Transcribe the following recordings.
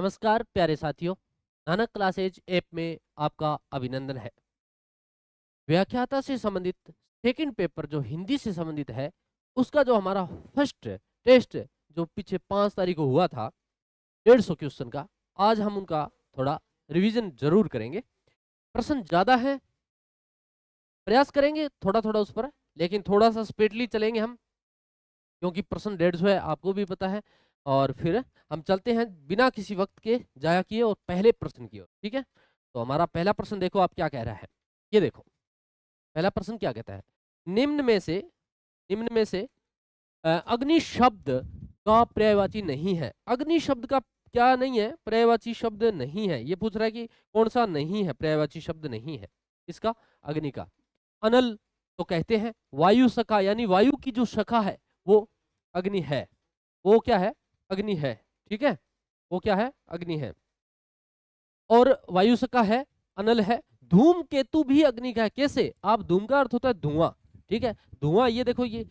नमस्कार प्यारे साथियों, नानक क्लासेज ऐप में आपका अभिनंदन है। व्याख्याता से संबंधित सेकंड पेपर जो हिंदी से संबंधित है, उसका जो हमारा फर्स्ट टेस्ट जो पीछे 5 तारीख को हुआ था 150 क्वेश्चन का, आज हम उनका थोड़ा रिवीजन जरूर करेंगे। प्रश्न ज्यादा है, प्रयास करेंगे थोड़ा थोड़ा उस पर, लेकिन थोड़ा सा स्पीडली चलेंगे हम, क्योंकि प्रश्न 150 है, आपको भी पता है। और फिर हम चलते हैं बिना किसी वक्त के जाया किए और पहले प्रश्न की ओर। ठीक है, तो हमारा पहला प्रश्न देखो आप क्या कह रहा है। ये देखो पहला प्रश्न क्या कहता है। निम्न में से अग्नि शब्द का पर्यायवाची नहीं है। अग्नि शब्द का क्या नहीं है, पर्यायवाची शब्द नहीं है। ये पूछ रहा है कि कौन सा नहीं है, पर्यायवाची शब्द नहीं है इसका, अग्नि का। अनल तो कहते हैं, वायु सखा यानी वायु की जो सखा है वो अग्नि है। वो क्या है, अग्नि है। ठीक है, वो क्या है, अग्नि है। और वायु सखा है, अनल है। धूम केतु भी अग्नि का है। कैसे, आप धूम का अर्थ होता है धुआं। ठीक है, धुआं, ये देखो, ये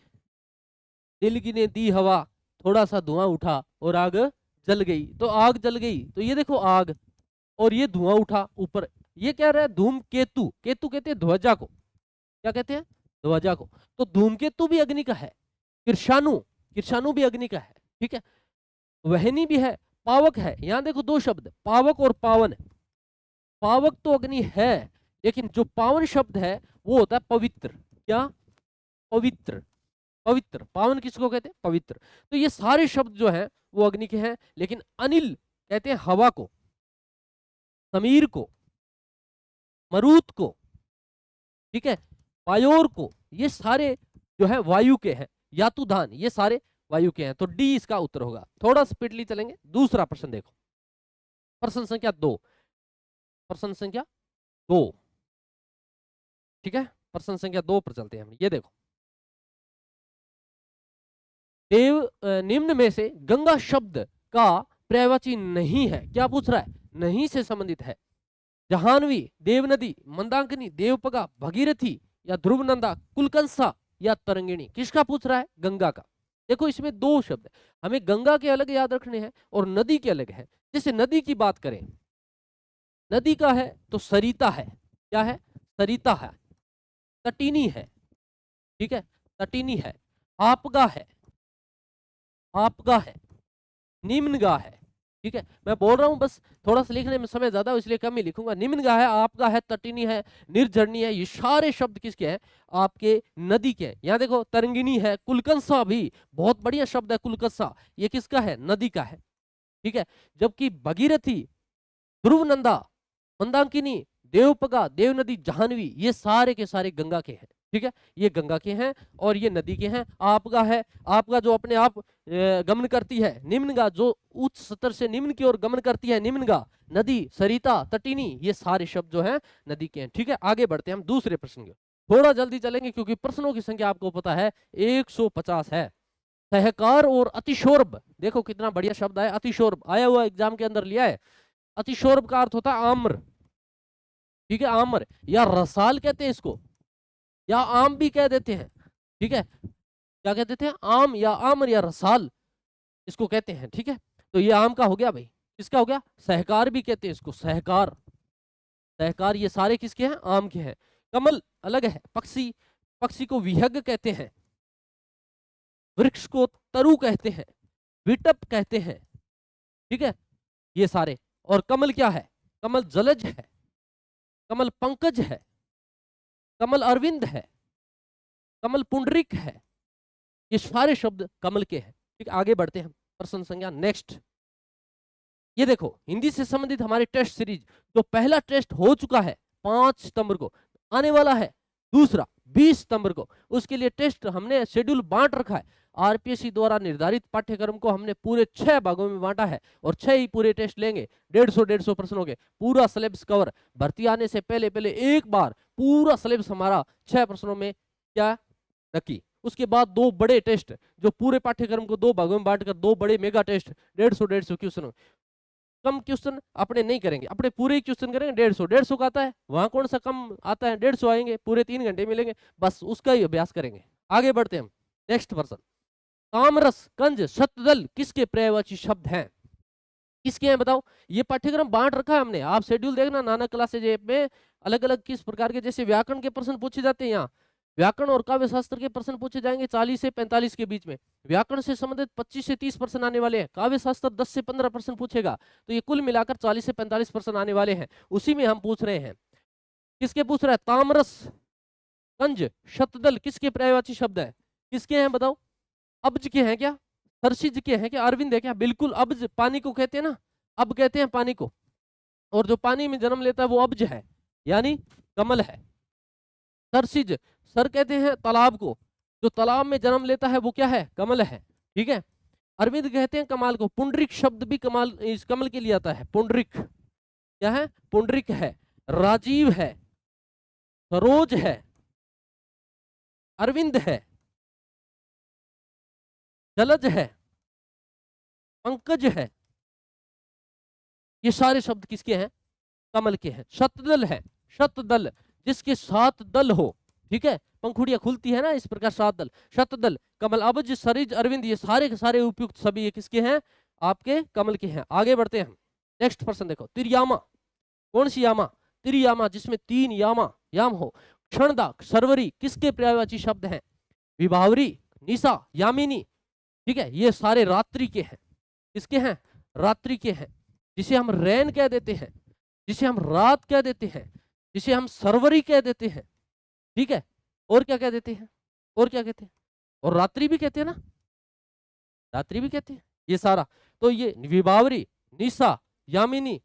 दिल की ने दी हवा, थोड़ा सा धुआं उठा और आग जल गई, तो आग जल गई, तो ये देखो आग, और ये धुआं उठा ऊपर। ये क्या रहा है, धूम केतु। केतु कहते हैं ध्वजा को, क्या कहते हैं, ध्वजा को। तो धूमकेतु भी अग्नि का है। कृषाणु, कृषाणु भी अग्नि का है। ठीक है, वहनी भी है, पावक है। यहां देखो दो शब्द, पावक और पावन। पावक तो अग्नि है, लेकिन जो पावन शब्द है वो होता है पवित्र। क्या, पवित्र। पवित्र, पावन किसको कहते हैं, पवित्र। तो ये सारे शब्द जो हैं वो अग्नि के हैं। लेकिन अनिल कहते हैं हवा को, समीर को, मरुत को, ठीक है, पायोर को, ये सारे जो है वायु के हैं। यातुधान, ये सारे वायु के हैं। तो डी इसका उत्तर होगा। थोड़ा स्पीडली चलेंगे। दूसरा प्रश्न देखो, प्रश्न संख्या 2, प्रश्न संख्या 2। ठीक है, प्रश्न संख्या 2 पर चलते हैं हम। ये देखो, निम्न में से गंगा शब्द का पर्यायवाची नहीं है। क्या पूछ रहा है, नहीं से संबंधित है। जहानवी, देवनदी, मंदाकिनी, देवपगा, भगीरथी या ध्रुवनंदा, कुलकंसा या तरंगिणी, किसका पूछ रहा है, गंगा का। देखो इसमें दो शब्द है, हमें गंगा के अलग याद रखने हैं और नदी के अलग है। जैसे नदी की बात करें, नदी का है तो सरिता है। क्या है, सरिता है। तटीनी है, ठीक है, तटीनी है। आपगा है, आपगा है। निम्नगा है। ठीक है, मैं बोल रहा हूं बस थोड़ा सा लिखने में समय ज्यादा हो, इसलिए कम ही लिखूंगा। निम्नगा है, आपका है, तटिनी है, निर्झरणी है, ये सारे शब्द किसके हैं, आपके नदी के हैं। यहाँ देखो तरंगिणी है, कुलकंसा भी बहुत बढ़िया शब्द है, कुलकंसा, ये किसका है, नदी का है। ठीक है, जबकि भगीरथी, ध्रुवनंदा, मंदाकिनी, देवपगा, देवनदी, जाह्नवी, ये सारे के सारे गंगा के हैं। ठीक है, ये गंगा के हैं और ये नदी के हैं। आपगा है, आपगा जो अपने आप गमन करती है। निम्नगा जो उच्च स्तर से निम्न की ओर गमन करती है, निम्नगा। नदी, सरिता, तटिनी, ये सारे शब्द जो हैं नदी के हैं। ठीक है, आगे बढ़ते हैं हम दूसरे प्रश्न की। थोड़ा जल्दी चलेंगे क्योंकि प्रश्नों की संख्या आपको पता है 150 है। सहकार और अतिशोर्ब, देखो कितना बढ़िया शब्द है, अतिशोर्ब आया हुआ एग्जाम के अंदर लिया है। अतिशोर्ब का अर्थ होता है आम्र। ठीक है, आम्र या रसाल कहते हैं इसको, या आम भी कह देते हैं। ठीक है, क्या कहते थे, आम या आम्र या रसाल इसको कहते हैं। ठीक है, तो ये आम का हो गया भाई, किसका हो गया, सहकार भी कहते हैं इसको, सहकार, सहकार, ये सारे किसके हैं, आम के हैं। कमल अलग है, पक्षी, पक्षी को विहग कहते हैं, वृक्ष को तरु कहते हैं, विटप कहते हैं। ठीक है, ये सारे। और कमल क्या है, कमल जलज है, कमल पंकज है, कमल अरविंद है, कमल पुंडरिक है, ये सारे शब्द कमल के हैं। ठीक, आगे बढ़ते हैं प्रश्न संख्या नेक्स्ट। ये देखो हिंदी से संबंधित हमारे टेस्ट सीरीज, जो पहला टेस्ट हो चुका है 5 सितंबर को, आने वाला है दूसरा 20 सितंबर को। उसके लिए टेस्ट हमने शेड्यूल बांट रखा है। आरपीएससी द्वारा निर्धारित पाठ्यक्रम को हमने पूरे 6 भागों में बांटा है और 6 ही पूरे टेस्ट लेंगे, 150 प्रश्नों के, पूरा सिलेबस कवर। भर्ती आने से पहले पहले एक बार पूरा सिलेबस हमारा 6 प्रश्नों में क्या रखी। उसके बाद 2 बड़े टेस्ट, जो पूरे पाठ्यक्रम को 2 भागों में बांटकर 2 बड़े मेगा टेस्ट, 150 क्वेश्चन। कम क्वेश्चन अपने नहीं करेंगे, अपने पूरे क्वेश्चन करेंगे। 150 का आता है, वहां कौन सा कम आता है, 150 आएंगे, पूरे 3 घंटे मिलेंगे, बस उसका ही अभ्यास करेंगे। आगे बढ़ते हैं हम नेक्स्ट पर्सन। कामरस, कंज, शतदल किसके पर्यायवाची शब्द हैं। किसके हैं बताओ? ये पाठ्यक्रम बांट रखा है हमने, आप शेड्यूल देखना नाना क्लासेज ऐप में, अलग अलग किस प्रकार के, जैसे व्याकरण के प्रश्न पूछे जाते हैं यहाँ, व्याकरण और काव्य शास्त्र के प्रश्न पूछे जाएंगे 40 से 45 के बीच में, व्याकरण से संबंधित 25 से 30 प्रश्न आने वाले हैं, काव्य शास्त्र 10 से 15 प्रश्न पूछेगा, तो ये कुल मिलाकर 40 से 45 प्रश्न आने वाले हैं, उसी में हम पूछ रहे हैं। किसके पूछ रहा है? तामरस, कंज, शतदल किसके पर्यायवाची शब्द है? किसके हैं बताओ? अब्ज के हैं क्या? सरसिज के हैं क्या? अरविंद है क्या? बिल्कुल, अब्ज पानी को कहते हैं ना, अब कहते हैं पानी को, और जो पानी में जन्म लेता है वो अब्ज है, यानी कमल है। सरसिज, सर कहते हैं तालाब को, जो तालाब में जन्म लेता है वो क्या है? कमल है, ठीक है। अरविंद कहते हैं कमाल को। पुंडरिक शब्द भी कमाल, इस कमल के लिए आता है। पुंडरिक क्या है? पुंडरिक है। राजीव है, सरोज है, अरविंद है, जलज है, पंकज है, ये सारे शब्द किसके हैं? कमल के हैं। शतदल है, शतदल जिसके 7 दल हो, ठीक है, पंखुड़ियां खुलती है ना इस प्रकार, 7 दल, शतदल, कमल, अब्ज, सरिज, अरविंद, ये सारे के सारे उपयुक्त सभी ये किसके हैं? आपके कमल के हैं। आगे बढ़ते हैं हम, नेक्स्ट प्रश्न देखो। तिरयामा, कौन सी यामा? तिरयामा, जिसमें 3 याम हो। क्षणदा, सरवरी किसके पर्यायवाची शब्द हैं? विभावरी, निशा, यामिनी, ठीक है, ये सारे रात्रि के हैं। किसके हैं? रात्रि के हैं, जिसे हम रैन कह देते हैं, जिसे हम रात कह देते हैं, जिसे हम सरवरी कह देते हैं, ठीक है, और क्या कह देते हैं? और क्या कहते हैं? और रात्रि भी कहते हैं ना, रात्रि भी कहते हैं, ये सारा। तो ये विभावरी, निशा, यामिनी,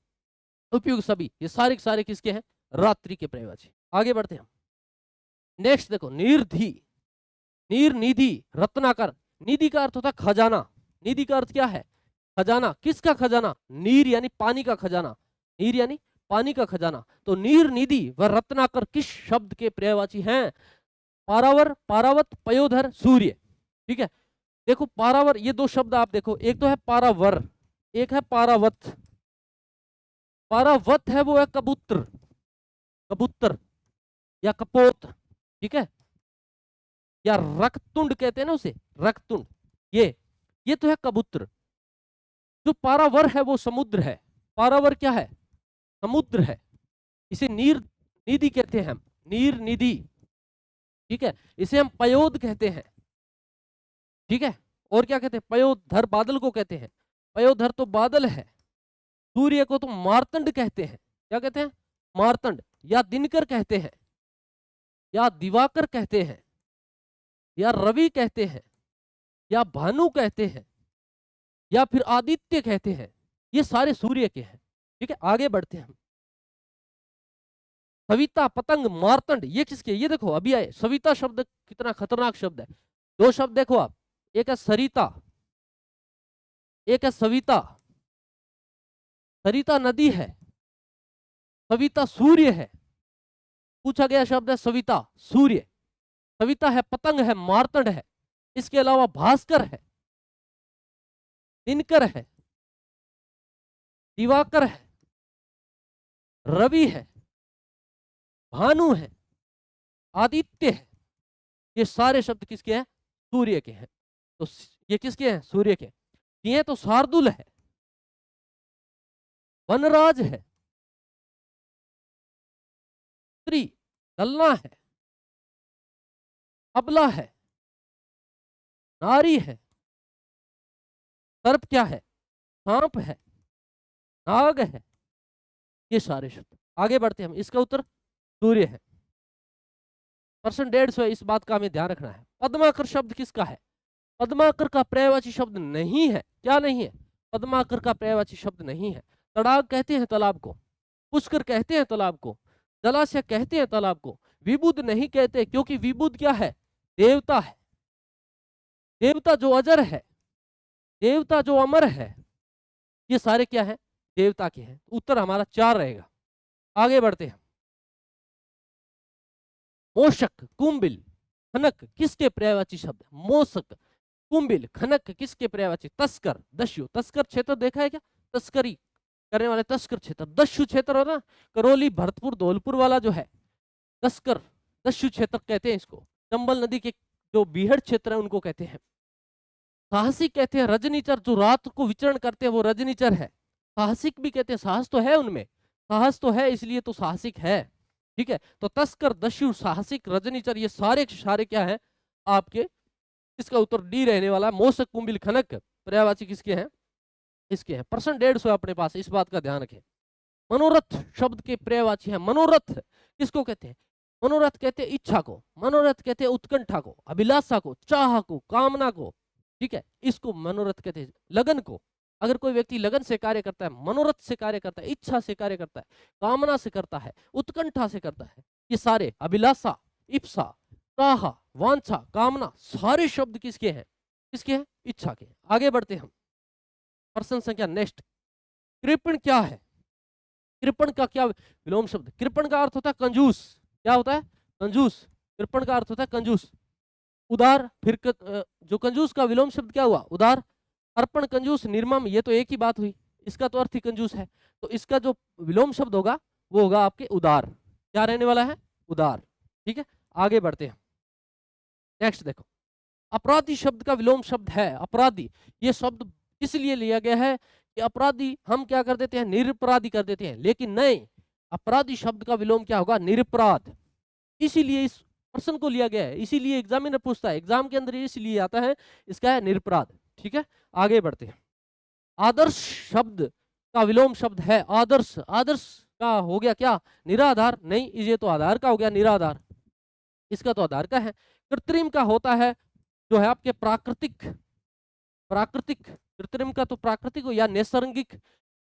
उपयुक्त सभी, ये सारे के सारे किसके हैं? रात्रि के पर्यायवाची। आगे बढ़ते हैं हम, नेक्स्ट देखो। निर्धि, नीर, निधि, रत्नाकर। निधि का अर्थ होता है खजाना, निधि का अर्थ क्या है? खजाना। किसका खजाना? नीर यानी पानी का खजाना, नीर यानी पानी का खजाना। तो नीर, निधि व रत्नाकर किस शब्द के पर्यायवाची हैं? पारावर, पारावत, पयोधर, सूर्य, ठीक है। देखो पारावर, ये 2 शब्द आप देखो, एक तो है पारावर, एक है पारावत। पारावत है वो है कबूतर, कबूतर या कपोत, ठीक है, या रक्तुंड कहते हैं ना उसे, रक्तुंड, ये तो है कबूतर। जो पारावर है वो समुद्र है, पारावर क्या है? समुद्र है। इसे नीर निधि कहते हैं हम, नीर निधि, ठीक है। इसे हम पयोद कहते हैं, ठीक है। और क्या कहते हैं? पयोधर, बादल को कहते हैं, पयोधर तो बादल है। सूर्य को तो मार्तंड कहते हैं, क्या कहते हैं? मार्तंड, या दिनकर कहते हैं, या दिवाकर कहते हैं, या रवि कहते हैं, या भानु कहते हैं, या फिर आदित्य कहते हैं, ये सारे सूर्य के हैं, ठीक है। आगे बढ़ते हैं हम, सविता, पतंग, मार्तंड, ये किसके? ये देखो अभी आए, सविता शब्द कितना खतरनाक शब्द है। 2 शब्द देखो आप, एक है सरिता, एक है सविता। सरिता नदी है, सविता सूर्य है, पूछा गया शब्द है सविता, सूर्य। सविता है, पतंग है, मार्तंड है, इसके अलावा भास्कर है, दिनकर है, दिवाकर है, रवि है, भानु है, आदित्य है, ये सारे शब्द किसके हैं? सूर्य के हैं। तो ये किसके हैं? सूर्य के। ये तो शार्दुल है, वनराज है, स्त्री, ललना है, अबला है, नारी है, सर्प क्या है? सांप है, नाग है, ये सारे शब्द। आगे बढ़ते हैं हम, इसका उत्तर सूर्य है। प्रश्न 150 है, इस बात का हमें ध्यान रखना है। पद्माकर शब्द किसका है? पद्माकर का पर्यायवाची शब्द नहीं है, क्या नहीं है? पद्माकर का पर्यायवाची शब्द नहीं है। तड़ाग कहते हैं तालाब को, पुष्कर कहते हैं तालाब को, जलाशय कहते हैं तालाब को, विबुध नहीं कहते, क्योंकि विबुध क्या है? देवता है, देवता जो अजर है, देवता जो अमर है, ये सारे क्या है? देवता के हैं। उत्तर हमारा 4 रहेगा। आगे बढ़ते हैं, मोशक, कुंबिल, खनक किसके पर्यायवाची शब्द? मोशक, कुंबिल, खनक किसके पर्यायवाची? तस्कर, दस्यु, तस्कर क्षेत्र देखा है क्या? तस्करी करने वाले तस्कर क्षेत्र। दस्यु क्षेत्र होना, करौली, भरतपुर, धौलपुर वाला जो है, तस्कर, दस्यु क्षेत्र कहते हैं इसको। चंबल नदी के जो बीहड़ क्षेत्र है उनको कहते हैं। साहसी कहते हैं रजनीचर, जो रात को विचरण करते हैं वो रजनीचर है। साहसिक भी कहते हैं, साहस तो है उनमें, साहस तो है इसलिए तो साहसिक है, ठीक है। तो तस्कर, दस्यु, साहसिक, रजनीचर, ये सारे के सारे क्या है आपके, इसका उत्तर डी रहने वाला है। मोसक, कुंभिल, खनक पर्यायवाची किसके हैं, इसके हैं। प्रश्न 150 है अपने पास, इस बात का ध्यान रखें। मनोरथ शब्द के पर्यायवाची है। मनोरथ किसको कहते हैं, मनोरथ कहते हैं इच्छा को, मनोरथ कहते हैं उत्कंठा को, अभिलाषा को, चाह को, कामना को, ठीक है, इसको मनोरथ कहते हैं। लगन को, अगर कोई व्यक्ति लगन से कार्य करता है, मनोरथ से कार्य करता है, इच्छा से कार्य करता है, कामना से करता है, उत्कंठा से करता है, ये सारे अभिलाषा, इप्सा, चाह, वांछा, कामना, सारे शब्द किसके हैं, किसके हैं, इच्छा के। आगे बढ़ते हम, प्रश्न संख्या नेक्स्ट। कृपण क्या है, कृपण का क्या विलोम शब्द, कृपण का अर्थ होता है कंजूस, क्या होता है, कंजूस, कृपण का अर्थ होता है कंजूस। उदार, फिर जो कंजूस का विलोम शब्द क्या हुआ, उदार। अर्पण, कंजूस, निर्मम, ये तो एक ही बात हुई, इसका तो अर्थ ही कंजूस है, तो इसका जो विलोम शब्द होगा वो होगा आपके उदार, क्या रहने वाला है, उदार, ठीक है। आगे बढ़ते हैं, नेक्स्ट देखो। अपराधी शब्द का विलोम शब्द है अपराधी, ये शब्द किस लिए लिया गया है कि अपराधी हम क्या कर देते हैं, निरपराधी कर देते हैं, लेकिन नहीं, अपराधी शब्द का विलोम क्या होगा, निरपराध, इसीलिए इस प्रश्न को लिया गया है, इसीलिए एग्जामिनर पूछता है, एग्जाम के अंदर इसलिए आता है, इसका है निरपराध, ठीक है। आगे बढ़ते हैं। आदर्श शब्द का विलोम शब्द है आदर्श, आदर्श का हो गया क्या, निराधार, नहीं ये तो आधार का हो गया निराधार, इसका तो आधार का है। कृत्रिम का होता है जो है आपके प्राकृतिक, प्राकृतिक, कृत्रिम का तो प्राकृतिक हो या नैसर्गिक,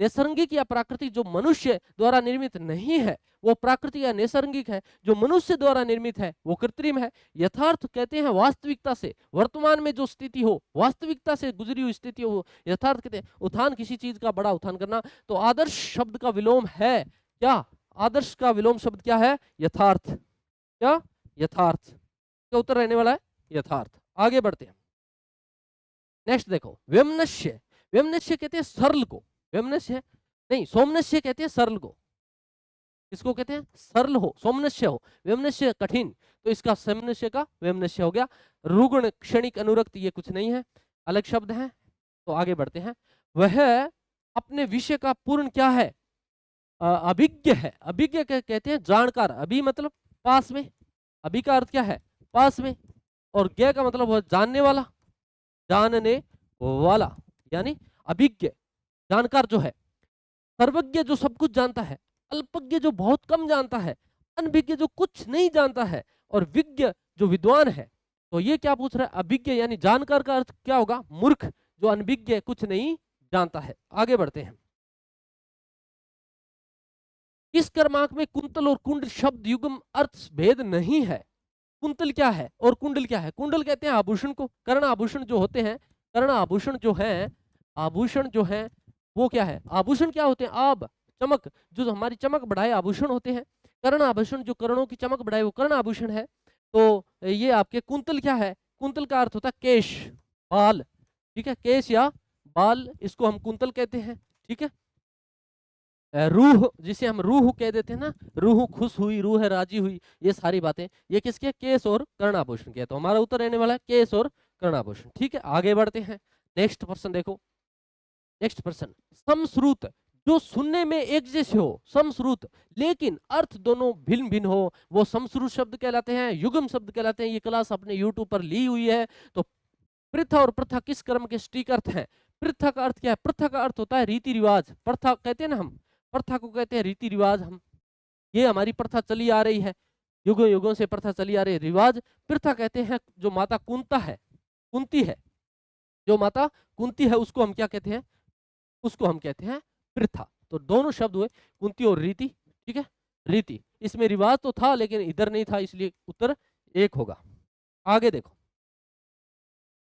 नैसर्गिक या प्राकृतिक जो मनुष्य द्वारा निर्मित नहीं है वो प्राकृतिक या नैसर्गिक है, जो मनुष्य द्वारा निर्मित है वो कृत्रिम है। यथार्थ कहते हैं वास्तविकता से, वर्तमान में जो स्थिति हो, वास्तविकता से गुजरी हुई स्थिति हो, यथार्थ कहते हैं उत्थान, किसी चीज का बड़ा उत्थान करना। तो आदर्श शब्द का विलोम है क्या, आदर्श का विलोम शब्द क्या है, यथार्थ, क्या, यथार्थ, क्या उत्तर रहने वाला है, यथार्थ। आगे बढ़ते हैं, नेक्स्ट देखो। व्यमनस्य, व्यमनस्य कहते हैं सरल को, व्यमनस्य नहीं सोमनस्य कहते हैं सरल को, किसको कहते हैं, सरल हो, सोमनस्य हो, व्यमनस्य कठिन, तो इसका सोमनस्य का व्यमनस्य हो गया। रुगुण, क्षणिक, अनुरक्त, ये कुछ नहीं है, अलग शब्द है। तो आगे बढ़ते हैं। वह अपने विषय का पूर्ण क्या है, अभिज्ञ है, अभिज्ञ कहते हैं जानकार, अभी मतलब पास में, अभी का अर्थ क्या है, पास में, और ज्ञ का मतलब जानने वाला, जानने वाला, यानी अभिज्ञ, जानकार जो है। सर्वज्ञ जो सब कुछ जानता है, अल्पज्ञ जो बहुत कम जानता है, अनभिज्ञ जो कुछ नहीं जानता है, और विज्ञ जो विद्वान है। तो ये क्या पूछ रहा है, अभिज्ञ यानी जानकार का अर्थ क्या होगा, मूर्ख, जो अनभिज्ञ कुछ नहीं जानता है। आगे बढ़ते हैं। इस क्रमांक में कुंतल और कुंड शब्द युग्म अर्थ भेद नहीं है। कुंतल क्या है और कुंडल क्या है, कुंडल कहते हैं आभूषण को, कर्ण आभूषण जो होते हैं, कर्ण आभूषण जो है, आभूषण जो है वो क्या है, आभूषण क्या होते हैं, आब, चमक, जो हमारी चमक बढ़ाए आभूषण होते हैं। कर्ण आभूषण जो कर्णों की चमक बढ़ाए वो कर्ण आभूषण है। तो ये आपके कुंतल क्या है, कुंतल का अर्थ होता है केश, बाल, ठीक है, केश या बाल, इसको हम कुंतल कहते हैं, ठीक है। रूह, जिसे हम रूह कह देते हैं ना, रूह खुश हुई, रूह राजी हुई, ये सारी बातें ये किसके, केस और कर्णाभूषण के। तो हमारा उत्तर रहने वाला है केस और कर्णाभूषण, ठीक है। आगे बढ़ते हैं, नेक्स्ट प्रश्न देखो, नेक्स्ट प्रश्न। समश्रुत, जो सुनने में एक जैसे हो, समश्रुत, लेकिन अर्थ दोनों भिन्न भिन्न हो, वो समश्रुत शब्द कहलाते हैं, युग्म शब्द कहलाते हैं। ये क्लास अपने यूट्यूब पर ली हुई है। तो प्रथा और प्रथा किस क्रम के सटीक अर्थ है, प्रथा का अर्थ क्या है, प्रथा का अर्थ होता है रीति रिवाज, प्रथा कहते हैं ना हम, प्रथा को कहते हैं रीति रिवाज, हम ये हमारी प्रथा चली आ रही है, युगों युगों से प्रथा चली आ रही है, रिवाज। प्रथा कहते हैं जो माता कुंता है, कुंती है, जो माता कुंती है उसको हम क्या कहते हैं, उसको हम कहते हैं प्रथा। तो दोनों शब्द हुए कुंती और रीति, ठीक है, रीति, इसमें रिवाज तो था लेकिन इधर नहीं था, इसलिए उत्तर एक होगा। आगे देखो,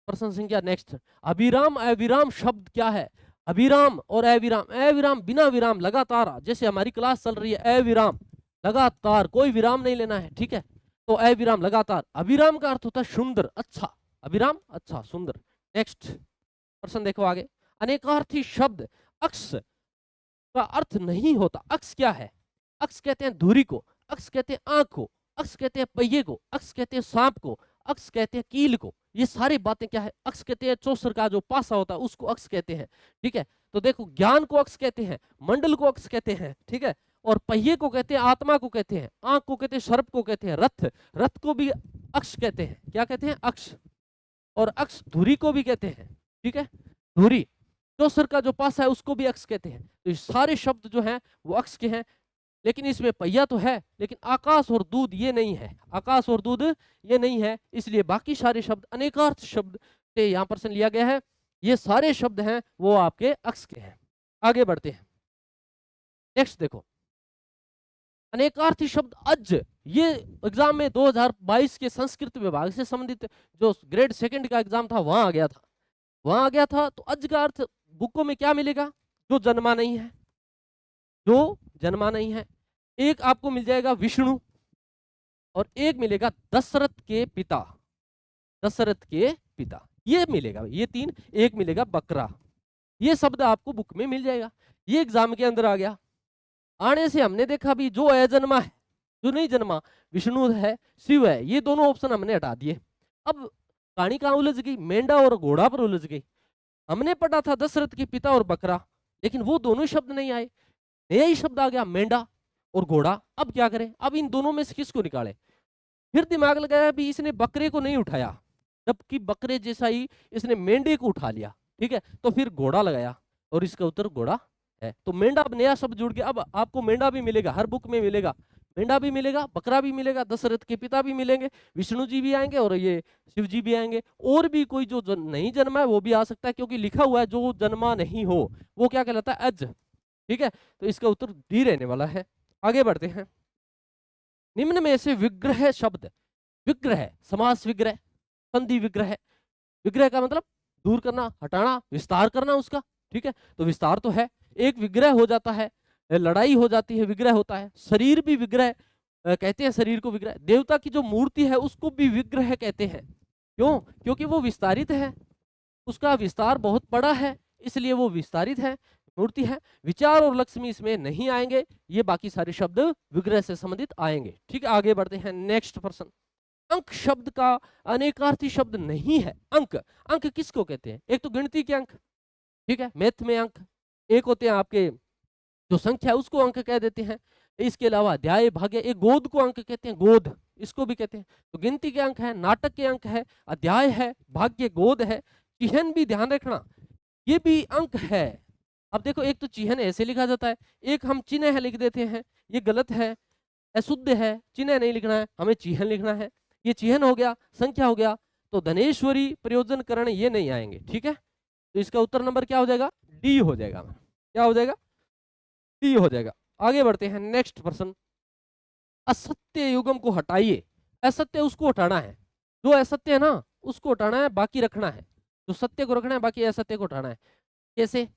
प्रश्न संख्या नेक्स्ट। अभिराम अविराम शब्द क्या है, अभिराम और अविराम, अविराम बिना विराम लगातार, जैसे हमारी क्लास चल रही है, अविराम लगातार, कोई विराम नहीं लेना है, ठीक है। तो अविराम लगातार। अभिराम का अर्थ होता है सुंदर, अच्छा, अभिराम अच्छा सुंदर। नेक्स्ट प्रश्न देखो आगे। अनेकार्थी शब्द अक्ष का अर्थ नहीं होता, अक्ष क्या है, अक्ष कहते हैं धुरी को, अक्ष कहते हैं आंख को, अक्ष कहते हैं पहिए को, अक्ष कहते हैं सांप को, अक्ष कहते हैं कील को। ये सारी बातें क्या है, अक्ष कहते हैं। चौसर का जो पासा होता है उसको अक्ष कहते हैं, ठीक है। तो देखो, ज्ञान को अक्ष कहते हैं, मंडल को अक्ष कहते हैं, ठीक है। और पहिए को कहते हैं, आत्मा को कहते हैं, आंख को कहते हैं, सर्प को कहते हैं, रथ, रथ को भी अक्ष कहते हैं। क्या कहते हैं, अक्ष। और अक्ष धुरी को भी कहते हैं, ठीक है, धुरी। चौसर का जो पासा है उसको भी अक्ष कहते हैं। तो ये सारे शब्द जो हैं वो अक्ष के हैं। लेकिन इसमें पहिया तो है, लेकिन आकाश और दूध ये नहीं है, आकाश और दूध ये नहीं है। इसलिए बाकी सारे शब्द अनेकार्थ शब्द से यहाँ पर से लिया गया है। ये सारे शब्द हैं वो आपके अक्ष के हैं। आगे बढ़ते हैं, नेक्स्ट देखो, अनेकार्थी शब्द अज। ये एग्जाम में 2022 के संस्कृत विभाग से संबंधित जो ग्रेड सेकंड का एग्जाम था वहां आ गया था, वहां आ गया था। तो अज का अर्थ बुकों में क्या मिलेगा, जो जन्मा नहीं है, जो जन्मा नहीं है। एक आपको मिल जाएगा विष्णु, और एक मिलेगा दशरथ के पिता, दशरथ के पिता, ये मिलेगा, ये तीन। एक मिलेगा बकरा, ये शब्द आपको बुक में मिल जाएगा। ये एग्जाम के अंदर आ गया। आने से हमने देखा भी जो अजन्मा है, जो नहीं जन्मा, विष्णु है, शिव है, ये दोनों ऑप्शन हमने हटा दिए। अब कहानी कहाँ उलझ गई, मेंढा और घोड़ा पर उलझ गई। हमने पढ़ा था दशरथ के पिता और बकरा, लेकिन वो दोनों शब्द नहीं आए, नया ही शब्द आ गया, मेंढा और घोड़ा। अब क्या करें, अब इन दोनों में से किसको निकालें। फिर दिमाग लगाया भी इसने बकरे को नहीं उठाया, जबकि बकरे जैसा ही इसने मेंढे को उठा लिया, ठीक है। तो फिर घोड़ा लगाया और इसका उत्तर घोड़ा है। तो मेंढा, अब नया शब्द जुड़ गया। अब आपको मेंढा भी मिलेगा, हर बुक में मिलेगा, मेंढा भी मिलेगा, बकरा भी मिलेगा, दशरथ के पिता भी मिलेंगे, विष्णु जी भी आएंगे और ये शिव जी भी आएंगे। और भी कोई जो नहीं जन्मा है वो भी आ सकता है, क्योंकि लिखा हुआ है जो जन्मा नहीं हो वो क्या कहलाता है, अज, ठीक है। तो इसका उत्तर डी रहने वाला है। आगे बढ़ते हैं, निम्न में से विग्रह शब्द, विग्रह, समास विग्रह, संधि विग्रह। विग्रह का मतलब दूर करना, हटाना, विस्तार करना उसका, ठीक है। तो विस्तार तो है, एक विग्रह हो जाता है, लड़ाई हो जाती है, विग्रह होता है। शरीर भी विग्रह कहते हैं, शरीर को विग्रह। देवता की जो मूर्ति है उसको भी विग्रह कहते हैं। क्यों, क्योंकि वो विस्तारित है, उसका विस्तार बहुत बड़ा है, इसलिए वो विस्तारित है, मूर्ति है। विचार और लक्ष्मी इसमें नहीं आएंगे, ये बाकी सारे शब्द विग्रह से संबंधित आएंगे, ठीक है। आगे बढ़ते हैं, नेक्स्ट प्रश्न। अंक शब्द का अनेकार्थी शब्द नहीं है। अंक, अंक किसको कहते हैं, एक तो गिनती के अंक, ठीक है, मैथ में अंक। एक होते हैं आपके जो संख्या है उसको अंक कह देते हैं। इसके अलावा अध्याय, भाग्य, एक गोद को अंक कहते हैं, गोद इसको भी कहते हैं। तो गिनती के अंक है, नाटक के अंक है, अध्याय है, भाग्य, गोद है। चिह्न भी ध्यान रखना, ये भी अंक है। अब देखो, एक तो चिह्न ऐसे लिखा जाता है, एक हम चिन्ह है लिख देते हैं, ये गलत है, अशुद्ध है, चिन्ह नहीं लिखना है, हमें चिह्न लिखना है। ये चिह्न हो गया, संख्या हो गया। तो धनेश्वरी, प्रयोजनकरण ये नहीं आएंगे, ठीक है। तो इसका उत्तर नंबर क्या हो जाएगा, डी हो जाएगा। क्या हो जाएगा, डी हो जाएगा। आगे बढ़ते हैं, नेक्स्ट प्रश्न। असत्य युगम को हटाइए। असत्य उसको हटाना है, जो असत्य है ना उसको हटाना है, बाकी रखना है। जो सत्य को रखना है, बाकी असत्य को हटाना है। कैसे,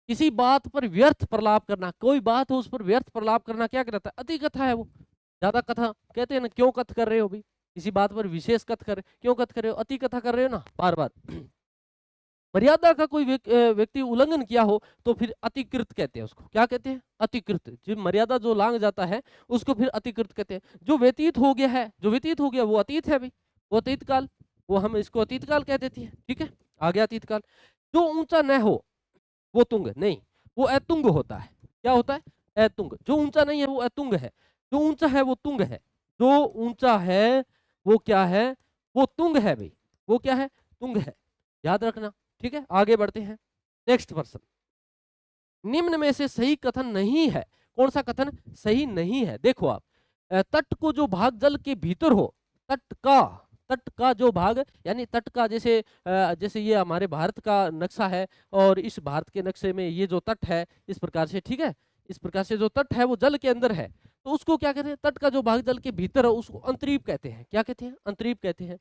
किसी बात पर व्यर्थ प्रलाप करना, कोई बात हो उस पर व्यर्थ प्रलाप करना क्या कहलाता है, अति कथा है। वो ज्यादा कथा कहते हैं ना, क्यों कथ कर रहे हो, भी किसी बात पर विशेष कथ कर, क्यों कथ कर रहे हो, अति कथा कर रहे हो ना, बार बार। मर्यादा का कोई व्यक्ति उल्लंघन किया हो तो फिर अतिकृत कहते हैं उसको। क्या कहते हैं, अतिकृत। जो मर्यादा जो लांघ जाता है उसको फिर अतिकृत कहते हैं। जो व्यतीत हो गया है, जो व्यतीत हो गया वो अतीत है भाई, वो अतीत काल, वो हम इसको अतीत काल कह देते हैं, ठीक है। आगे अतीत काल। जो ऊंचा न हो वो तुंग नहीं, वो अतुंग होता है। क्या होता है, अतुंग। जो ऊंचा नहीं है वो अतुंग है, जो ऊंचा है वो तुंग है, जो ऊंचा है वो क्या है, वो तुंग है भाई, वो क्या है, तुंग है, याद रखना, ठीक है। आगे बढ़ते हैं, नेक्स्ट प्रश्न। निम्न में से सही कथन नहीं है। कौन सा कथन सही नहीं है, देखो आप, तट को जो भाग जल के भीतर हो, तट का जो भाग, यानी तट का, जैसे जैसे ये हमारे भारत का नक्शा है और इस भारत के नक्शे में ये जो तट है इस प्रकार से, ठीक है, इस प्रकार से जो तट है वो जल के अंदर है, तो उसको क्या कहते हैं, तट का जो भाग जल के भीतर है उसको अंतरीप कहते हैं। क्या कहते हैं, अंतरीप कहते हैं।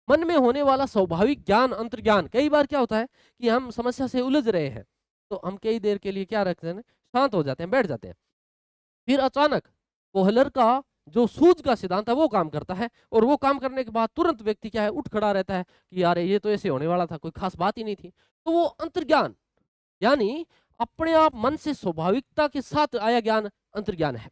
मन में होने वाला स्वाभाविक ज्ञान, अंतर्ज्ञान। कई बार क्या होता है कि हम समस्या से उलझ रहे हैं तो हम कई देर के लिए क्या रखते हैं, शांत हो जाते हैं, बैठ जाते हैं। फिर अचानक कोहलर का जो सूझ का सिद्धांत है वो काम करता है, और वो काम करने के बाद तुरंत व्यक्ति क्या है, उठ खड़ा रहता है कि यार ये तो ऐसे होने वाला था, कोई खास बात ही नहीं थी। तो वो अंतर्ज्ञान, यानी अपने आप मन से स्वाभाविकता के साथ आया ज्ञान अंतर्ज्ञान है।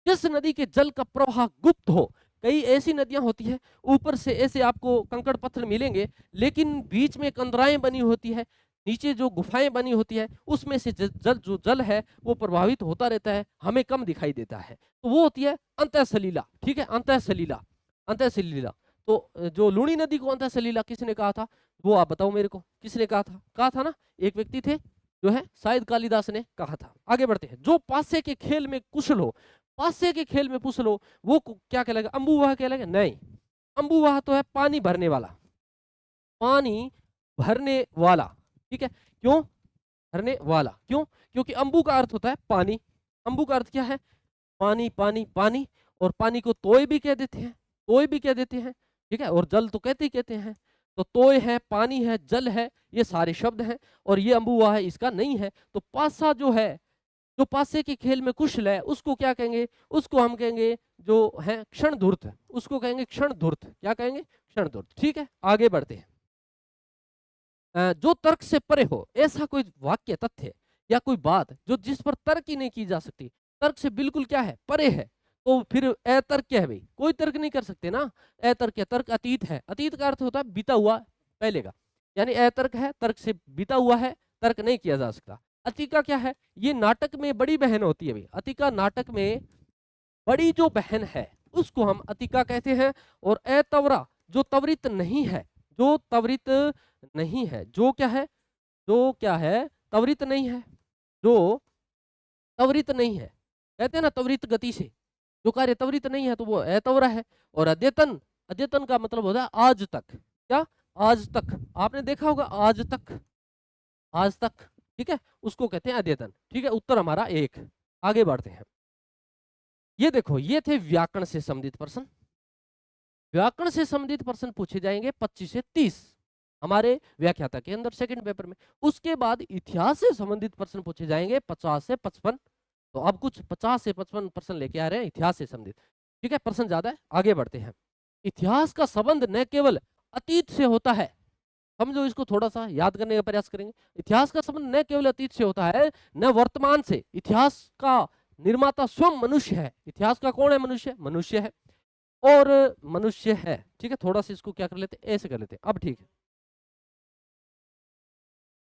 जिस नदी के जल का प्रवाह गुप्त हो, कई ऐसी नदियां होती है, ऊपर से ऐसे आपको कंकड़ पत्थर मिलेंगे, लेकिन बीच में कंदराएं बनी होती है, नीचे जो गुफाएं बनी होती है, उसमें से जो जल है वो प्रभावित होता रहता है, हमें कम दिखाई देता है। तो वो होती है अंतः सलीला। ठीक है, अंतः सलीला, अंतः सलीला। तो जो लूणी नदी को अंतः सलीला किसने कहा था, वो आप बताओ मेरे को, किसने कहा था ना, एक व्यक्ति थे जो है शायद कालिदास ने कहा था। आगे बढ़ते हैं। जो पासे के खेल में कुशल हो, पासे के खेल में कुशल हो, वो क्या कहलाएगा, अंबुवाह कहलाएगा? नहीं, अंबुवाह तो है पानी भरने वाला, पानी भरने वाला। ठीक है, क्यों भरने वाला? क्यों? क्योंकि अंबु का अर्थ होता है पानी। अंबु का अर्थ क्या है? पानी पानी पानी। और पानी को तोय भी कह देते हैं, तोय भी कह देते हैं। ठीक है, और जल तो कहते ही कहते हैं। तो तोय है, पानी है, जल है, ये सारे शब्द हैं, और ये अंबुआ है, इसका नहीं है। तो पासा जो है, जो पासे के खेल में कुशल है, उसको क्या कहेंगे? उसको हम कहेंगे जो है क्षण धूर्त, उसको कहेंगे क्षण धूर्त। क्या कहेंगे? क्षण धूर्त। ठीक है, आगे बढ़ते हैं। जो तर्क से परे हो, ऐसा कोई वाक्य, तथ्य या कोई बात जो जिस पर तर्क ही नहीं की जा सकती, तर्क से बिल्कुल क्या है, परे है, तो फिर अतर्क है भाई, कोई तर्क नहीं कर सकते ना। अतर्क है, तर्क अतीत है, अतीत का अर्थ होता है बीता हुआ पहले का, यानी अतर्क है, तर्क से बीता हुआ है, तर्क नहीं किया जा सकता। अतिका क्या है? ये नाटक में बड़ी बहन होती है भाई, अतिका नाटक में बड़ी जो बहन है उसको हम अतिका कहते हैं। और अतवरा जो त्वरित नहीं है, जो त्वरित नहीं है, जो क्या है, जो क्या है, त्वरित नहीं है, जो त्वरित नहीं है, कहते हैं ना त्वरित गति से जो कार्य त्वरित नहीं है, तो वो अतवरा है। और अद्यतन, अद्यतन का मतलब होता है आज तक। क्या? आज तक, आपने देखा होगा आज तक, आज तक। ठीक है, उसको कहते हैं अद्यतन। ठीक है, उत्तर हमारा एक। आगे बढ़ते हैं। ये देखो, ये थे व्याकरण से संबंधित प्रश्न। व्याकरण से संबंधित प्रश्न पूछे जाएंगे 25 से 30 हमारे व्याख्याता के अंदर सेकंड पेपर में। उसके बाद इतिहास से संबंधित प्रश्न पूछे जाएंगे 50 से 55। तो अब कुछ 50 से 55 प्रश्न लेके आ रहे हैं इतिहास से संबंधित। ठीक है, प्रश्न ज्यादा है, आगे बढ़ते हैं। इतिहास का संबंध न केवल अतीत से होता है, समझो इसको, थोड़ा सा याद करने का प्रयास करेंगे। इतिहास का संबंध न केवल अतीत से होता है, न वर्तमान से। इतिहास का निर्माता स्वयं मनुष्य है। इतिहास का कौन है? मनुष्य, मनुष्य है, और मनुष्य है। ठीक है, थोड़ा सा इसको क्या कर लेते, ऐसे कर लेते। अब ठीक है,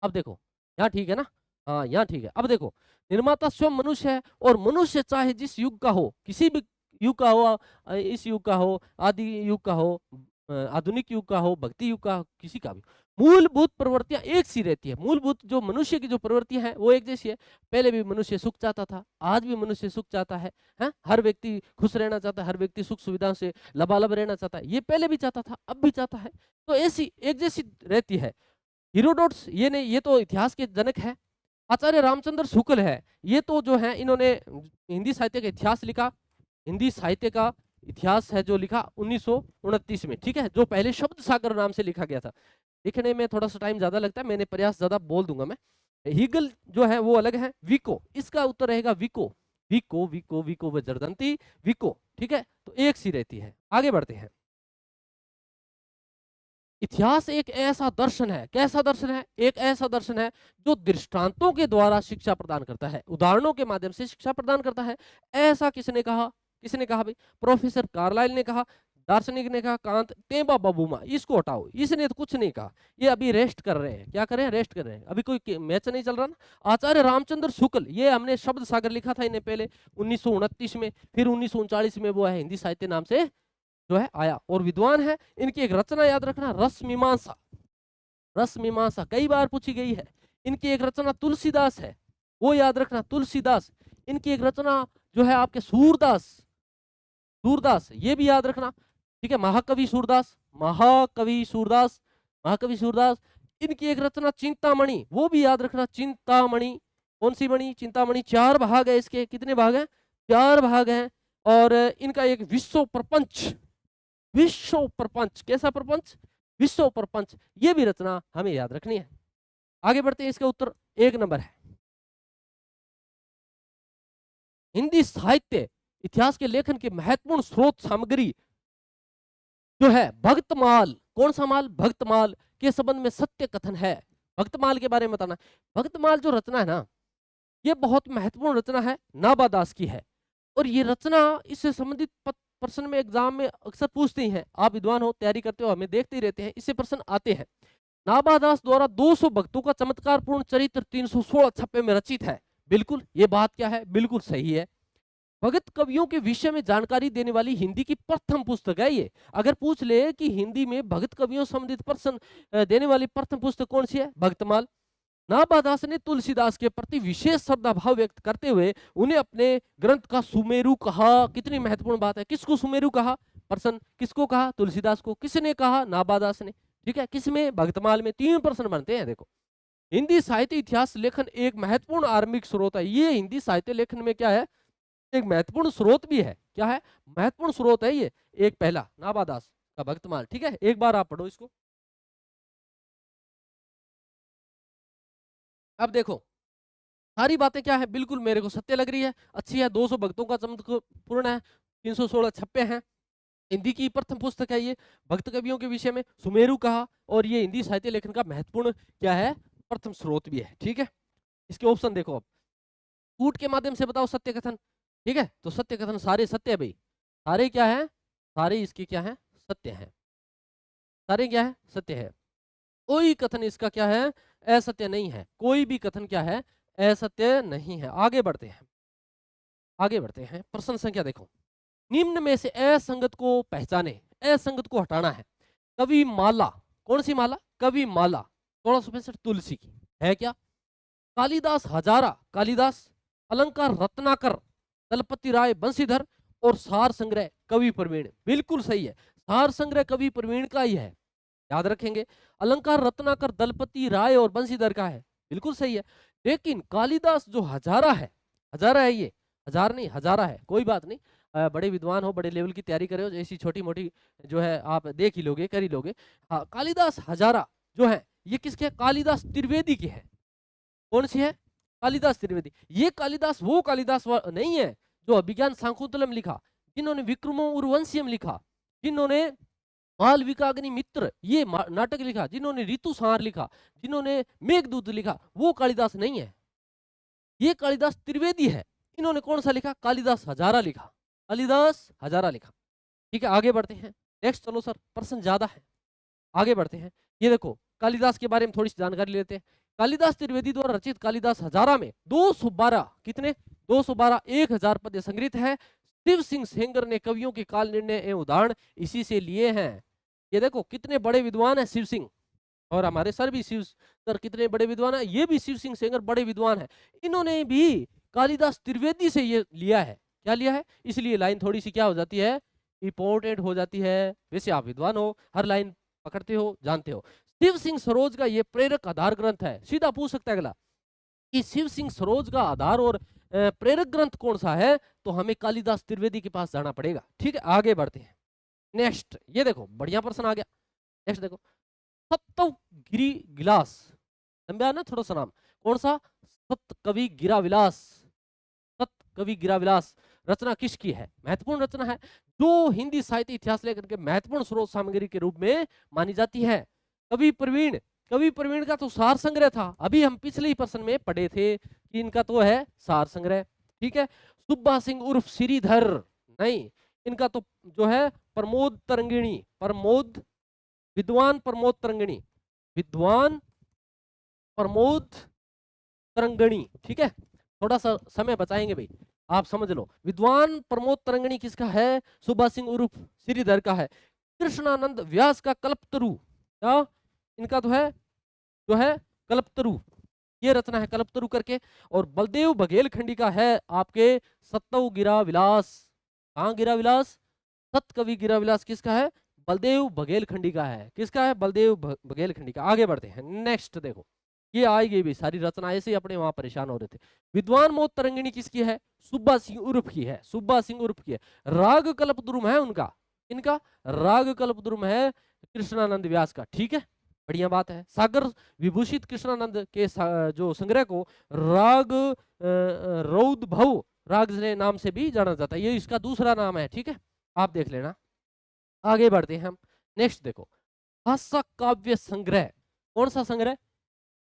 अब देखो, यहाँ ठीक है ना, हाँ यहाँ ठीक है। अब देखो, निर्माता स्वयं मनुष्य है, और मनुष्य चाहे जिस युग का हो, किसी भी युग का हो, इस युग का हो, आदि युग का हो, आधुनिक युग का हो, भक्ति युग का हो, किसी का भी, मूलभूत प्रवृत्तियां एक सी रहती है। मूलभूत जो मनुष्य की जो प्रवृत्तियां हैं वो एक जैसी है। पहले भी मनुष्य सुख चाहता था, आज भी मनुष्य सुख चाहता है, हर व्यक्ति खुश रहना चाहता है, हर व्यक्ति सुख सुविधाओं से लबालब रहना चाहता है। ये पहले भी चाहता था, अब भी चाहता है, तो ऐसी एक जैसी रहती है। हीरोडोट्स ये नहीं, ये तो इतिहास के जनक है। आचार्य रामचंद्र शुक्ल है, ये तो जो है इन्होंने हिंदी साहित्य का इतिहास लिखा। हिंदी साहित्य का इतिहास है जो लिखा 1929 में। ठीक है, जो पहले शब्द सागर नाम से लिखा गया था। लिखने में थोड़ा सा टाइम ज्यादा लगता है, मैंने प्रयास ज्यादा बोल दूंगा मैं। हीगल जो है वो अलग है। विको, इसका उत्तर रहेगा विको, विको विको विको वज्रदंती, विको। ठीक है, तो एक सी रहती है। आगे बढ़ते हैं। इतिहास एक ऐसा दर्शन है, कैसा दर्शन है? एक ऐसा दर्शन है जो दृष्टांतों के द्वारा शिक्षा प्रदान करता है, उदाहरणों के माध्यम से शिक्षा प्रदान करता है। ऐसा किसने कहा? किसने कहा भाई? प्रोफेसर कार्लाइल ने कहा, दार्शनिक ने कहा कांत, तेबा बबूमा। इसको हटाओ, इसने तो कुछ नहीं कहा। ये अभी रेस्ट कर रहे हैं। क्या कर रहे हैं? रेस्ट कर रहे हैं। अभी कोई मैच नहीं चल रहा ना। आचार्य रामचंद्र शुक्ल, ये हमने शब्द सागर लिखा था इन्हें पहले 1929 में, फिर 1939 में वो है हिंदी साहित्य नाम से जो है आया, और विद्वान है। इनकी एक रचना याद रखना, रस मीमांसा। रस मीमांसा कई बार पूछी गई है। इनकी एक रचना तुलसीदास है, वो याद रखना, तुलसीदास। इनकी एक रचना जो है आपके सूरदास, सूरदास, ये भी याद रखना। ठीक है, महाकवि सूरदास, महाकवि सूरदास, महाकवि सूरदास। इनकी एक रचना चिंतामणि, वो भी याद रखना, चिंतामणि। कौन सी मणि? चिंतामणि। 4 भाग है इसके। कितने भाग हैं? 4 भाग हैं। और इनका एक विश्व प्रपंच, विश्व प्रपंच, कैसा प्रपंच? विश्व प्रपंच, ये भी रचना हमें याद रखनी है। आगे बढ़ते हैं, इसका उत्तर 1 नंबर है। हिंदी साहित्य इतिहास के लेखन की महत्वपूर्ण स्रोत सामग्री जो है भक्तमाल। कौन सा माल? भक्तमाल के संबंध में सत्य कथन है। भक्तमाल के बारे में बताना। भक्तमाल जो रचना है ना, ये बहुत महत्वपूर्ण रचना है, नाभादास की है। और ये रचना, इससे संबंधित प्रश्न में एग्जाम में अक्सर पूछते ही हैं, आप विद्वान हो, तैयारी करते हो, हमें देखते ही रहते हैं, इससे प्रश्न आते हैं। नाभादास द्वारा 200 भक्तों का चमत्कारपूर्ण चरित्र 316 छप्पे में रचित है। बिल्कुल, ये बात क्या है, बिल्कुल सही है। भगत कवियों के विषय में जानकारी देने वाली हिंदी की प्रथम पुस्तक है ये। अगर पूछ ले कि हिंदी में भगत कवियों संबंधित प्रश्न देने वाली प्रथम पुस्तक कौन सी है, भक्तमाल। नाभादास ने तुलसीदास के प्रति विशेष श्रद्धा भाव व्यक्त करते हुए उन्हें अपने ग्रंथ का सुमेरु कहा। कितनी महत्वपूर्ण बात है, किसको सुमेरु कहा, प्रश्न किसको कहा, तुलसीदास को। किसने कहा, नाभादास ने। ठीक है, किसमें, भक्तमाल में। 3 प्रश्न बनते हैं। देखो, हिंदी साहित्य इतिहास लेखन एक महत्वपूर्ण आरंभिक स्रोत है। ये हिंदी साहित्य लेखन में क्या है, एक महत्वपूर्ण स्रोत भी है। क्या है, महत्वपूर्ण स्रोत है ये। एक पहला नाभादास का भक्तमाल। ठीक है, एक बार आप पढ़ो इसको। अब देखो, सारी बातें क्या है, बिल्कुल मेरे को सत्य लग रही है, अच्छी है। 200 भक्तों का चमत्कारपूर्ण है, 316 छप्पे हैं, हिंदी की प्रथम पुस्तक है ये। भक्त कवियों के विषय में सुमेरु कहा, और ये हिंदी साहित्य लेखन का महत्वपूर्ण क्या है, प्रथम स्रोत भी है। ठीक है, इसके ऑप्शन देखो। अब कूट के माध्यम से बताओ सत्य कथन। ठीक है, तो सत्य कथन सारे सत्य है भाई, सारे क्या है, सारे इसके क्या है, सत्य है। सारे क्या है, सत्य है। कोई कथन इसका क्या है, असत्य नहीं है। कोई भी कथन क्या है, असत्य नहीं है। आगे बढ़ते हैं, आगे बढ़ते हैं। प्रश्न संख्या देखो, निम्न में से असंगत को पहचाने। असंगत को हटाना है। कवि माला, कौन सी माला, कवि माला 1665 तुलसी की है क्या। कालिदास हजारा, कालिदास। अलंकार रत्नाकर, दलपति राय बंशीधर। और सार संग्रह कवि प्रवीण। बिल्कुल सही है, सार संग्रह कवि प्रवीण का ही है, याद रखेंगे। अलंकार रत्नाकर, दलपति राय और बंशीधर का है, बिल्कुल सही है। लेकिन कालिदास जो हजारा है, हजारा है ये, हजार नहीं हजारा है, कोई बात नहीं। बड़े विद्वान हो, बड़े लेवल की तैयारी करे हो, ऐसी छोटी मोटी जो है आप देख ही लोगे, कर ही लोगे। हाँ, कालिदास हजारा जो है ये किसके, कालिदास त्रिवेदी के है। कौन सी है, कालिदास त्रिवेदी। ये कालिदास वो कालिदास नहीं है जो अभिज्ञान शाकुंतलम लिखा, जिन्होंने विक्रमो उर्वंशियम लिखा, जिन्होंने मालविकाग्नि मित्र ये नाटक लिखा, जिन्होंने ऋतुसंहार लिखा, जिन्होंने मेघदूत लिखा, वो कालिदास नहीं है। ये कालिदास त्रिवेदी है। इन्होंने कौन सा लिखा, कालिदास हजारा लिखा, कालिदास हजारा लिखा। ठीक है, आगे बढ़ते हैं। नेक्स्ट चलो सर, प्रश्न ज्यादा है, आगे बढ़ते हैं। ये देखो, कालिदास के बारे में थोड़ी सी जानकारी लेते हैं। कालिदास त्रिवेदी द्वारा रचित कालिदास हजारा में 212 कितने, 212 1000 पद्य संग्रहित है। शिव सिंह सेंगर ने कवियों के काल निर्णय एवं उदाहरण इसी से लिए हैं। ये देखो कितने बड़े विद्वान है शिव सिंह, और हमारे सर भी शिव सर कितने बड़े विद्वान है, ये भी शिव सिंह सेंगर बड़े विद्वान है। इन्होंने भी कालिदास त्रिवेदी से ये लिया है। क्या लिया है, इसलिए लाइन थोड़ी सी क्या हो जाती है, इंपॉर्टेंट हो जाती है। वैसे आप विद्वान हो, हर लाइन पकड़ते हो, जानते हो। शिव सिंह सरोज का ये प्रेरक आधार ग्रंथ है। सीधा पूछ सकता है अगला कि शिव सिंह सरोज का आधार और प्रेरक ग्रंथ कौन सा है, तो हमें कालिदास त्रिवेदी के पास जाना पड़ेगा। ठीक है, आगे बढ़ते हैं। नेक्स्ट ये देखो, बढ़िया प्रश्न आ गया। नेक्स्ट देखो, सप्तगिरी गिलास, लंबा ना थोड़ा सा नाम, कौन सा, सत कवि गिरा विलास। सत कवि गिरा विलास रचना किसकी है, महत्वपूर्ण रचना है, जो हिंदी साहित्य इतिहास लेकर के महत्वपूर्ण स्रोत सामग्री के रूप में मानी जाती है। कवि प्रवीण, कवि प्रवीण का तो सार संग्रह था, अभी हम पिछले ही प्रश्न में पढ़े थे कि इनका तो है सार संग्रह। ठीक है, सुब्बा सिंह उर्फ श्रीधर नहीं, इनका तो जो है प्रमोद तरंगिणी, प्रमोद, विद्वान प्रमोद तरंगिणी, विद्वान प्रमोद तरंगिणी। ठीक है, थोड़ा सा समय बचाएंगे भाई, आप समझ लो। विद्वान प्रमोद तरंगिणी किसका है, सुब्बा सिंह उर्फ श्रीधर का है। कृष्णानंद व्यास का कल्पतरु, क्या इनका तो है, जो है कल्पतरु, ये रचना है कल्पतरु करके। और बलदेव बघेलखंडी का है आपके सत्तव गिरा विलास। कहाँ गिरा विलास, सत कवि गिरा विलास किसका है, बलदेव बघेलखंडी का है। किसका है, बलदेव बघेलखंडी का। आगे बढ़ते हैं। नेक्स्ट देखो, ये आई गई भी सारी रचना, ऐसे ही अपने वहां परेशान हो रहे थे। विद्वान मोद तरंगिणी किसकी है, सुब्बा सिंह उर्फ की है, सुब्बा सिंह उर्फ की है। राग कल्पद्रुम है उनका, इनका राग कल्पद्रुम है कृष्णानंद व्यास का। ठीक है, बढ़िया बात है। सागर विभूषित कृष्णानंद के जो संग्रह को राग रौद भव राग नाम से भी जाना जाता है, ये इसका दूसरा नाम है। ठीक है, आप देख लेना। आगे बढ़ते हैं हम। नेक्स्ट देखो, भाषा काव्य संग्रह, कौन सा संग्रह,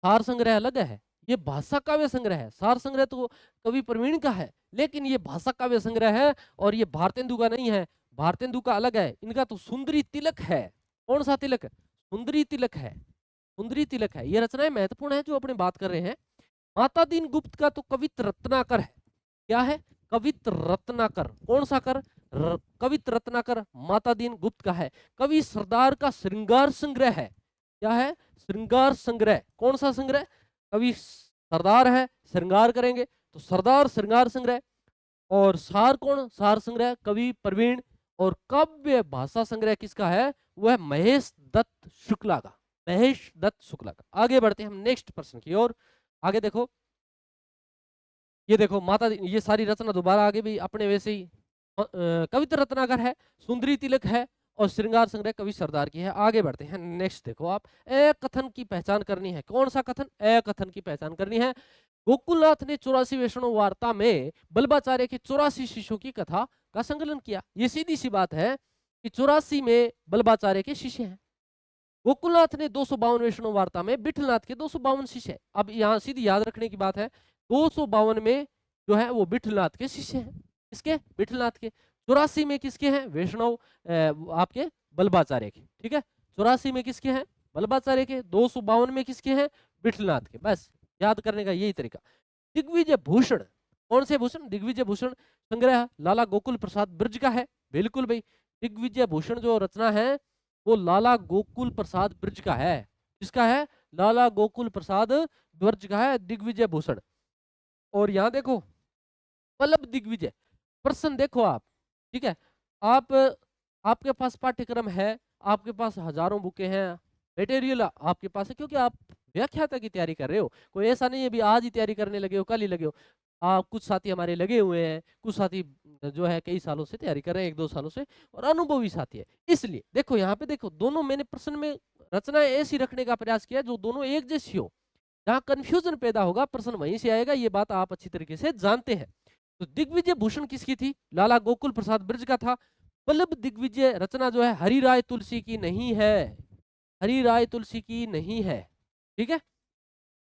सार संग्रह अलग है, ये भाषा काव्य संग्रह है। सार संग्रह तो कवि प्रवीण का है, लेकिन ये भाषा काव्य संग्रह है, और ये भारतेंदु का नहीं है, भारतेंदु का अलग है, इनका तो सुंदरी तिलक है। कौन सा तिलक? सुंदरी तिलक है, सुंदरी तिलक है। ये रचनाएं महत्वपूर्ण है जो अपने बात कर रहे हैं। माता दीन गुप्त का तो कवित रत्नाकर है। क्या है? कवित रत्नाकर। कौन सा कर? कवित रत्नाकर माता दीन गुप्त का है। कवि सरदार का श्रृंगार संग्रह है। क्या है? श्रृंगार संग्रह। कौन सा संग्रह? कवि सरदार है, श्रृंगार करेंगे तो सरदार श्रृंगार संग्रह। और सार कौन? सार संग्रह कवि प्रवीण। और काव्य भाषा संग्रह किसका है? वह महेश दत्त शुक्ला का, महेश दत्त शुक्ला का। आगे बढ़ते हैं हम नेक्स्ट प्रश्न की ओर। आगे देखो, ये देखो माता, ये सारी रचना दोबारा आगे भी अपने वैसे ही कविता रत्नाकर है, सुंदरी तिलक है और श्रृंगार संग्रह कवि सरदार की है। आगे बढ़ते हैं नेक्स्ट देखो आप, ए कथन की पहचान करनी है। कौन सा कथन? ए कथन की पहचान करनी है। गोकुलनाथ ने 84 वैष्णव वार्ता में बल्बाचार्य के 84 शिष्यों की कथा का संकलन किया। ये सीधी सी बात है कि 84 में बल्बाचार्य के शिष्य हैं। गोकुलनाथ ने 252 वैष्णव वार्ता में विठलनाथ के 252 शिष्य हैं। अब यहाँ सीधी याद रखने की बात है, 252 में जो है वो विठलनाथ के शिष्य हैं। किसके? विठलनाथ के। 84 में किसके हैं? वैष्णव आपके बल्बाचार्य के। ठीक है, 84 में किसके हैं? बल्बाचार्य के। 252 में किसके हैं? विठलनाथ के। बस याद करने का यही तरीका। दिग्विजय भूषण, कौन से भूषण? दिग्विजय भूषण संग्रह लाला गोकुल प्रसाद ब्रज का है। बिल्कुल भाई, दिग्विजय भूषण जो रचना है वो लाला गोकुल प्रसाद ब्रज का है। किसका है? लाला गोकुल प्रसाद ब्रज का है दिग्विजय भूषण। और यहाँ देखो वल्लभ दिग्विजय, प्रश्न देखो आप। ठीक है, आप आपके पास पाठ्यक्रम है, आपके पास हजारों बुकें हैं, मटेरियल आपके पास है, क्योंकि आप व्याख्याता की तैयारी कर रहे हो। कोई ऐसा नहीं है भी आज ही तैयारी करने लगे हो, कल ही लगे हो। कुछ साथी हमारे लगे हुए हैं, कुछ साथी जो है कई सालों से तैयारी कर रहे हैं, 1-2 सालों से, और अनुभवी साथी है। इसलिए देखो यहाँ पे देखो, दोनों मैंने प्रश्न में रचनाएं ऐसी रखने का प्रयास किया जो दोनों एक जैसी हो। जहाँ कंफ्यूजन पैदा होगा प्रश्न वहीं से आएगा, ये बात आप अच्छी तरीके से जानते हैं। तो दिग्विजय भूषण किसकी थी? लाला गोकुल प्रसाद ब्रज का था। वल्लभ दिग्विजय रचना जो है हरिराय तुलसी की नहीं है, हरिराय तुलसी की नहीं है। ठीक है,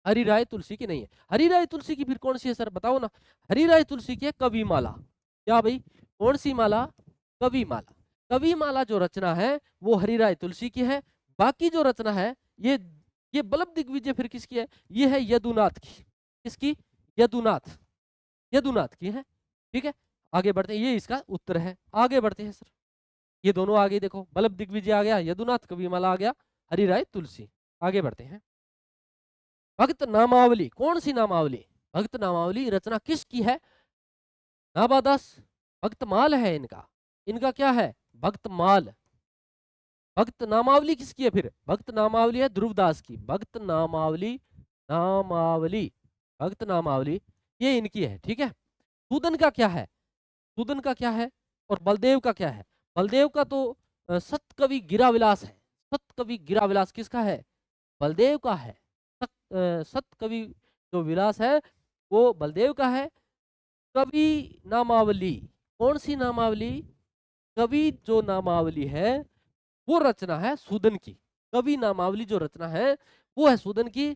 हरिराय तुलसी की नहीं है। हरिराय तुलसी की फिर कौन सी है सर, बताओ ना? हरिराय तुलसी की है कविमाला। क्या भाई? कौन सी माला? कविमाला। कविमाला जो रचना है वो हरिराय तुलसी की है। बाकी जो रचना है ये वल्लभ दिग्विजय फिर किसकी है? ये है यदुनाथ की। किसकी? यदुनाथ, यदुनाथ की है। ठीक है, आगे बढ़ते हैं, ये इसका उत्तर है। आगे बढ़ते हैं सर, ये दोनों आगे देखो, वल्लभ दिग्विजय आ गया, यदुनाथ कविमाला आ गया, हरिराय तुलसी। आगे बढ़ते हैं, भक्त नामावली। कौन सी नामावली? भक्त नामावली रचना किसकी है? नाबादास भक्तमाल है इनका। इनका क्या है? भक्तमाल। भक्त नामावली किसकी है फिर? भक्त नामावली है ध्रुवदास की। भक्त नामावली, नामावली, भक्त नामावली ये इनकी है। ठीक है, सूदन का क्या है? सूदन का क्या है? और बलदेव का क्या है? बलदेव का तो सतकवि गिराविलास है। सतकवि गिराविलास किसका है? बलदेव का है। सतकवि जो विलास है वो बलदेव का है। कवि नामावली, कौन सी नामावली? कवि जो नामावली है वो रचना है सूदन की। कवि नामावली जो रचना है वो है सूदन की।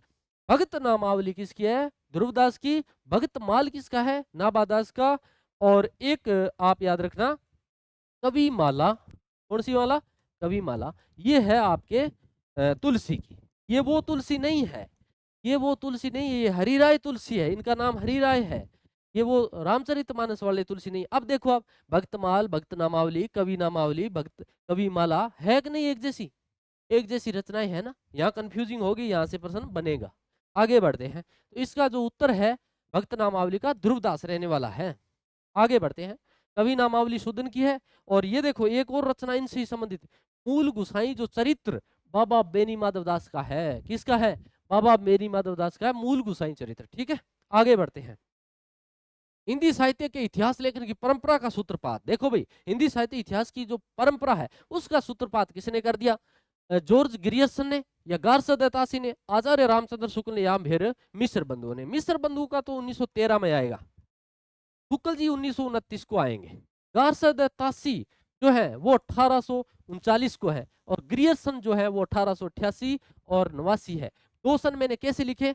भक्त नामावली किसकी है? ध्रुवदास की। भक्त माल किसका है? नाबादास का। और एक आप याद रखना, कवि माला। कौन सी माला? कवि माला। ये है आपके तुलसी की। ये वो तुलसी नहीं है, ये वो तुलसी नहीं है, ये हरिराय तुलसी है। इनका नाम हरिराय है, ये वो रामचरितमानस वाले तुलसी नहीं। अब देखो आप, भक्तमाल, भक्त नामावली, कवि नामावली, भक्त कवि माला है कि नहीं? एक जैसी, एक जैसी रचनाएं है ना। यहाँ कंफ्यूजिंग होगी, यहाँ से प्रश्न बनेगा। आगे बढ़ते हैं, तो इसका जो उत्तर है भक्त नामावली का ध्रुवदास रहने वाला है। आगे बढ़ते हैं, कवि नामावली सूदन की है। और ये देखो एक और रचना इनसे संबंधित, मूल गुसाई जो चरित्र बाबा बेनी माधव दास का है। किसका है? बाबा बेनी माधव दास का है मूल गुसाई चरित्र। ठीक है, आगे बढ़ते हैं, हिंदी साहित्य के इतिहास लेखन की परंपरा का सूत्रपात। देखो भाई, हिंदी साहित्य इतिहास की जो परंपरा है उसका सूत्रपात किसने कर दिया? जॉर्ज ग्रियर्सन ने या गार्सद तासी ने, आचार्य रामचंद्र शुक्ल ने, या फिर मिश्र बंधुओं ने। मिश्र बंधु का तो 1913 में आएगा, शुक्ल जी 1929 को आएंगे। गार्सद तासी जो है वो 1839 को है, और ग्रियर्सन जो है वो 1888 और 89 है। दो सन मैंने कैसे लिखे?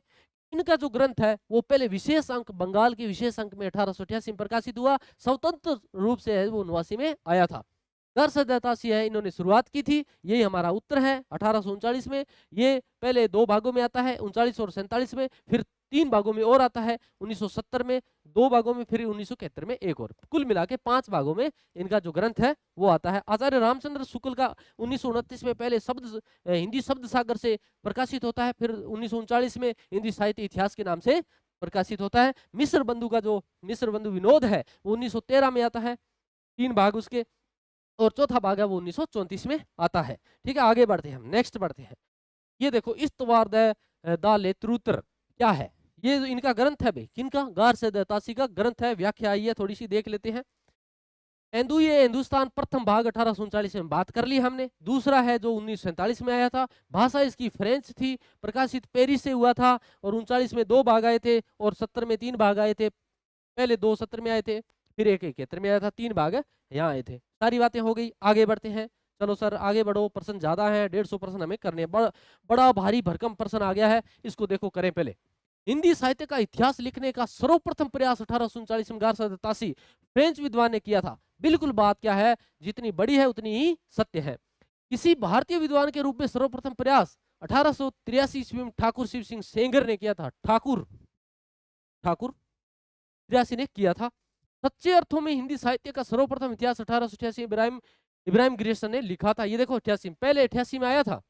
इनका जो ग्रंथ है वो पहले विशेष अंक, बंगाल के विशेष अंक में 1888 में प्रकाशित हुआ, स्वतंत्र रूप से है वो 89 में आया था। गारसदातासी है, इन्होंने शुरुआत की थी, यही हमारा उत्तर है 1839 में। ये पहले 2 भागों में आता है 39 और 47 में, फिर 3 भागों में और आता है 1970 में, 2 भागों में, फिर 1971 में एक और, कुल मिला के 5 भागों में इनका जो ग्रंथ है वो आता है। आचार्य रामचंद्र शुक्ल का 1929 में पहले हिंदी शब्द सागर से प्रकाशित होता है, फिर 1939 में हिंदी साहित्य इतिहास के नाम से प्रकाशित होता है। मिश्र बंधु का जो मिश्र बंधु विनोद है वो 1913 में आता है, 3 भाग उसके, और चौथा भाग है वो 1934 में आता है। ठीक है, आगे बढ़ते हैं हम, नेक्स्ट बढ़ते हैं। ये देखो इस्तवार द लेत्रुत्र क्या है, ये इनका ग्रंथ है भाई, किनका, गारसदातासी का ग्रंथ है। व्याख्या आई है, थोड़ी सी देख लेते हैं। ये हिंदुस्तान प्रथम भाग 1839 में बात कर ली हमने। दूसरा है जो 1947 में आया था, भाषा इसकी फ्रेंच थी, प्रकाशित पेरिस से हुआ था, और 39 में 2 भाग आए थे, और 70 में 3 भाग आए थे। पहले 2 70 में आए थे, फिर 1 71 में आया था, 3 भाग यहाँ आए थे। सारी बातें हो गई, आगे बढ़ते हैं। चलो सर आगे बढ़ो, प्रश्न ज्यादा है, 150 प्रश्न हमें करने हैं। बड़ा भारी भरकम प्रश्न आ गया है, इसको देखो करें पहले। हिंदी साहित्य का इतिहास लिखने का सर्वप्रथम प्रयास 1839 में गारसदातासी फ्रेंच विद्वान ने किया था। बिल्कुल बात क्या है, जितनी बड़ी है उतनी ही सत्य है। किसी भारतीय विद्वान के रूप में सर्वप्रथम प्रयास 1883 ईस्वी में ठाकुर शिव सिंह सेंगर ने किया था। ठाकुर 83 ने किया था। सच्चे अर्थों में हिंदी साहित्य का सर्वप्रथम इतिहास 1888 इब्राहिम ग्रेसन ने लिखा था। ये देखो 88 पहले 88 में आया था,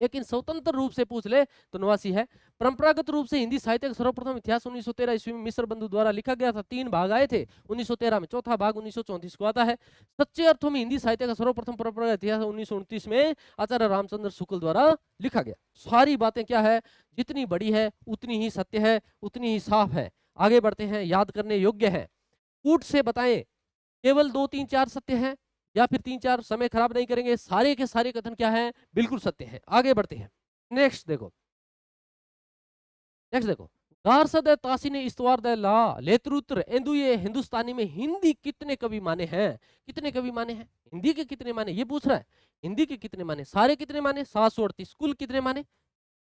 लेकिन स्वतंत्र रूप से पूछ ले तो 89 है। परंपरागत रूप से हिंदी साहित्य का सर्वप्रथम इतिहास 1913 ईस्वी में मिश्र बंधु द्वारा लिखा गया था। 3 भाग आए थे 1913 में, चौथा भाग 1934 को आता है। सच्चे अर्थों में हिंदी साहित्य का सर्वप्रथम परंपरागत इतिहास 1929 में आचार्य रामचंद्र शुक्ल द्वारा लिखा गया। सारी बातें क्या है, जितनी बड़ी है उतनी ही सत्य है, उतनी ही साफ है। आगे बढ़ते हैं, याद करने योग्य है। कूट से बताएं, केवल 2 3 4 सत्य हैं, या फिर 3 4, समय खराब नहीं करेंगे, सारे के सारे कथन क्या है, बिल्कुल सत्य है। आगे बढ़ते हैं, नेक्स्ट देखो गारसदातासी ने इस्तवार द लेत्रुत्र ये हिंदुस्तानी में हिंदी कितने कवि माने हैं, कितने कवि माने हैं, हिंदी के कितने माने, ये पूछ रहा है। हिंदी के कितने माने, सारे कितने माने, 738। कुल कितने माने,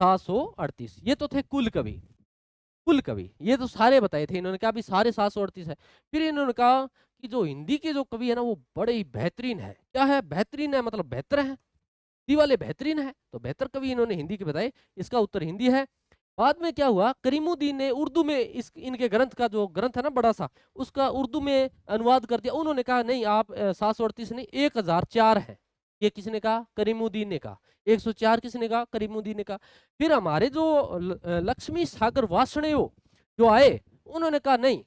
738। ये तो थे कुल कवि, ये तो सारे बताए थे इन्होंने, कहा भी सारे 738 है। फिर इन्होंने कहा कि जो हिंदी के जो कवि है ना वो बड़े ही बेहतरीन है। क्या है, बेहतरीन है, मतलब बेहतर है, हिंदी वाले बेहतरीन है, तो बेहतर कवि इन्होंने हिंदी के बताए। इसका उत्तर हिंदी है। बाद में क्या हुआ, करीमुद्दीन ने उर्दू में इनके ग्रंथ का जो ग्रंथ है ना बड़ा सा, उसका उर्दू में अनुवाद कर दिया। उन्होंने कहा नहीं, आप 738 नहीं 1004 है। ये किसने कहा, करीमुद्दीन ने कहा। 104 किसने कहा, करीमुद्दीन ने कहा। फिर हमारे जो लक्ष्मी सागर वासणेय जो आए, उन्होंने कहा नहीं,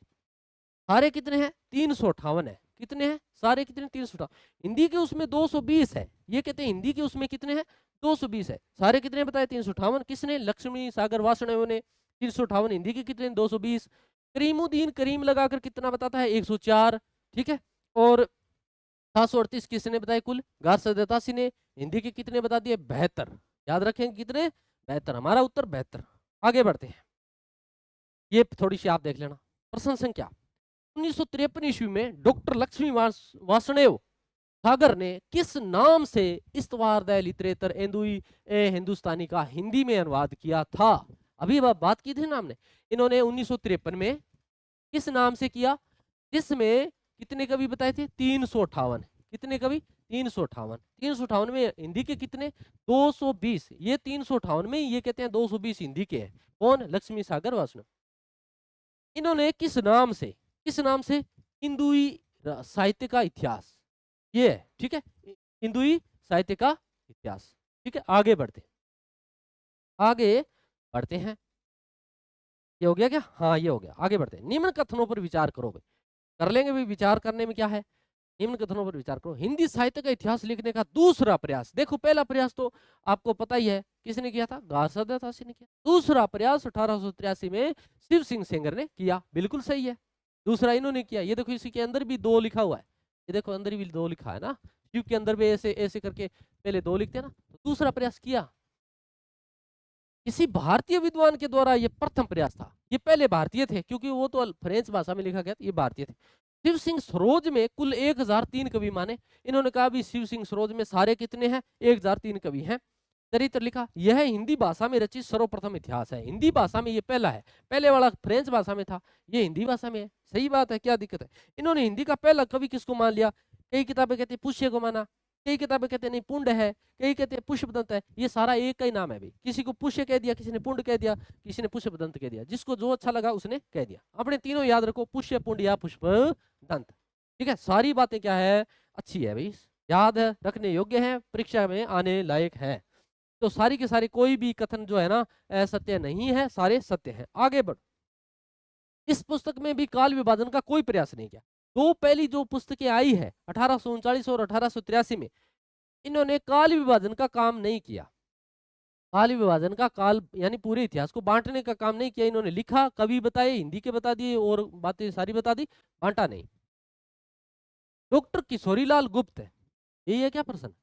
सारे कितने हैं, 358 है। कितने हैं, सारे कितने, 358। हिंदी के उसमें 220 है, ये कहते हैं हिंदी के उसमें कितने हैं, 220 है। सारे कितने बताए, 358। किसने, लक्ष्मी सागर वासणेय ने 358, हिंदी के कितने, 220। करीमुद्दीन करीम लगाकर कितना बताता है, 104। ठीक है, और 738 किसने बताया, कुल गारसदातासी ने। हिंदी के कितने बता दिए, 72। याद रखेंगे कितने, 72। हमारा उत्तर 72। आगे बढ़ते हैं, ये थोड़ी सी आप देख लेना। प्रश्न संख्या 1953 ईस्वी में डॉक्टर लक्ष्मी वासुदेव सागर ने किस नाम से इस्तवार द लिटरेचर हिंदुस्तानी का हिंदी में अनुवाद किया था। अभी बात की थी ना हमने, इन्होंने 1953 में किस नाम से किया, जिसमें कितने कवि बताए थे, 358। कितने कवि, 358। 358 में हिंदी के कितने, 220। ये 358 में ये कहते हैं 220 हिंदी के हैं। कौन, लक्ष्मी सागर वासुदेव। इन्होंने किस नाम से, हिंदुई साहित्य का इतिहास, ये है। ठीक है, हिंदुई साहित्य का इतिहास। ठीक है, आगे बढ़ते हैं। ये हो गया क्या, हाँ ये हो गया। आगे बढ़ते हैं, निम्न कथनों पर विचार करो। कर लेंगे भी, विचार करने में क्या है, निम्न कथनों पर विचार करो। हिंदी साहित्य का इतिहास लिखने का दूसरा प्रयास, देखो पहला प्रयास तो आपको पता ही है किसने किया था, गारसदातासी ने किया। दूसरा प्रयास 1883 में शिव सिंह सेंगर ने किया। बिल्कुल सही है, दूसरा इन्होंने किया। ये देखो इसी के अंदर भी 2 लिखा हुआ है, ये देखो अंदर भी 2 लिखा है ना, शिव के अंदर भी ऐसे ऐसे करके पहले 2 लिखते हैं ना। तो दूसरा प्रयास किया किसी भारतीय विद्वान के द्वारा, ये प्रथम प्रयास था। ये पहले भारतीय थे, क्योंकि वो तो फ्रेंच भाषा में लिखा गया था, ये भारतीय थे। शिव सिंह सरोज में कुल 1003 कवि माने। इन्होंने कहा भी शिव सिंह सरोज में सारे कितने हैं, 1003 कवि हैं। चरित्र लिखा, यह हिंदी भाषा में रचित सर्वप्रथम इतिहास है। हिंदी भाषा में ये पहला है, पहले वाला फ्रेंच भाषा में था, ये हिंदी भाषा में है। सही बात है, क्या दिक्कत है। इन्होंने हिंदी का पहला कवि किसको मान लिया, कई किताबें कहती है पुष्य को माना, कई किताबें कहते हैं नहीं पुंड है, कई कहते हैं पुष्पदंत है। ये सारा एक का ही नाम है भाई। किसी को पुष्य कह दिया, किसी ने पुंड कह दिया, किसी ने पुष्पदंत कह दिया, जिसको जो अच्छा लगा उसने कह दिया। अपने तीनों याद रखो, पुष्य, पुंड या पुष्पदंत। ठीक है, सारी बातें क्या है, अच्छी है भाई, याद है, रखने योग्य है, परीक्षा में आने लायक है। तो सारी के सारी कोई भी कथन जो है ना असत्य नहीं है, सारे सत्य हैं। आगे बढ़, इस पुस्तक में भी काल विभाजन का कोई प्रयास नहीं किया। दो पहली जो पुस्तकें आई है 1839 और 1883 में, इन्होंने काल विभाजन का काम नहीं किया। काल विभाजन का काल यानी पूरे इतिहास को बांटने का काम नहीं किया इन्होंने। लिखा, कवि बताए, हिंदी के बता दिए और बातें सारी बता दी, बांटा नहीं। डॉक्टर किशोरीलाल गुप्त, यही है क्या प्रश्न?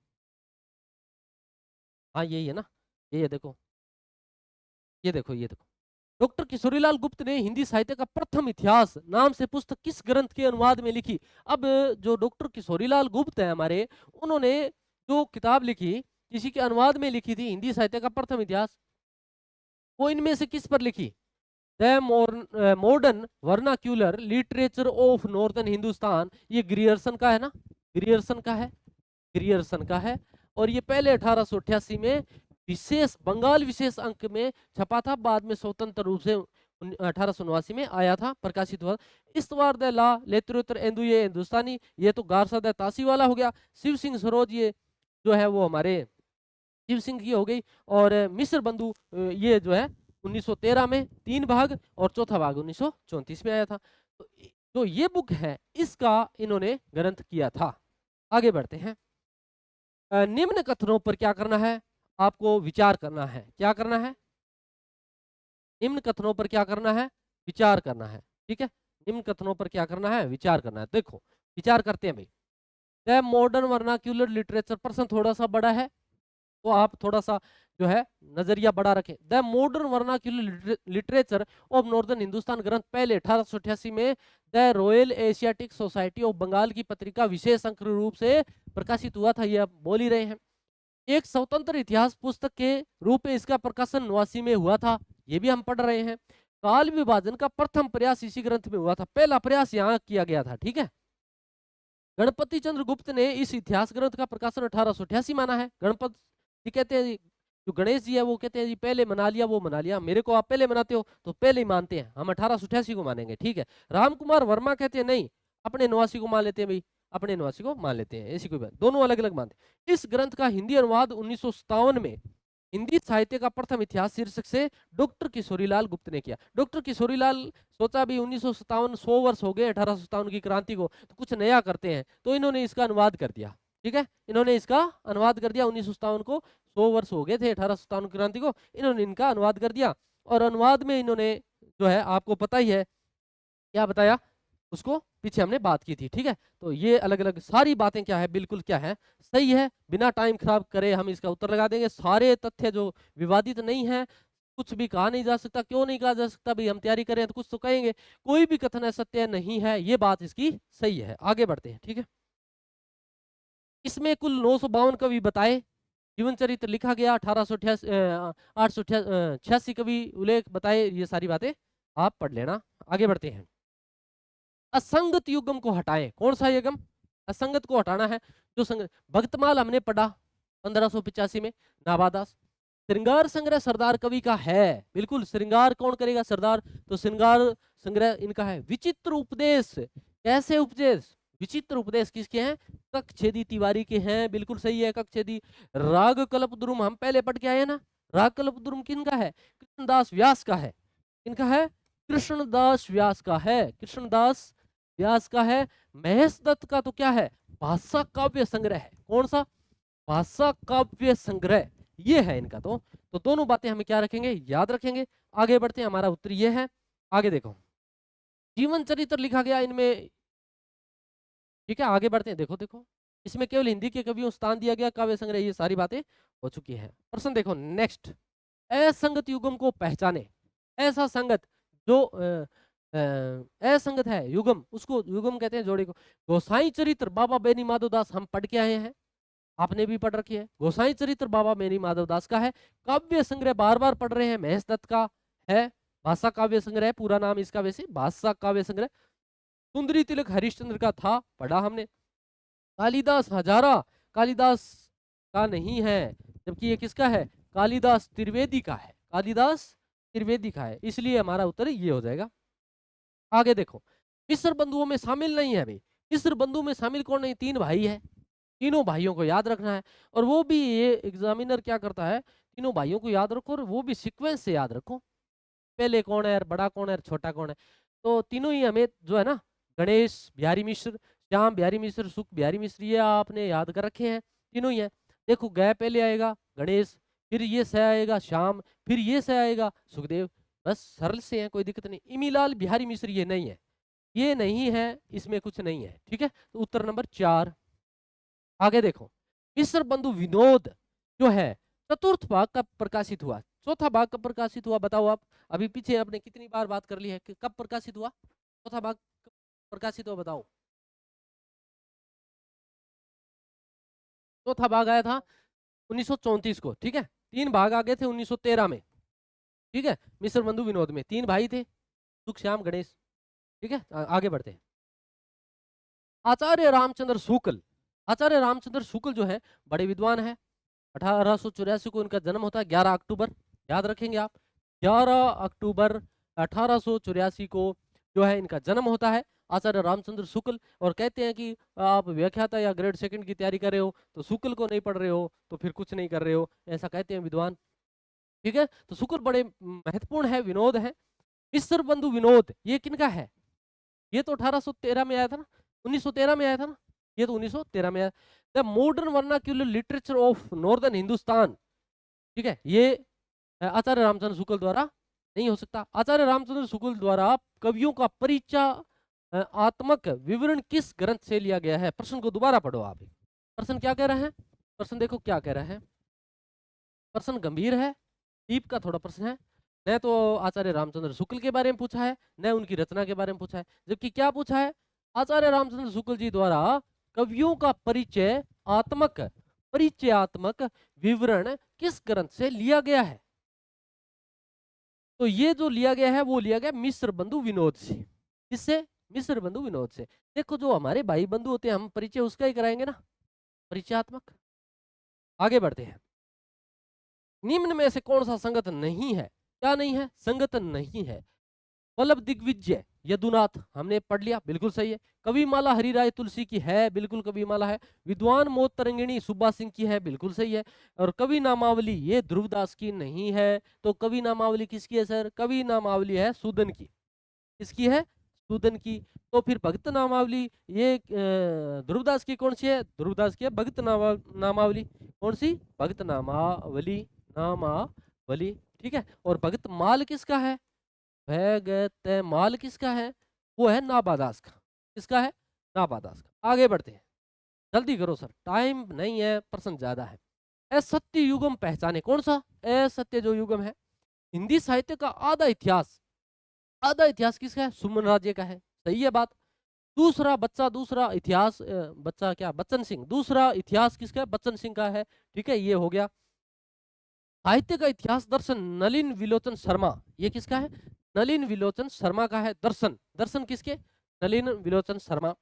हाँ यही है ना, यही है, देखो ये देखो, ये देखो। डॉक्टर किशोरीलाल गुप्त ने हिंदी साहित्य का प्रथम इतिहास नाम से पुस्तक किस ग्रंथ के अनुवाद में लिखी? अब जो डॉक्टर किशोरीलाल गुप्त है हमारे, उन्होंने जो किताब लिखी किसी के अनुवाद में लिखी थी, हिंदी साहित्य का प्रथम इतिहास, वो इनमें से किस पर लिखी? The modern vernacular literature of northern Hindustan, ये ग्रियर्सन का है ना, ग्रियर्सन का है, ग्रियर्सन का है। और ये पहले 1888 में विशेष बंगाल विशेष अंक में छपा था, बाद में स्वतंत्र रूप से 1889 में आया था, प्रकाशित हुआ। इस्तवार द ला लिटरेचर एंदु ये हिंदुस्तानी, ये तो गारसा द तासी वाला हो गया। शिव सिंह सरोज ये जो है वो हमारे शिव सिंह की हो गई। और मिस्र बंधु ये जो है 1913 में 3 भाग और चौथा भाग 1934 में आया था। तो जो ये बुक है इसका इन्होंने ग्रंथ किया था। आगे बढ़ते हैं। निम्न कथनों पर क्या करना है, आपको विचार करना है। क्या करना है? निम्न कथनों पर क्या करना है? विचार करना है। ठीक है, निम्न कथनों पर क्या करना है? विचार करना है। देखो विचार करते हैं भाई। द मॉडर्न वर्नाक्यूलर लिटरेचर, प्रश्न थोड़ा सा बड़ा है तो आप थोड़ा सा जो है नजरिया बड़ा रखें। The modern vernacular literature of northern Hindustan ग्रंथ पहले 1888 में the royal Asiatic society of Bengal की पत्रिका विशेष अंक रूप से प्रकाशित हुआ था। ये आप बोल ही रहे हैं। एक स्वतंत्र इतिहास पुस्तक के रूप में इसका प्रकाशन 89 में हुआ था, ये भी हम पढ़ रहे हैं। काल विभाजन का प्रथम प्रयास इसी ग्रंथ में हुआ था, पहला प्रयास यहाँ किया गया था। ठीक है, गणपति चंद्र गुप्त ने इस इतिहास ग्रंथ का प्रकाशन 1888 माना है। गणपति जी कहते हैं, जो गणेश जी है वो कहते हैं जी पहले मना लिया, वो मना लिया। मेरे को आप पहले मनाते हो तो पहले ही मानते हैं, हम 1888 को मानेंगे। ठीक है, राम कुमार वर्मा कहते हैं नहीं, अपने 89 को मान लेते हैं भाई, अपने 89 को मान लेते हैं, ऐसी कोई बात, दोनों अलग अलग मानते हैं। इस ग्रंथ का हिंदी अनुवाद 1957 में हिंदी साहित्य का प्रथम इतिहास शीर्षक से डॉक्टर किशोरीलाल गुप्त ने किया। डॉक्टर किशोरीलाल सोचा भी 1957 100 वर्ष हो गए 1857 की क्रांति को, तो कुछ नया करते हैं, तो इन्होंने इसका अनुवाद कर दिया। ठीक है, इन्होंने इसका अनुवाद कर दिया। 1957 को 100 वर्ष हो गए थे 1857 क्रांति को, इन्होंने इनका अनुवाद कर दिया। और अनुवाद में इन्होंने जो है आपको पता ही है क्या बताया, उसको पीछे हमने बात की थी। ठीक है, तो ये अलग अलग सारी बातें क्या है, बिल्कुल क्या है, सही है। बिना टाइम खराब करे हम इसका उत्तर लगा देंगे। सारे तथ्य जो विवादित नहीं है, कुछ भी कहा नहीं जा सकता। क्यों नहीं कहा जा सकता भाई, हम तैयारी करें तो कुछ तो कहेंगे। कोई भी कथन असत्य नहीं है, ये बात इसकी सही है। आगे बढ़ते हैं। ठीक है, इसमें कुल 952 कवि बताए, जीवन चरित्र लिखा गया 886 कवि उल्लेख बताए। ये सारी बातें आप पढ़ लेना। आगे बढ़ते हैं। असंगत युग्म को हटाएं। कौन सा युग्म? असंगत को हटाना है। जो संगत, भक्तमाल हमने पढ़ा 1585 में, नाभादास। श्रृंगार संग्रह सरदार कवि का है, बिल्कुल। श्रृंगार कौन करेगा? सरदार। तो श्रृंगार संग्रह इनका है। विचित्र उपदेश, कैसे उपदेश? विचित्र उपदेश किसके हैं? कक्षेदी तिवारी के हैं, बिल्कुल सही है, कक्षेदी। राग कल्पद्रुम हम पहले पढ़ के आए ना, राग कल्पद्रुम किनका है? कृष्णदास व्यास का है। किनका है? कृष्णदास व्यास का है, कृष्णदास व्यास का है। महेश दत्त का तो क्या है? भाषा काव्य संग्रह है। कौन सा? भाषा काव्य संग्रह, ये है इनका। तो दोनों बातें हमें क्या रखेंगे? याद रखेंगे। आगे बढ़ते हैं, हमारा उत्तर ये है। आगे देखो, जीवन चरित्र लिखा गया इनमें। ठीक है, आगे बढ़ते हैं। देखो देखो, इसमें केवल हिंदी के कवियों स्थान दिया गया, काव्य संग्रह, ये सारी बातें हो चुकी है। प्रश्न देखो नेक्स्ट, असंगत युग्म को पहचाने। ऐसा संगत जो असंगत है युग्म, उसको युग्म कहते हैं, जोड़े को। गोसाई चरित्र बाबा बेनी माधवदास हम पढ़ के आए हैं, आपने भी पढ़ रखी है। गोसाई चरित्र बाबा बेनी माधवदास का है। काव्य संग्रह बार बार पढ़ रहे हैं, महेश दत्त का है। भाषा काव्य संग्रह, पूरा नाम इसका वैसे भाषा काव्य संग्रह। सुंदरी तिलक हरिश्चंद्र का था, पढ़ा हमने। कालिदास हजारा कालिदास का नहीं है, जबकि ये किसका है, कालिदास त्रिवेदी का है, कालिदास त्रिवेदी का है, इसलिए हमारा उत्तर ये हो जाएगा। आगे देखो, मिस्र बंधुओं में शामिल नहीं है भाई, मिस्र बंधु में शामिल कौन नहीं, तीन भाई है, तीनों भाइयों को याद रखना है। और वो भी ये एग्जामिनर क्या करता है, तीनों भाइयों को याद रखो और वो भी सीक्वेंस से याद रखो, पहले कौन है, बड़ा कौन है, छोटा कौन है। तो तीनों ही हमें जो है ना, गणेश बिहारी मिश्र, श्याम बिहारी मिश्र, सुख बिहारी मिश्र, ये आपने याद कर रखे हैं, तीनों ही है। देखो गए पहले आएगा गणेश, फिर ये से आएगा श्याम, फिर ये से आएगा सुखदेव, बस सरल से है, कोई दिक्कत नहीं। इमीलाल बिहारी मिश्र ये नहीं है, ये नहीं है, इसमें कुछ नहीं है, ठीक है। तो उत्तर नंबर 4। आगे देखो, मिस्र बंधु विनोद जो है चतुर्थ भाग कब प्रकाशित हुआ, चौथा भाग कब प्रकाशित हुआ, बताओ आप। अभी पीछे आपने कितनी बार बात कर ली है कि कब प्रकाशित हुआ, चौथा भाग कब प्रकाशित हुआ, बताओ। चौथा भाग आया था 1934 को, ठीक है। तीन भाग आ गए थे 1913 में, ठीक है। मिस्र बंधु विनोद में तीन भाई थे, सुख श्याम गणेश, ठीक है। आगे बढ़ते हैं। आचार्य रामचंद्र शुक्ल, आचार्य रामचंद्र शुक्ल जो है बड़े विद्वान है, 1884 को इनका जन्म होता है, 11 अक्टूबर, याद रखेंगे आप, 11 अक्टूबर 1884 को जो है इनका जन्म होता है, आचार्य रामचंद्र शुक्ल। और कहते हैं कि आप व्याख्याता या ग्रेड सेकंड की तैयारी कर रहे हो तो शुक्ल को नहीं पढ़ रहे हो तो फिर कुछ नहीं कर रहे हो, ऐसा कहते हैं विद्वान, ठीक है। तो शुक्ल बड़े महत्वपूर्ण है, विनोद है। मिस्र बंधु विनोद ये किनका है, ये तो 1813 में आया था ना, 1913 में आया था ना, ये तो 1913 में आया। The modern vernacular literature of northern Hindustan, ठीक है, ये आचार्य रामचंद्र शुक्ल द्वारा नहीं हो सकता। आचार्य रामचंद्र शुक्ल द्वारा कवियों का परिचय आत्मक विवरण किस ग्रंथ से लिया गया है, प्रश्न को दोबारा पढ़ो आप। प्रश्न क्या कह रहे हैं, प्रश्न देखो क्या कह रहा है, प्रश्न गंभीर है, डीप का थोड़ा प्रश्न है, न तो आचार्य रामचंद्र शुक्ल के बारे में पूछा है, न उनकी रचना के बारे में पूछा है, जबकि क्या पूछा है, आचार्य रामचंद्र शुक्ल जी द्वारा कवियों का परिचयात्मक विवरण किस ग्रंथ से लिया गया है। तो ये जो लिया गया है वो लिया गया मिस्र बंधु विनोद से, किससे, मिस्र बंधु विनोद से। देखो जो हमारे भाई बंधु होते हैं हम परिचय उसका ही कराएंगे ना, परिचयात्मक। आगे बढ़ते हैं, निम्न में से कौन सा संगत नहीं है, क्या नहीं है, संगत नहीं है। वल्लभ दिग्विजय यदुनाथ हमने पढ़ लिया, बिल्कुल सही है। कविमाला हरिराय तुलसी की है, बिल्कुल कविमाला है। विद्वान मोत तरंगिणी सुब्बा सिंह की है, बिल्कुल सही है। और कवि नामावली ये ध्रुवदास की नहीं है, तो कवि नामावली किसकी है सर, कवि नामावली है सूदन की, किसकी है, सूदन की। तो फिर भक्त नामावली ये ध्रुवदास की कौन सी है, ध्रुवदास की है भक्त नामावली, कौन सी, भक्त नामावली, नामावली, ठीक है। और भक्त माल किसका है, भगत माल किसका है, वो है नाबादास का, किसका है, नाबादास का। आगे बढ़ते हैं, जल्दी करो सर, टाइम नहीं है, प्रश्न ज्यादा है। असत्य युगम पहचाने, कौन सा, असत्य जो युगम है, हिंदी साहित्य का आधा इतिहास, आधा इतिहास किसका है, सुमन राज्य का है, सही है बात। दूसरा बच्चा, दूसरा इतिहास बच्चा क्या, बच्चन सिंह, दूसरा इतिहास किसका है, बच्चन सिंह का है, ठीक है, ये हो गया। साहित्य का इतिहास दर्शन नलिन विलोचन शर्मा, ये किसका है, नलिन विलोचन शर्मा का है। दर्शन, दर्शन किसके, नलिन विलोचन शर्मा।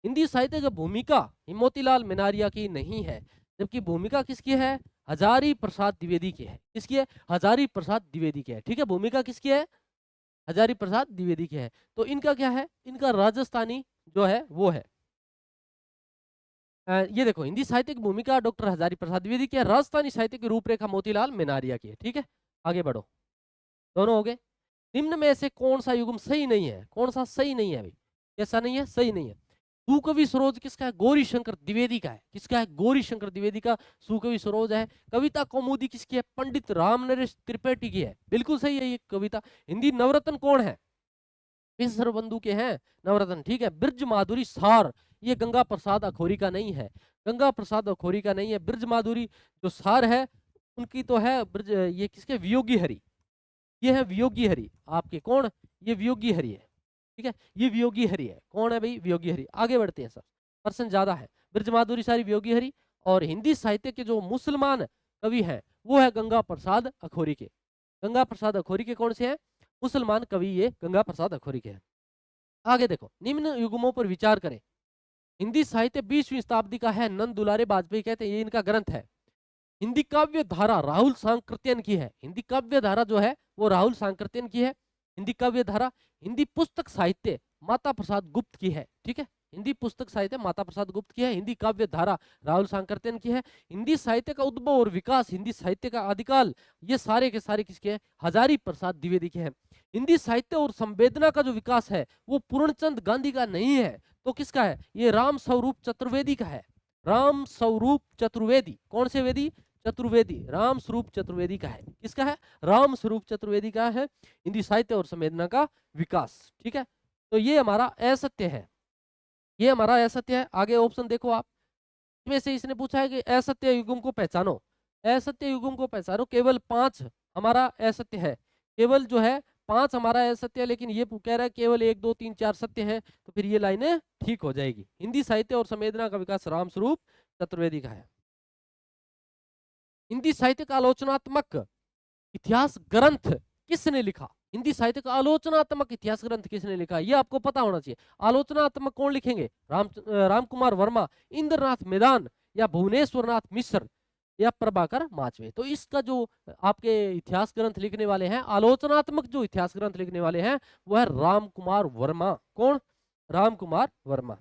हिंदी साहित्य की भूमिका मोतीलाल मेनारिया की नहीं है, जबकि भूमिका किसकी है, हजारी प्रसाद द्विवेदी की है, किसकी है, हजारी प्रसाद द्विवेदी की है, ठीक है। भूमिका किसकी है, हजारी प्रसाद द्विवेदी की है। तो इनका क्या है, इनका राजस्थानी जो है वो है। ये देखो, हिंदी साहित्य की भूमिका डॉक्टर हजारी प्रसाद द्विवेदी की है, राजस्थानी साहित्य की रूपरेखा मोतीलाल मेनारिया की है, ठीक है। आगे बढ़ो, दोनों हो गए। निम्न में से कौन सा युग्म सही नहीं है, कौन सा सही नहीं है भाई, कैसा नहीं है, सही नहीं है। सुकवि सरोज किसका है, गौरी शंकर द्विवेदी का है, किसका है, गौरी शंकर द्विवेदी का सुकवि सरोज है। कविता कौमुदी किसकी है, पंडित राम नरेश त्रिपाठी की है, बिल्कुल सही है ये कविता। हिंदी नवरत्न कौन है, मिस्र बंधु के हैं नवरत्न, ठीक है। ब्रज माधुरी सार, ये गंगा प्रसाद अखोरी का नहीं है, गंगा प्रसाद अखोरी का नहीं है। ब्रज माधुरी जो सार है उनकी तो है ब्रज, ये किसके, वियोगी हरि, ये है वियोगी हरि आपके, कौन, ये वियोगी हरि है, ठीक है, ये वियोगी हरि है, कौन है भाई, वियोगी हरि। आगे बढ़ते हैं सर, पर्सन ज्यादा है, ब्रज माधुरी सारी वियोगी हरि। और हिंदी साहित्य के जो मुसलमान कवि हैं वो है गंगा प्रसाद अखोरी के, गंगा प्रसाद अखोरी के कौन से हैं, मुसलमान कवि ये गंगा प्रसाद अखोरी के हैं। आगे देखो, निम्न युग्मों पर विचार करें, हिंदी साहित्य 20वीं शताब्दी का है, नंद दुलारे वाजपेयी कहते हैं, ये इनका ग्रंथ है। हिंदी काव्य धारा राहुल सांकृत्यन की है। हिंदी काव्य धारा जो है वो राहुल सांकृत्यन की है। हिंदी काव्य धारा। हिंदी पुस्तक साहित्य माता प्रसाद गुप्त की है। ठीक है, हिंदी पुस्तक साहित्य माता प्रसाद गुप्त की है। हिंदी काव्य धारा राहुल सांकृत्यन की है। हिंदी साहित्य का उद्भव और विकास, हिंदी साहित्य का आदिकाल, ये सारे के सारे किसके हैं? हजारी प्रसाद द्विवेदी के हैं। हिंदी साहित्य और संवेदना का जो विकास है वो पूर्णचंद गांधी का नहीं है, तो किसका है? ये राम स्वरूप चतुर्वेदी का है। राम स्वरूप चतुर्वेदी, कौन से वेदी? चतुर्वेदी, राम स्वरूप चतुर्वेदी का है। किसका है? राम स्वरूप चतुर्वेदी का है हिंदी साहित्य और संवेदना का विकास। ठीक है, तो ये हमारा असत्य है, ये हमारा असत्य है। आगे ऑप्शन देखो आप, इसमें से इसने पूछा है कि असत्य युग्म को पहचानो। असत्य युग्म को पहचानो, केवल 5 हमारा असत्य है, केवल जो है 5 हमारा असत्य है, लेकिन ये कह रहा है केवल 1 2 3 4 सत्य है, तो फिर ये लाइनें ठीक हो जाएगी। हिंदी साहित्य और संवेदना का विकास राम स्वरूप चतुर्वेदी का है। हिंदी साहित्य का आलोचनात्मक इतिहास ग्रंथ किसने लिखा? हिंदी साहित्य का आलोचनात्मक इतिहास ग्रंथ किसने लिखा? ये आपको पता होना चाहिए। आलोचनात्मक कौन लिखेंगे? राम कुमार वर्मा, इंद्रनाथ मैदान, या भुवनेश्वर नाथ मिश्र, या प्रभाकर माचवे। तो इसका जो आपके इतिहास ग्रंथ लिखने वाले हैं, आलोचनात्मक जो इतिहास ग्रंथ लिखने वाले हैं, वह राम कुमार वर्मा। कौन? राम कुमार वर्मा।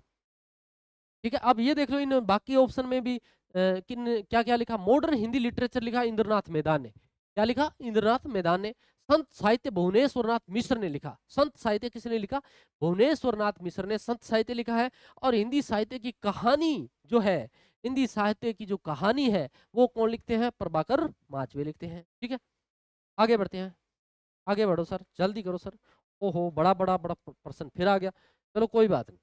ठीक है, अब ये देख लो इन बाकी ऑप्शन में भी किन क्या क्या लिखा। मॉडर्न हिंदी लिटरेचर लिखा इंद्रनाथ मैदान ने। क्या लिखा? इंद्रनाथ मैदान ने। संत साहित्य भुवनेश्वरनाथ मिश्र ने लिखा। संत साहित्य किसने लिखा? भुवनेश्वरनाथ मिश्र ने संत साहित्य लिखा है। और हिंदी साहित्य की कहानी जो है, हिंदी साहित्य की जो कहानी है वो कौन लिखते हैं? प्रभाकर माचवे लिखते हैं। ठीक है, आगे बढ़ते हैं। आगे बढ़ो सर, जल्दी करो सर। ओहो, बड़ा बड़ा बड़ा प्रश्न फिर आ गया। चलो कोई बात नहीं,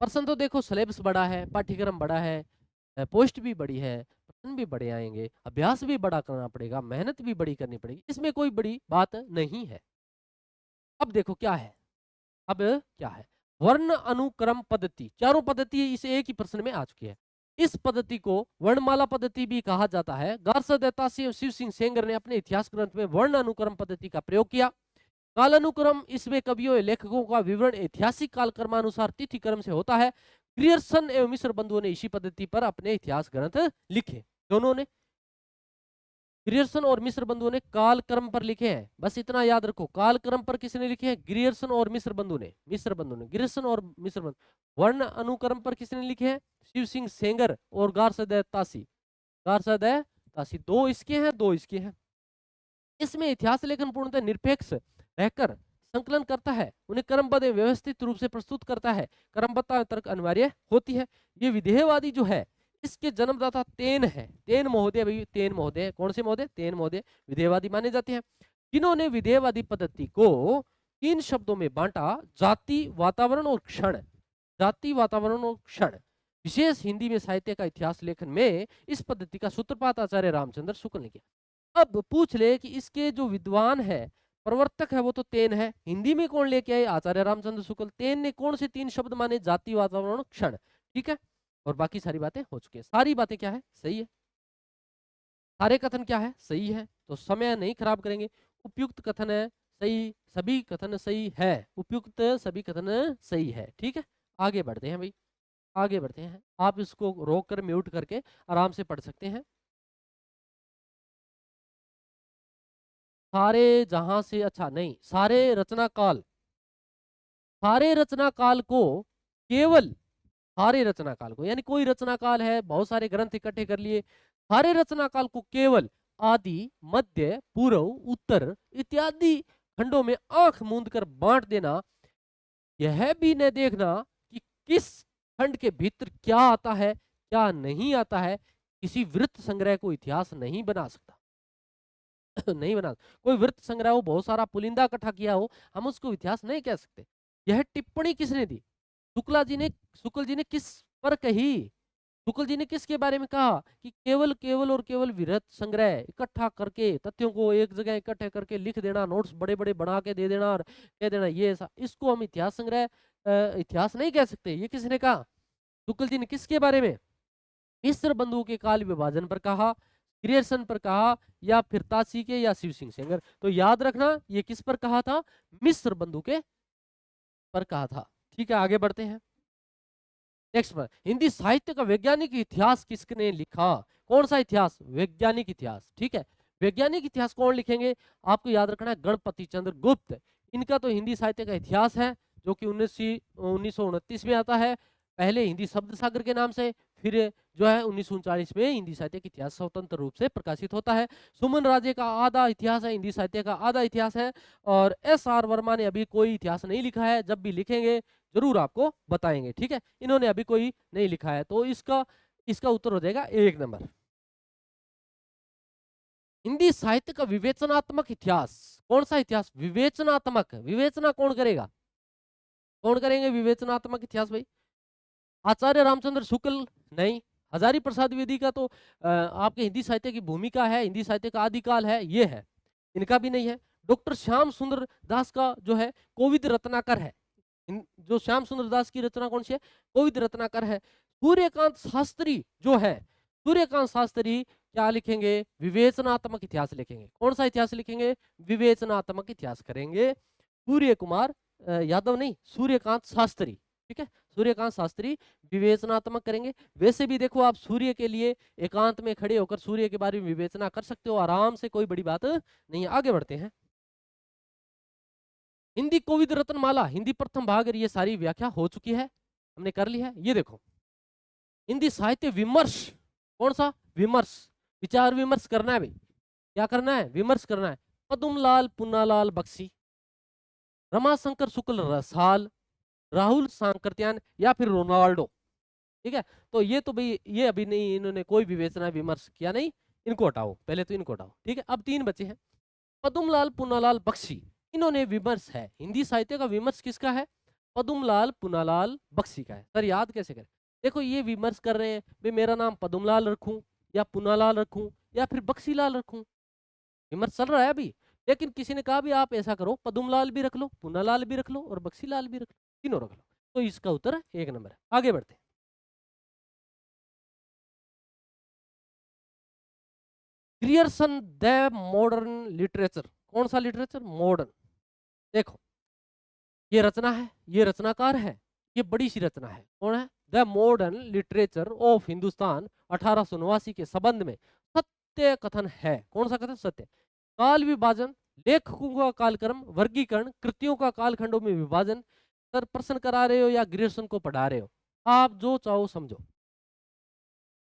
प्रश्न तो देखो सिलेबस बड़ा है, पाठ्यक्रम बड़ा है, पोस्ट भी बड़ी है, प्रश्न भी बड़े आएंगे, अभ्यास भी बड़ा करना पड़ेगा, मेहनत भी बड़ी करनी पड़ेगी, इसमें कोई बड़ी बात नहीं है। अब देखो क्या है, अब क्या है? वर्ण अनुक्रम पद्धति, चारों पद्धति इस एक ही प्रश्न में आ चुकी है। इस पद्धति को वर्णमाला पद्धति भी कहा जाता है। गारसा दत्तासी और शिव सिंह सेंगर ने अपने इतिहास ग्रंथ में वर्ण अनुक्रम पद्धति का प्रयोग किया। कालानुक्रम, इसमें कवियों लेखकों का विवरण ऐतिहासिक कालक्रमानुसार तिथि क्रम से होता है। ग्रियर्सन एवं मिश्र बंधुओं ने इसी पद्धति पर अपने इतिहास ग्रंथ लिखे। दोनों ने, ग्रियर्सन और मिश्र बंधुओं ने कालक्रम पर लिखे हैं। बस इतना याद रखो, कालक्रम पर किसने लिखे हैं? ग्रियर्सन और मिश्र बंधु ने। मिश्र बंधु ने, ग्रियर्सन और मिश्र बंधु। वर्ण अनुक्रम पर किसने लिखे हैं? शिव सिंह सेंगर और गारसदय तासी। गारसदय तासी, दो इसके हैं, दो इसके हैं। इसमें इतिहास लेखन पूर्णतः निरपेक्ष रहकर संकलन करता है, उन्हें क्रमबद्ध व्यवस्थित रूप से प्रस्तुत करता है। क्रमबद्धता तर्क अनिवार्य होती है। ये विधेयवादी जो है, इसके जन्मदाता तेन है। तेन महोदय, भाई तेन महोदय, कौन से महोदय? तेन महोदय विधेयवादी माने जाते हैं, जिन्होंने विधेयवादी पद्धति को 3 शब्दों में बांटा: जाति, वातावरण और क्षण। जाति, वातावरण और क्षण। विशेष हिंदी में साहित्य का इतिहास लेखन में इस पद्धति का सूत्रपात आचार्य रामचंद्र शुक्ल ने किया। अब पूछ ले कि इसके जो विद्वान है, प्रवर्तक है, वो तो तेन है। हिंदी में कौन लेके आए? आचार्य रामचंद्र शुक्ल। तेन ने कौन से 3 शब्द माने? जाति, वातावरण, क्षण। ठीक है, और बाकी सारी बातें हो चुकी है। सारी बातें क्या है? सही है। सारे कथन क्या है? सही है। तो समय नहीं खराब करेंगे। उपयुक्त कथन है सही, सभी कथन सही है। उपयुक्त सभी कथन सही है। ठीक है, आगे बढ़ते हैं भाई, आगे बढ़ते हैं। आप इसको रोक कर म्यूट करके आराम से पढ़ सकते हैं। सारे जहां से, अच्छा नहीं, सारे रचना काल, सारे रचना काल को केवल, सारे रचना काल को, यानी कोई रचना काल है, बहुत सारे ग्रंथ इकट्ठे कर लिए, सारे रचना काल को केवल आदि, मध्य, पूर्व, उत्तर इत्यादि खंडों में आंख मूंद कर बांट देना, यह भी न देखना कि किस खंड के भीतर क्या आता है क्या नहीं आता है, किसी वृत्त संग्रह को इतिहास नहीं बना सकता। नहीं बना, कोई वृत्त संग्रह हो, बहुत सारा पुलिंदा इकट्ठा किया हो, हम उसको इतिहास नहीं कह सकते। यह टिप्पणी किसने दी? शुक्ल जी ने किस पर कही? शुक्ल जी ने किसके बारे में कहा कि केवल केवल और केवल वृत्त संग्रह इकट्ठा करके, तथ्यों को एक जगह इकट्ठे करके लिख देना, नोट्स बड़े बड़े बना के दे देना और कह देना ये ऐसा, इसको हम इतिहास संग्रह, इतिहास नहीं कह सकते। ये किसने कहा? शुक्ल जी ने। किसके बारे में? मिस्र बंधुओं के काल विभाजन पर कहा, ग्रियर्सन पर कहा, या फिर तासी के या शिव सिंह सेंगर। तो याद रखना ये किस पर कहा था? मिस्र बंधु के पर कहा था। ठीक है, आगे बढ़ते हैं। नेक्स्ट पर, हिंदी साहित्य का वैज्ञानिक इतिहास किसने लिखा? कौन सा इतिहास? वैज्ञानिक इतिहास। ठीक है, वैज्ञानिक इतिहास कौन लिखेंगे? आपको याद रखना है गणपति चंद्र गुप्त। इनका तो हिंदी साहित्य का इतिहास है जो कि 1929 में आता है। पहले हिंदी शब्द सागर के नाम से, फिर जो है 1939 में हिंदी साहित्य का इतिहास स्वतंत्र रूप से प्रकाशित होता है। सुमन राजे का आधा इतिहास है, हिंदी साहित्य का आधा इतिहास है। और एस.आर. वर्मा ने अभी कोई इतिहास नहीं लिखा है, जब भी लिखेंगे जरूर आपको बताएंगे। ठीक है, इन्होंने अभी कोई नहीं लिखा है, तो इसका इसका उत्तर हो जाएगा 1 नंबर। हिंदी साहित्य का विवेचनात्मक इतिहास, कौन सा इतिहास? विवेचनात्मक। विवेचना कौन करेगा? कौन करेंगे विवेचनात्मक इतिहास भाई? आचार्य रामचंद्र शुक्ल? नहीं। हजारी प्रसाद द्विवेदी का तो आपके हिंदी साहित्य की भूमिका है, हिंदी साहित्य का आदिकाल है, ये है, इनका भी नहीं है। डॉक्टर श्याम सुंदर दास का जो है कोविद रत्नाकर है। जो श्याम सुंदर दास की रचना कौन सी है? कोविद रत्नाकर है। सूर्यकांत शास्त्री जो है, सूर्यकांत शास्त्री क्या लिखेंगे? विवेचनात्मक इतिहास लिखेंगे। कौन सा इतिहास लिखेंगे? विवेचनात्मक इतिहास करेंगे। सूर्य कुमार यादव नहीं, सूर्यकांत शास्त्री। ठीक है, सूर्यकांत शास्त्री विवेचनात्मक करेंगे। वैसे भी देखो, आप सूर्य के लिए एकांत में खड़े होकर सूर्य के बारे में विवेचना कर सकते हो आराम से, कोई बड़ी बात नहीं है। आगे बढ़ते हैं। हिंदी कोविद रत्नमाला, हिंदी प्रथम भाग, ये सारी व्याख्या हो चुकी है, हमने कर ली है। ये देखो, हिंदी साहित्य विमर्श, कौन सा? विमर्श, विचार विमर्श करना है भाई। क्या करना है? विमर्श करना है। पद्मलाल पुन्नालाल बख्शी, रमाशंकर शुक्ल रसाल, राहुल सांकृत्यायन या फिर रोनाल्डो। ठीक है, तो ये तो भाई ये अभी नहीं, इन्होंने कोई विवेचना विमर्श किया नहीं, इनको हटाओ, पहले तो इनको हटाओ। ठीक है, अब 3 बचे हैं। पद्मलाल पुन्नालाल बख्शी, इन्होंने विमर्श है, हिंदी साहित्य का विमर्श किसका है? पद्मलाल पुन्नालाल बख्शी का है। सर याद कैसे करें? देखो, ये विमर्श कर रहे हैं भाई, मेरा नाम पद्मलाल रखूं या पुन्नालाल रखूं या फिर बख्शीलाल रखूं, विमर्श चल रहा है अभी। लेकिन किसी ने कहा भी आप ऐसा करो, पद्मलाल भी रख लो, पुन्नालाल भी रख लो और बख्शीलाल भी रख लो, तीनों रख लो। तो इसका उत्तर 1 नंबर है। आगे बढ़ते हैं। ग्रियर्सन द मॉडर्न लिटरेचर, कौन सा लिटरेचर? मॉडर्न। देखो, ये रचना है, ये रचनाकार है, ये बड़ी सी रचना है। कौन है? The modern literature of Hindustan 1889 के संबंध में सत्य कथन है। कौन सा कथन? सत्य। काल विभाजन, लेखकों का कालक्रम, वर्गीकरण, कृतियों का कालखंडों में विभाजन। सर प्रश्न करा रहे हो या ग्रियर्सन को पढ़ा रहे हो? आप जो चाहो समझो।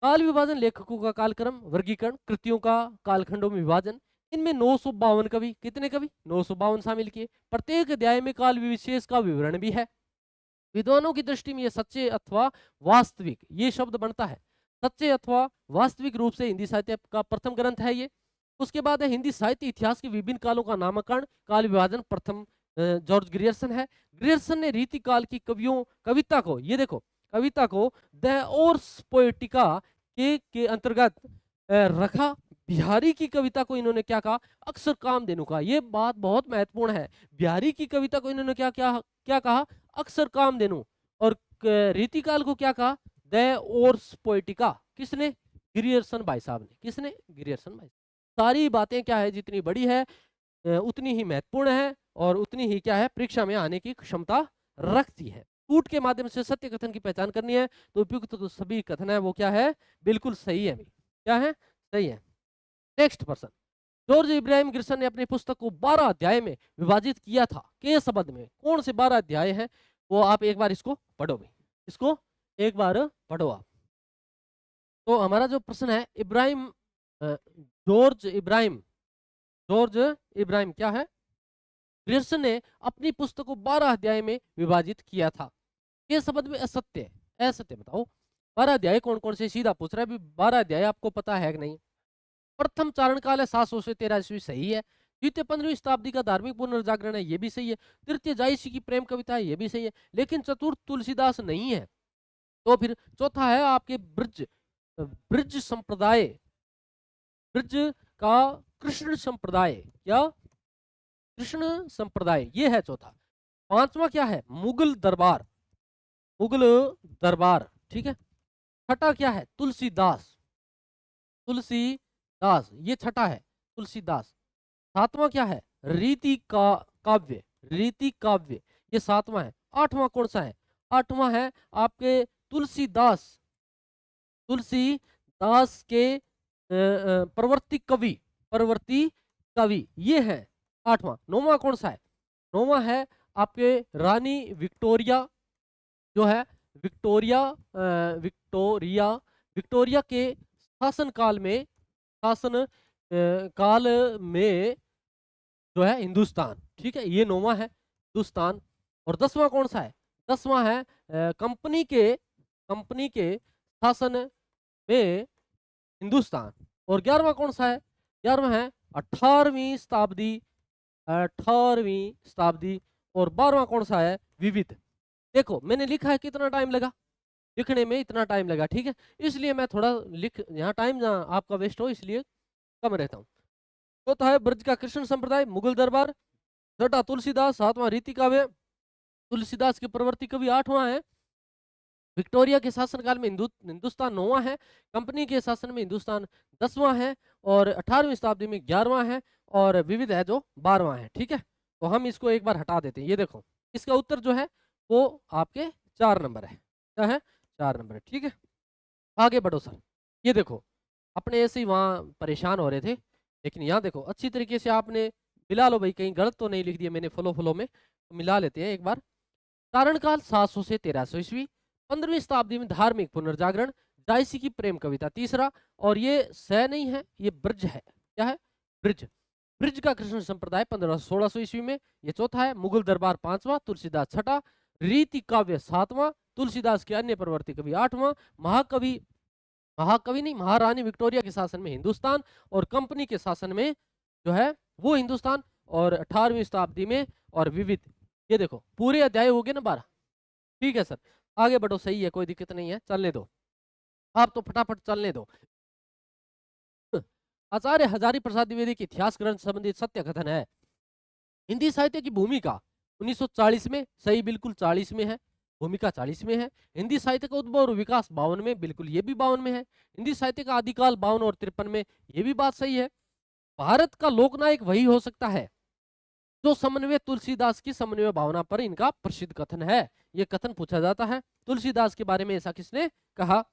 काल विभाजन, लेखकों का कालक्रम, वर्गीकरण, कृतियों का कालखंडों में विभाजन। इनमें 952 कवि, कितने कवि? 952 शामिल किए। प्रत्येक अध्याय में काल विशेष का विवरण भी है। विद्वानों की दृष्टि में ये सच्चे अथवा वास्तविक, ये शब्द बनता है, सच्चे अथवा वास्तविक रूप से हिंदी साहित्य का प्रथम ग्रंथ है ये। उसके बाद है हिंदी साहित्य इतिहास के विभिन्न कालों का नामकरण, काल विभाजन प्रथम जॉर्ज ग्रियर्सन है। ग्रियर्सन ने रीति काल की कविता को, ये देखो, कविता को द ओर्स पोएटिका के अंतर्गत रखा। बिहारी की कविता को इन्होंने क्या कहा? अक्षर कामधेनु का। ये बात बहुत महत्वपूर्ण है। बिहारी की कविता को इन्होंने क्या क्या क्या कहा? अक्षर कामधेनु। और रीतिकाल को क्या कहा? The ores poetica. किसने? ग्रियर्सन भाई साहब ने। किसने? ग्रियर्सन भाई। सारी बातें क्या है, जितनी बड़ी है उतनी ही महत्वपूर्ण है और उतनी ही क्या है, परीक्षा में आने की क्षमता रखती है। कूट के माध्यम से सत्य कथन की पहचान करनी है, तो उपयुक्त तो सभी कथन है वो क्या है? बिल्कुल सही है। क्या है? सही है। Next person, George Ibrahim Grierson ने अपनी पुस्तक को 12 अध्याय में विभाजित किया था। के शब्द में? कौन से 12 अध्याय हैं वो आप एक बार इसको पढ़ो भाई, इसको एक बार पढ़ो आप। तो हमारा जो प्रश्न है, इब्राहिम जॉर्ज इब्राहिम क्या है? ग्रियर्सन ने अपनी पुस्तक को 12 अध्याय में विभाजित किया था। के शब्द में असत्य है, असत्य बताओ। 12 अध्याय कौन कौन से? सीधा पूछ रहा है, 12 अध्याय आपको पता है कि नहीं? प्रथम चारण काल है 700 से 1300 ईस्वी, सही है। द्वितीय 15वीं शताब्दी का धार्मिक पुनर्जागरण है, ये भी सही है। तृतीय जायसी की प्रेम कविता है, ये भी सही है। लेकिन चतुर्थ तुलसीदास नहीं है। तो फिर चौथा है आपके ब्रज ब्रज संप्रदाय, ब्रज का कृष्ण संप्रदाय। क्या? कृष्ण संप्रदाय, ये है चौथा। पांचवा क्या है? मुगल दरबार, मुगल दरबार। ठीक है। छठा क्या है? तुलसीदास, तुलसीदास, ये छठा है, तुलसीदास। सातवां क्या है? रीति का काव्य, रीति काव्य, ये सातवां है। आठवां कौन सा है? आठवां है आपके तुलसीदास के प्रवर्ती कवि ये है 8वां। 9वां कौन सा है? 9वां है आपके रानी विक्टोरिया, जो है विक्टोरिया के शासन काल में जो है हिंदुस्तान, ठीक है, ये 9वां है हिंदुस्तान। और 10वां कौन सा है? 10वां है कंपनी के शासन में हिंदुस्तान। और 11वां कौन सा है? 11वां है 18वीं शताब्दी। और 12वां कौन सा है? विविध। देखो मैंने लिखा है, कितना टाइम लगा लिखने में, इतना टाइम लगा, ठीक है, इसलिए मैं थोड़ा यहाँ टाइम ना आपका वेस्ट हो इसलिए कम रहता हूँ। चौथा है ब्रज का कृष्ण संप्रदाय, मुगल दरबार। छठा तुलसीदास, 7वां रीति काव्य, तुलसीदास के प्रवर्ती कवि। 8वां है विक्टोरिया के शासनकाल में हिंदुस्तान। 9वां है कंपनी के शासन में हिंदुस्तान। 10वां है और 18वीं शताब्दी में 11वां है। और विविध है जो 12वां है, ठीक है। तो हम इसको एक बार हटा देते हैं। ये देखो इसका उत्तर जो है वो आपके 4 नंबर है। क्या है? 4 नंबर है, ठीक है। आगे बढ़ो सर। ये देखो अपने ऐसे ही वहाँ परेशान हो रहे थे, लेकिन यहाँ देखो अच्छी तरीके से आपने मिला लो भाई, कहीं गलत तो नहीं लिख दिया मैंने फ्लो में, तो मिला लेते हैं एक बार। चारणकाल 700 से 1300 ईस्वी। 15वीं शताब्दी में धार्मिक पुनर्जागरण, जायसी की प्रेम कविता। तीसरा, और ये स नहीं है, ये ब्रज है। क्या है? ब्रज। ब्रज का कृष्ण संप्रदाय 1500-1600 ईस्वी में। ये चौथा है। मुगल दरबार 5वां, तुलसीदास 6ठा। रीति काव्य 7वां, तुलसीदास के अन्य प्रवर्ती कवि 8वां। महाकवि नहीं, महारानी विक्टोरिया के शासन में हिंदुस्तान और कंपनी के शासन में जो है वो हिंदुस्तान। और 18वीं शताब्दी में और विविध। ये देखो पूरे अध्याय हो गए ना 12, ठीक है सर। आगे बढ़ो, सही है, कोई दिक्कत नहीं है, चलने दो, आप तो फटाफट चलने दो। आचार्य हजारी प्रसाद द्विवेदी के इतिहास ग्रंथ संबंधित सत्य कथन है। हिंदी साहित्य की भूमिका 1940 में, सही, बिल्कुल 40 में है, भूमिका 40 में है। हिंदी साहित्य का उद्भव और विकास 52 में, बिल्कुल ये भी 52 में है। हिंदी साहित्य का आदिकाल 52 और 53 में, ये भी बात सही है। भारत का लोकनायक वही हो सकता है जो समन्वय, तुलसीदास की समन्वय भावना पर इनका प्रसिद्ध कथन है। ये कथन पूछा जाता है तुलसीदास के बारे में, ऐसा किसने कहा?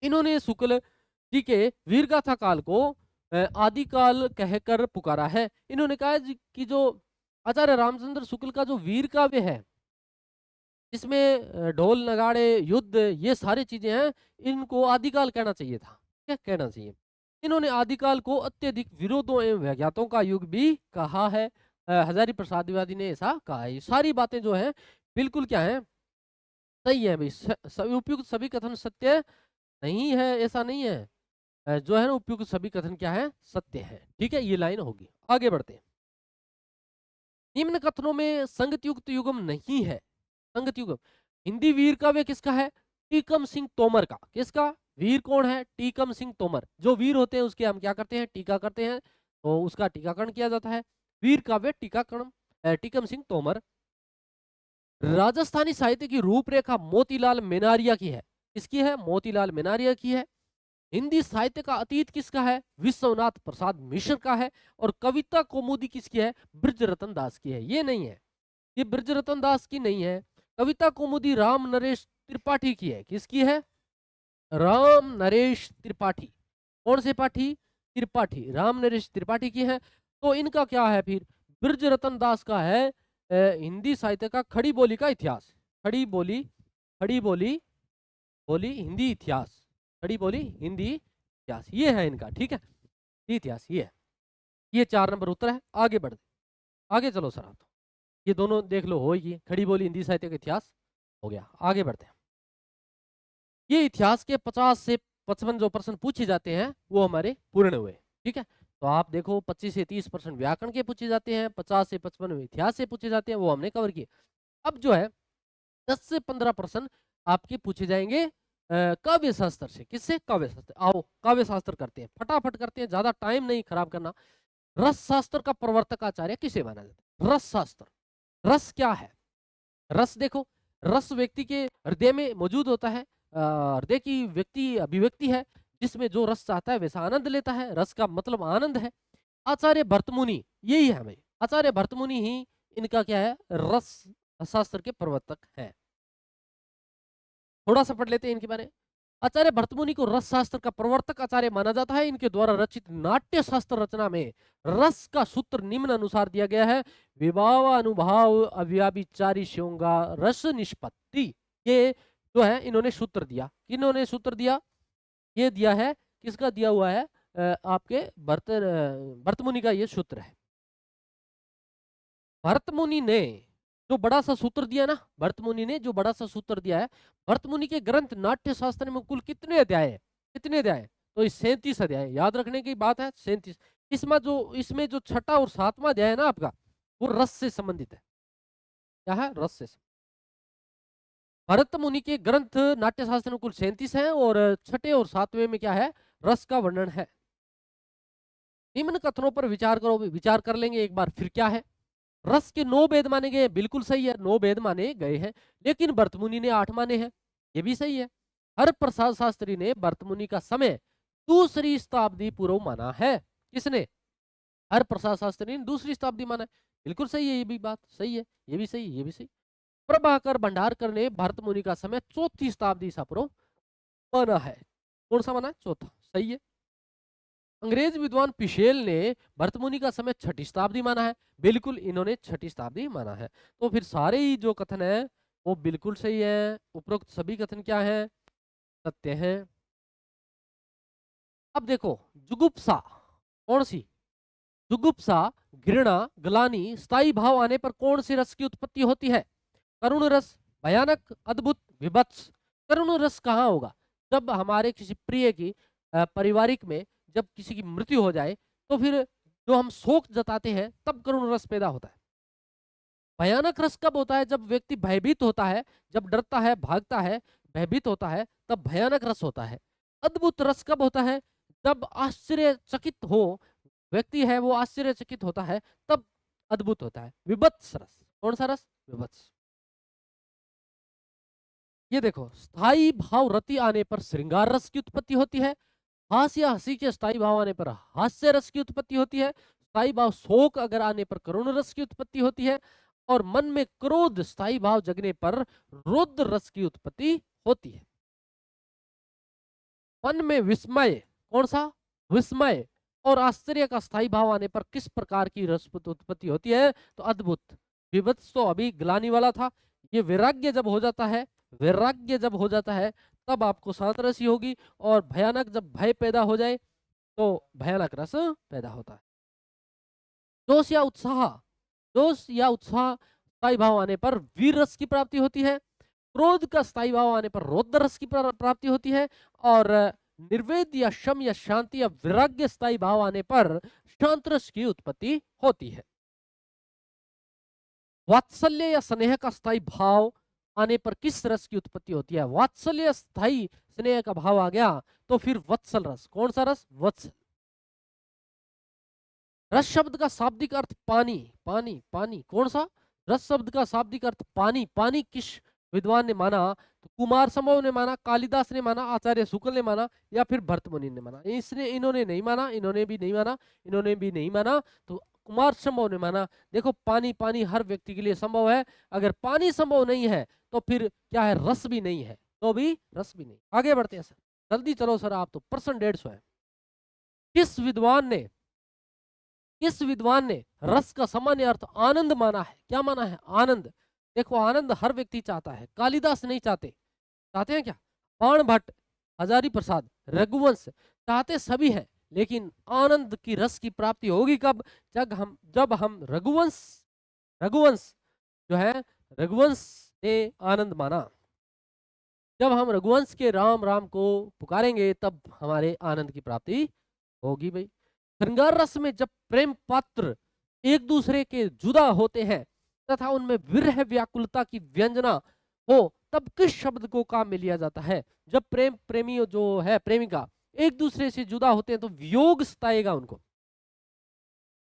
इन्होंने शुक्ल जी के वीरगाथा काल को आदिकाल कहकर पुकारा है। इन्होंने कहा कि जो आचार्य रामचंद्र शुक्ल का जो वीर काव्य है, इसमें ढोल नगाड़े युद्ध ये सारी चीजें हैं, इनको आदिकाल कहना चाहिए था। क्या कहना चाहिए? इन्होंने आदिकाल को अत्यधिक विरोधों एवं व्याख्यातों का युग भी कहा है। हजारी प्रसाद द्विवेदी ने ऐसा कहा है। ये सारी बातें जो है बिल्कुल क्या है, सही है भाई। उपयुक्त सभी कथन सत्य नहीं है, ऐसा नहीं है। जो है ना उपयुक्त सभी कथन क्या है? सत्य है, ठीक है। ये लाइन होगी। आगे बढ़ते हैं। निम्न कथनों में संगतयुक्त युगम नहीं है। संगत युगम हिंदी वीर काव्य किसका है? टीकम सिंह तोमर का। किसका? वीर कौन है? टीकम सिंह तोमर। जो वीर होते हैं उसके हम क्या करते हैं? टीका करते हैं, तो उसका टीकाकरण किया जाता है। वीर काव्य टीकाकरण टीकम सिंह तोमर। राजस्थानी साहित्य की रूपरेखा मोतीलाल मेनारिया की है। किसकी है? मोतीलाल मेनारिया की है। हिंदी साहित्य का अतीत किसका है? विश्वनाथ प्रसाद मिश्र का है। और कविता कौमुदी किसकी है? ब्रजरतन दास की है। ये नहीं है, ये ब्रजरतन दास की नहीं है। कविता कौमुदी राम नरेश त्रिपाठी की है। किसकी है? राम नरेश त्रिपाठी। कौन से पाठी? त्रिपाठी, राम नरेश त्रिपाठी की है। तो इनका क्या है फिर? ब्रजरतन दास का है हिंदी साहित्य का खड़ी बोली का इतिहास। खड़ी बोली हिंदी इतिहास। खड़ी बोली हिंदी इतिहास, ये है इनका, ठीक है, इतिहास ये है। ये 4 नंबर उत्तर है। आगे बढ़ते, आगे चलो सर। आप तो ये दोनों देख लो, हो ही खड़ी बोली हिंदी साहित्य का इतिहास हो गया। आगे बढ़ते हैं। ये इतिहास के 50 से 55 जो प्रश्न पूछे जाते हैं वो हमारे पूर्ण हुए, ठीक है। तो आप देखो 25 से 30% व्याकरण के पूछे जाते हैं, 50 से 55 इतिहास से पूछे जाते हैं, वो हमने कवर किए। अब जो है 10 से 15% आपके पूछे जाएंगे काव्य शास्त्र से। किससे? काव्य शास्त्र। आओ काव्य शास्त्र करते हैं, फटाफट करते हैं, ज्यादा टाइम नहीं खराब करना। रस शास्त्र का प्रवर्तक आचार्य किसे माना जाता है? रस शास्त्र। रस क्या है? रस देखो, रस व्यक्ति के हृदय में मौजूद होता है। हृदय की व्यक्ति अभिव्यक्ति है, जिसमें जो रस चाहता है वैसा आनंद लेता है। रस का मतलब आनंद है। आचार्य भरतमुनि यही है भाई, आचार्य भरतमुनि ही इनका क्या है? रस शास्त्र के प्रवर्तक है। थोड़ा सा पढ़ लेते हैं इनके बारे में। आचार्य भरतमुनि को रस शास्त्र का प्रवर्तक आचार्य माना जाता है। इनके द्वारा रचित नाट्य शास्त्र रचना में रस का सूत्र निम्न अनुसार दिया गया है। विभाव अनुभाव अव्याभिचारी श्योंगा रस निष्पत्ति, ये जो है इन्होंने सूत्र दिया। इन्होंने सूत्र दिया, ये दिया है, किसका दिया हुआ है? आपके भरतमुनि का ये सूत्र है। भरतमुनि ने जो बड़ा सा सूत्र दिया ना, भरतमुनि ने जो बड़ा सा सूत्र दिया है, भरतमुनि के ग्रंथ नाट्य शास्त्र में कुल कितने अध्याय है? कितने अध्याय? तो इस 37 अध्याय, याद रखने की बात है 37। इसमें जो छठा और सातवां अध्याय है ना आपका, वो रस से संबंधित है। क्या है? रस से। भरत मुनि के ग्रंथ नाट्य शास्त्र में कुल 37 हैं और छठे और सातवें में क्या है? रस का वर्णन है। निम्न कथनों पर विचार करो, विचार कर लेंगे एक बार फिर। क्या है? रस के 9 भेद माने गए, बिल्कुल सही है, 9 भेद माने गए हैं, लेकिन भरतमुनि ने 8 माने हैं, ये भी सही है। हर प्रसाद शास्त्री ने भरतमुनि का समय 2री शताब्दी पूर्व माना है। किसने? हर प्रसाद शास्त्री ने 2री शताब्दी माना है, बिल्कुल सही है, ये भी बात सही है, ये भी सही, ये भी सही। प्रभाकर भंडारकर ने भरतमुनि का समय 4ठी शताब्दी ईसा पूर्व माना है। कौन सा माना है? चौथा, सही है। अंग्रेज विद्वान पिशेल ने भरतमुनि का समय 6ठी शताब्दी माना है, बिल्कुल इन्होंने 6ठी शताब्दी माना है। तो फिर सारे ही जो कथन है वो बिल्कुल सही है। उपरोक्त सभी कथन क्या है? सत्य है। अब देखो, जुगुप्सा कौन सी? जुगुप्सा, घृणा, ग्लानि, स्थायी भाव आने पर कौन सी रस की उत्पत्ति होती है? करुण रस, भयानक, अद्भुत, विभत्स। करुण रस कहाँ होगा? जब हमारे किसी प्रिय की पारिवारिक में जब किसी की मृत्यु हो जाए तो फिर जो हम शोक जताते हैं तब करुण रस पैदा होता है। भयानक रस कब होता है? जब व्यक्ति भयभीत होता है, जब डरता है, भागता है, भयभीत होता है, तब भयानक रस होता है। अद्भुत रस कब होता है? जब आश्चर्यचकित हो व्यक्ति है, वो आश्चर्यचकित होता है, तब अद्भुत होता है। विभत्स रस, कौन सा रस? विभत्स। ये देखो, स्थायी भाव रति आने पर श्रृंगार रस की उत्पत्ति होती है। हास्य हंसी के स्थायी भाव आने पर हास्य रस की उत्पत्ति होती है। स्थायी भाव शोक अगर आने पर करुण रस की उत्पत्ति होती है। और मन में क्रोध स्थायी भाव जगने पर रौद्र रस की उत्पत्ति होती है। मन में विस्मय, कौन सा? विस्मय और आश्चर्य का स्थायी भाव आने पर किस प्रकार की रस उत्पत्ति होती है? तो अद्भुत। विभत्स तो अभी ग्लानि वाला था। ये वैराग्य जब हो जाता है, वैराग्य जब हो जाता है तब आपको शांत रस ही होगी। और भयानक, जब भय पैदा हो जाए तो भयानक रस पैदा होता है। जोश या उत्साह, जोश या उत्साह स्थायी भाव आने पर वीर रस की प्राप्ति होती है। क्रोध का स्थायी भाव आने पर रौद्र रस की प्राप्ति होती है। और निर्वेद या शम या शांति या वैराग्य स्थायी भाव आने पर शांत रस की उत्पत्ति होती है। वात्सल्य या स्नेह का स्थायी भाव आने पर किस रस की उत्पत्ति होती है? वात्सल्य, स्थायी स्नेह का भाव आ गया तो फिर वत्सल रस। कौन सा रस? वत्सल। रस शब्द का शाब्दिक अर्थ पानी, पानी, पानी। कौन सा? रस शब्द का शाब्दिक अर्थ पानी। पानी किस विद्वान ने माना? तो कुमार संभव ने माना, कालिदास ने माना, आचार्य शुक्ल ने माना, या फिर भरतमुनि ने माना। इसने इन्होंने नहीं माना, इन्होंने भी नहीं माना, इन्होंने भी नहीं माना, तो कुमार संभव ने माना। देखो, पानी पानी हर व्यक्ति के लिए संभव है। अगर पानी संभव नहीं है तो फिर क्या है? रस भी नहीं है, तो भी रस भी नहीं। आगे बढ़ते हैं सर, जल्दी चलो सर, आप तो प्रश्न 150 है। किस विद्वान ने रस का सामान्य अर्थ आनंद माना है? क्या माना है? आनंद। देखो, आनंद हर व्यक्ति चाहता है, कालिदास नहीं चाहते। चाहते हैं क्या? बाण भट्ट, हजारी प्रसाद, रघुवंश, चाहते सभी हैं, लेकिन आनंद की रस की प्राप्ति होगी कब? जब हम रघुवंश जो है, रघुवंश ने आनंद माना। जब हम रघुवंश के राम राम को पुकारेंगे तब हमारे आनंद की प्राप्ति होगी भाई। श्रृंगार रस में जब प्रेम पात्र एक दूसरे के जुदा होते हैं तथा उनमें विरह व्याकुलता की व्यंजना हो, तब किस शब्द को काम में लिया जाता है? जब प्रेमी जो है, प्रेमिका एक दूसरे से जुदा होते हैं तो वियोग सताएगा उनको।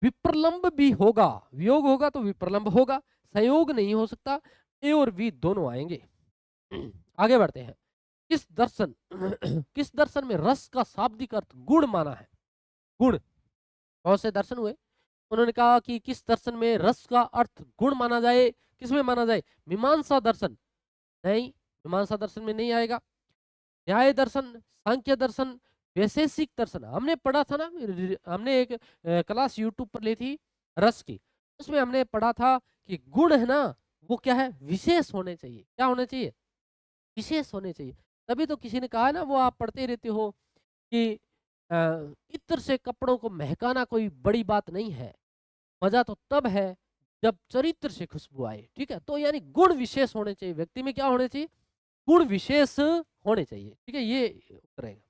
विप्रलंब भी होगा, वियोग होगा तो विप्रलंब होगा, संयोग नहीं हो सकता। ए और बी दोनों आएंगे। आगे बढ़ते हैं। किस दर्शन में रस का शाब्दिक अर्थ गुण माना है? गुण। बहुत से दर्शन हुए, उन्होंने कहा कि किस दर्शन में रस का अर्थ गुण माना जाए, किसमें माना जाए? मीमांसा दर्शन नहीं, मीमांसा दर्शन में नहीं आएगा। न्याय दर्शन, सांख्य दर्शन, वैशेषिक दर्शन हमने पढ़ा था ना, हमने एक क्लास यूट्यूब पर ली थी रस की, उसमें हमने पढ़ा था कि गुण है ना, वो क्या है, विशेष होने चाहिए। क्या होने चाहिए? विशेष होने चाहिए। तभी तो किसी ने कहा है ना, वो आप पढ़ते रहते हो कि अ, इत्र से कपड़ों को महकाना कोई बड़ी बात नहीं है, मजा तो तब है जब चरित्र से खुशबू आए। ठीक है, तो यानी गुण विशेष होने चाहिए व्यक्ति में। क्या होने चाहिए? गुण विशेष होने चाहिए। ठीक है, ये उत्तर रहेगा।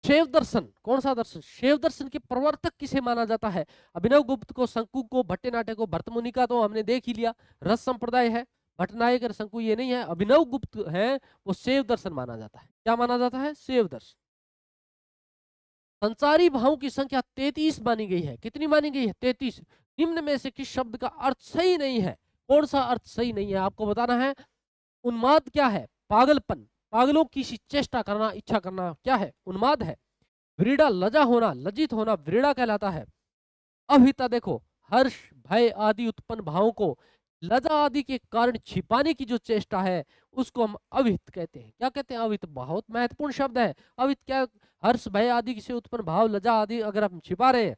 शैव दर्शन, कौन सा दर्शन? शैव दर्शन के प्रवर्तक किसे माना जाता है? अभिनव गुप्त को, शंकु को, भट्टनाट्य को। भरतमुनि का तो हमने देख ही लिया, रस संप्रदाय है। भट्टनायक और शंकु ये नहीं है, अभिनव गुप्त है, वो शैव दर्शन माना जाता है। क्या माना जाता है? शैव दर्शन। संसारी भावों की संख्या 33 मानी गई है। कितनी मानी गई है? 33। निम्न में से किस शब्द का अर्थ सही नहीं है? कौन सा अर्थ सही नहीं है आपको बताना है। उन्माद क्या है? पागलपन, पागलों की सी चेष्टा करना, इच्छा करना, क्या है? उन्माद है। व्रीड़ा, लजा होना, लज्जित होना व्रीड़ा कहलाता है। अभिता देखो, हर्ष, भय आदि उत्पन्न भावों को लजा आदि के कारण छिपाने की जो चेष्टा है, उसको हम अविहित कहते हैं। क्या कहते हैं? अविहित। बहुत महत्वपूर्ण शब्द है अविहित। क्या? हर्ष, भय आदि से उत्पन्न भाव, लजा आदि अगर हम छिपा रहे हैं,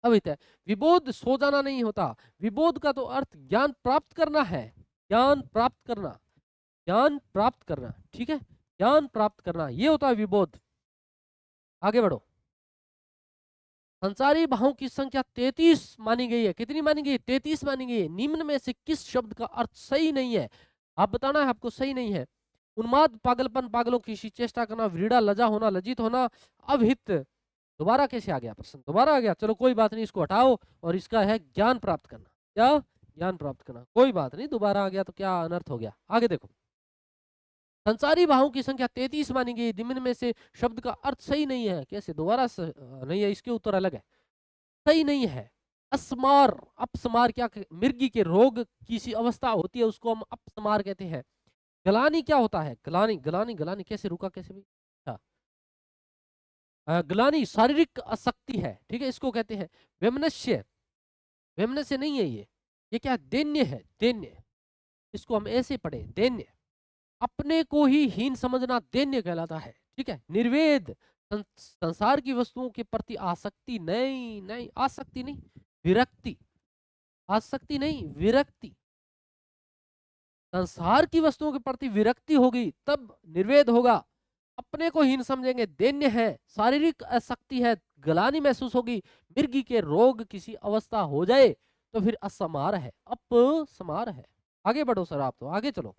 अविहित है। विबोध, सो जाना नहीं होता। विबोध का तो अर्थ ज्ञान प्राप्त करना है। ज्ञान प्राप्त करना, ज्ञान प्राप्त करना। ठीक है, ज्ञान प्राप्त करना, ये होता है विबोध। आगे बढ़ो। संसारी भावों की संख्या 33 मानी गई है। कितनी मानी गई? 33 मानी गई है। निम्न में से किस शब्द का अर्थ सही नहीं है? आप बताना है आपको, सही नहीं है। उन्माद, पागलपन, पागलों की सी चेष्टा करना, व्रीड़ा, लजा होना, लज्जित होना, अभिहित। दोबारा कैसे आ गया प्रश्न? दोबारा आ गया, चलो कोई बात नहीं, इसको हटाओ और इसका है ज्ञान प्राप्त करना। क्या? ज्ञान प्राप्त करना। कोई बात नहीं, दोबारा आ गया तो क्या अनर्थ हो गया। आगे देखो। संसारी भावों की संख्या 33 मानी गई। निम्न में से शब्द का अर्थ सही नहीं है। कैसे? दोबारा नहीं है, इसके उत्तर अलग है। सही नहीं है। अस्मार, अपस्मार क्या? मिर्गी के रोग की सी अवस्था होती है, उसको हम अपस्मार कहते हैं। गलानी क्या होता है? गलानी, गलानी, गलानी कैसे? रुका कैसे भी? अच्छा, गलानी शारीरिक आसक्ति है। ठीक है, इसको कहते हैं। वैमनस्य, वैमनस्य नहीं है ये क्या है? दैन्य है, दैन्य। इसको हम ऐसे पढ़े, दैन्य। अपने को ही हीन समझना दैन्य कहलाता है। ठीक है। निर्वेद, संसार की वस्तुओं के प्रति आसक्ति नहीं, नहीं आसक्ति नहीं, विरक्ति। आसक्ति नहीं, विरक्ति। संसार की वस्तुओं के प्रति विरक्ति होगी तब निर्वेद होगा। अपने को हीन समझेंगे, दैन्य है। शारीरिक आसक्ति है, गलानी महसूस होगी। मिर्गी के रोग किसी अवस्था हो जाए तो फिर असमार है, अपसमार है। आगे बढ़ो सर, आप तो आगे चलो।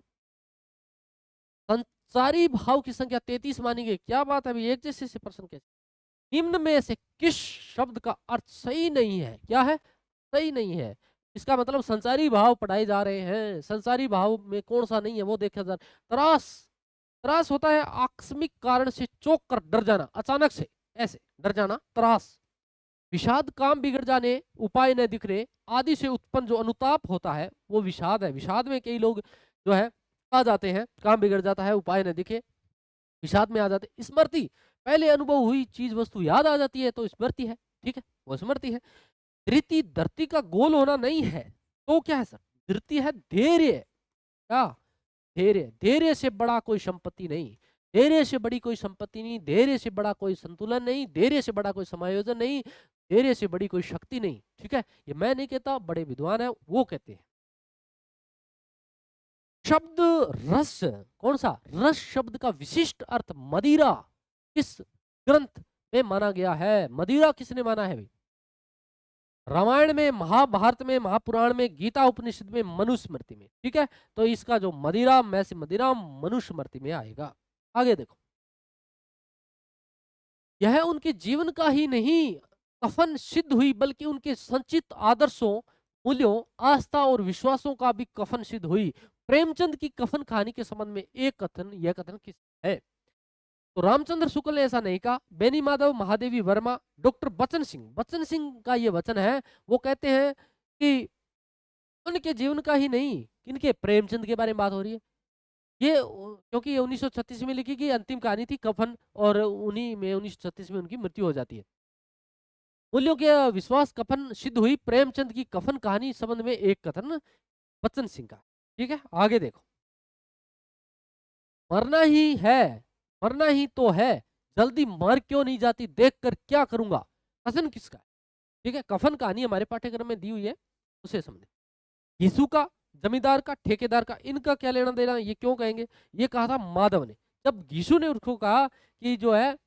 संसारी भाव की संख्या 33 मानी गई। क्या बात है अभी, एक जैसे से प्रश्न कैसे? निम्न में से किस शब्द का अर्थ सही नहीं है? क्या है? सही नहीं है। इसका मतलब संसारी भाव पढ़ाए जा रहे हैं, संसारी भाव में कौन सा नहीं है वो देखा जा रहा है। त्रास, त्रास होता है आकस्मिक कारण से चौंक कर डर जाना, अचानक से ऐसे डर जाना, त्रास। विषाद, काम बिगड़ जाने, उपाय न दिखने आदि से उत्पन्न जो अनुताप होता है वो विषाद है। विषाद में कई लोग जो है आ जाते हैं, काम बिगड़ जाता है, उपाय न दिखे, विषाद में आ जाते। स्मृति, पहले अनुभव हुई चीज वस्तु याद आ जाती है तो स्मृति है। ठीक है, वो स्मृति है। धृति, धरती का गोल होना नहीं है तो क्या है सर? धृति है धैर्य। क्या? धैर्य। धैर्य से बड़ा कोई संपत्ति नहीं, धैर्य से बड़ी कोई संपत्ति नहीं, धैर्य से बड़ा कोई संतुलन नहीं, धैर्य से बड़ा कोई समायोजन नहीं, धैर्य से बड़ी कोई शक्ति नहीं। ठीक है, ये मैं नहीं कहता, बड़े विद्वान है वो कहते हैं। शब्द रस, कौन सा? रस शब्द का विशिष्ट अर्थ मदिरा किस ग्रंथ में माना गया है? मदिरा किसने माना है भाई? रामायण में, महाभारत में, महापुराण में, गीता उपनिषद में, मनुस्मृति में। ठीक है, तो इसका जो मदिरा में से मदिरा मनुस्मृति में आएगा। आगे देखो। यह उनके जीवन का ही नहीं कफन सिद्ध हुई, बल्कि उनके संचित आदर्शों, मूल्यों, आस्था और विश्वासों का भी कफन सिद्ध हुई। प्रेमचंद की कफन कहानी के संबंध में एक कथन, यह कथन किस है? तो रामचंद्र शुक्ल ने ऐसा नहीं कहा, बेनी माधव, महादेवी वर्मा, डॉक्टर बच्चन सिंह, बच्चन सिंह का ये वचन है। वो कहते हैं कि उनके जीवन का ही नहीं, किनके? प्रेमचंद के बारे में बात हो रही है। क्योंकि ये 1936 में लिखी गई अंतिम कहानी थी कफन, और उन्हीं में 1936 में उनकी मृत्यु हो जाती है। मूल्यों के विश्वास कफन सिद्ध हुई। प्रेमचंद की कफन कहानी संबंध में एक कथन बच्चन सिंह का। ठीक है, आगे देखो। मरना ही है, मरना ही तो है, जल्दी मर क्यों नहीं जाती, देखकर क्या करूंगा। कथन किसका है? ठीक है, कफन कहानी हमारे पाठ्यक्रम में दी हुई है, उसे समझे। यीशु का, जमींदार का, ठेकेदार का, इनका क्या लेना देना, ये क्यों कहेंगे? ये कहा था माधव ने। जब यीशु ने उसको कहा कि जो है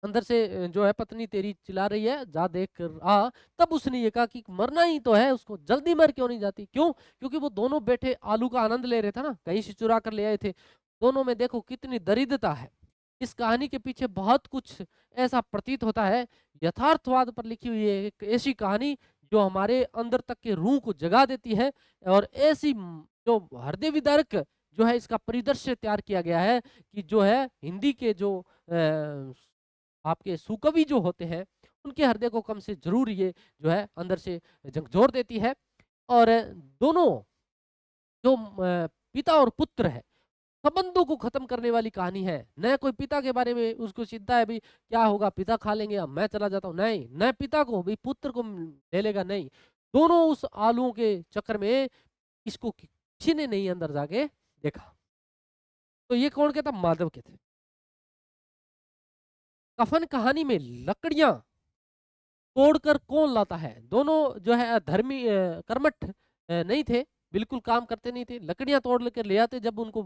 अंदर से जो है पत्नी तेरी चिल्ला रही है, जा देख कर आ, तब उसने ये कहा कि मरना ही तो है उसको, जल्दी मर क्यों नहीं जाती। क्यों? क्योंकि वो दोनों बैठे आलू का आनंद ले रहे थे ना, कहीं से चुरा कर ले आए थे। दोनों में देखो कितनी दरिद्रता है। इस कहानी के पीछे बहुत कुछ ऐसा प्रतीत होता है, यथार्थवाद पर लिखी हुई है एक ऐसी कहानी जो हमारे अंदर तक के रूह को जगा देती है। और ऐसी जो हृदय विदारक जो है इसका परिदृश्य तैयार किया गया है कि जो है हिंदी के जो आपके सुकवि जो होते हैं उनके हृदय को कम से जरूर ये जो है अंदर से झकझोर देती है। और दोनों जो पिता और पुत्र है, संबंधों को खत्म करने वाली कहानी है। न कोई पिता के बारे में उसको चिंता है भी क्या होगा, पिता खा लेंगे अब मैं चला जाता हूँ, नहीं, न पिता को भी पुत्र को ले लेगा, नहीं। दोनों उस आलुओं के चक्कर में इसको किसी ने नहीं अंदर जाके देखा। तो ये कौन के था? माधव के थे। कफन कहानी में लकड़ियां तोड़कर कौन लाता है? दोनों जो है धर्मी कर्मठ नहीं थे, बिल्कुल काम करते नहीं थे। लकड़ियां तोड़ लेकर ले आते जब उनको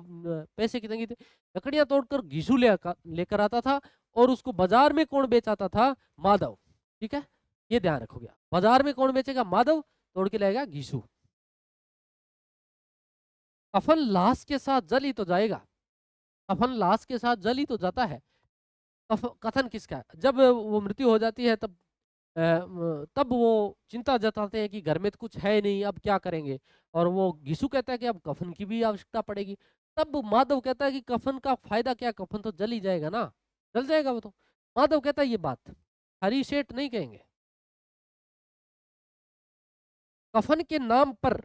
पैसे की तंगी थी। लकड़ियां तोड़कर घीसू लेकर आता था और उसको बाजार में कौन बेचाता था? माधव। ठीक है, ये ध्यान रखोगे। बाजार में कौन बेचेगा? माधव। तोड़ के लाएगा घीसू। कफन लाश के साथ जल ही तो जाएगा, कफन लाश के साथ जल ही तो जाता है। कथन किसका है? जब वो मृत्यु हो जाती है तब वो चिंता जताते हैं कि घर में तो कुछ है नहीं, अब क्या करेंगे। और वो घिसू कहता है कि अब कफन की भी आवश्यकता पड़ेगी। तब माधव कहता है कि कफन का फायदा क्या, कफन तो जल ही जाएगा ना, जल जाएगा वो तो। माधव कहता है ये बात हरी सेठ नहीं कहेंगे। कफन के नाम पर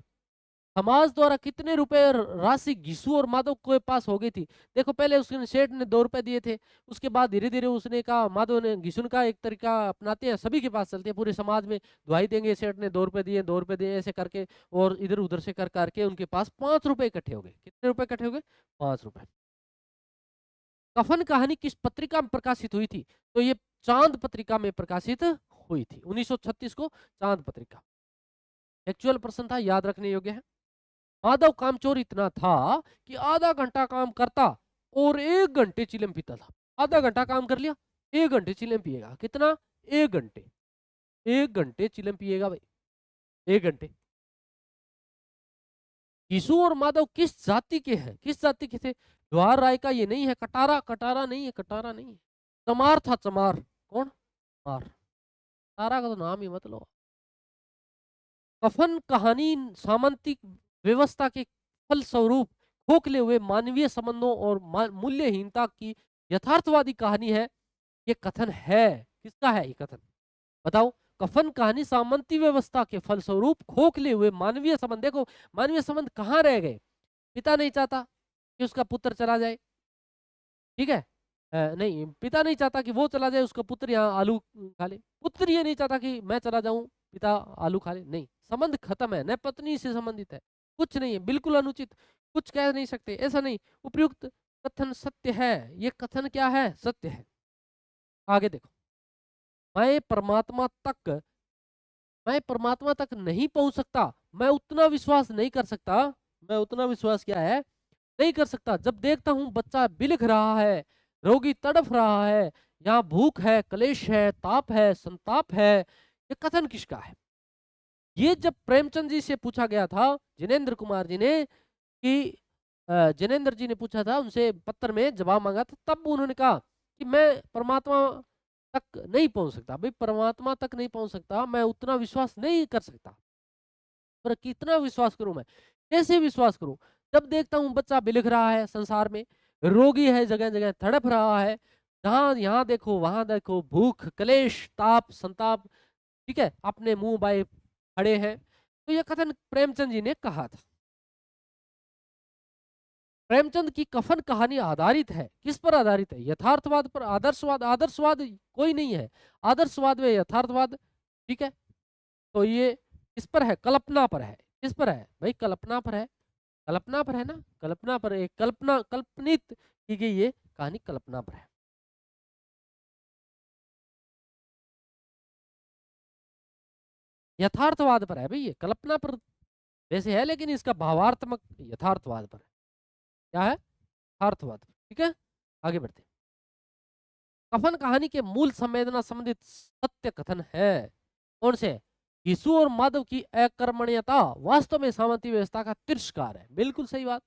समाज द्वारा कितने रुपए राशि घिसू और माधव के पास हो गई थी? देखो पहले उसने सेठ ने 2 रुपए दिए थे, उसके बाद धीरे धीरे उसने कहा, माधव ने घिसू का एक तरीका अपनाते हैं, सभी के पास चलते हैं पूरे समाज में, दुहाई देंगे सेठ ने 2 रुपए दिए, 2 रुपए दिए, ऐसे करके और इधर उधर से कर करके उनके पास 5 रुपए इकट्ठे हो गए। कितने रुपए इकट्ठे हो गए? 5 रुपए। कफन कहानी किस पत्रिका में प्रकाशित हुई थी? तो ये चांद पत्रिका में प्रकाशित हुई थी 1936 को, चांद पत्रिका। एक्चुअल प्रश्न था, याद रखने योग्य है। माधव कामचोर इतना था कि आधा घंटा काम करता और 1 घंटे चिलम पीता था। आधा घंटा काम कर लिया, 1 घंटे चिलम पिएगा। कितना? 1 घंटे। 1 घंटे चिलम पिएगा भाई, 1 घंटे। यीशु और माधव किस जाति के हैं? किस जाति के थे? जवाहर राय का ये नहीं है, कटारा, कटारा नहीं है, कटारा नहीं है, चमार था, चमार। कौन? चमार। कटारा का तो नाम ही मत लो। कफन कहानी सामंती व्यवस्था के फलस्वरूप खोखले हुए मानवीय संबंधों और मूल्यहीनता की यथार्थवादी कहानी है। ये कथन है किसका है? ये कथन बताओ। कफन कहानी सामंती व्यवस्था के फलस्वरूप खोखले हुए मानवीय संबंध, देखो मानवीय संबंध कहाँ रह गए? पिता नहीं चाहता कि उसका पुत्र चला जाए, ठीक है, नहीं, पिता नहीं चाहता कि वो चला जाए, उसका पुत्र यहाँ आलू खा ले। पुत्र ये नहीं चाहता कि मैं चला जाऊं, पिता आलू खा ले। नहीं, संबंध खत्म है, न पत्नी से संबंधित है, कुछ नहीं है, बिल्कुल अनुचित, कुछ कह नहीं सकते, ऐसा नहीं। उपयुक्त कथन सत्य है। ये कथन क्या है? सत्य है। आगे देखो। मैं परमात्मा तक मैं परमात्मा तक नहीं पहुंच सकता, मैं उतना विश्वास नहीं कर सकता। मैं उतना विश्वास क्या है? नहीं कर सकता। जब देखता हूं बच्चा बिलख रहा है, रोगी तड़फ रहा है, यहाँ भूख है, क्लेश है, ताप है, संताप है, ये कथन किसका है? ये जब प्रेमचंद जी से पूछा गया था, जिनेंद्र कुमार जी ने, कि जिनेंद्र जी ने पूछा था उनसे, पत्र में जवाब मांगा था, तब उन्होंने कहा कि मैं परमात्मा तक नहीं पहुंच सकता। भाई परमात्मा तक नहीं पहुंच सकता, मैं उतना विश्वास नहीं कर सकता। पर कितना विश्वास करूं मैं? कैसे विश्वास करूं? जब देखता हूं बच्चा बिलख रहा है, संसार में रोगी है, जगह जगह तड़प रहा है, जहां यहाँ देखो वहां देखो, भूख, क्लेश, ताप, संताप, ठीक है, अपने मुंह बाए खड़े हैं। तो यह कथन प्रेमचंद जी ने कहा था। प्रेमचंद की कफन कहानी आधारित है, किस पर आधारित है? यथार्थवाद पर। आदर्शवाद, आदर्शवाद कोई नहीं है, आदर्शवाद में यथार्थवाद, ठीक है। तो ये किस पर है? कल्पना पर है। किस पर है भाई? कल्पना पर है। कल्पना पर है ना, कल्पना पर, एक कल्पना, कल्पनित की गई ये कहानी कल्पना पर है। यथार्थवाद पर है भाई, ये कल्पना पर वैसे है लेकिन इसका भावार्थमक यथार्थवाद पर है। क्या है? यथार्थवाद। ठीक है, आगे बढ़ते हैं। कफन कहानी के मूल संवेदना संबंधित सत्य कथन है। कौन से? यीशु और माधव की अकर्मण्यता वास्तव में सामंती व्यवस्था का तिरस्कार है। बिल्कुल सही बात।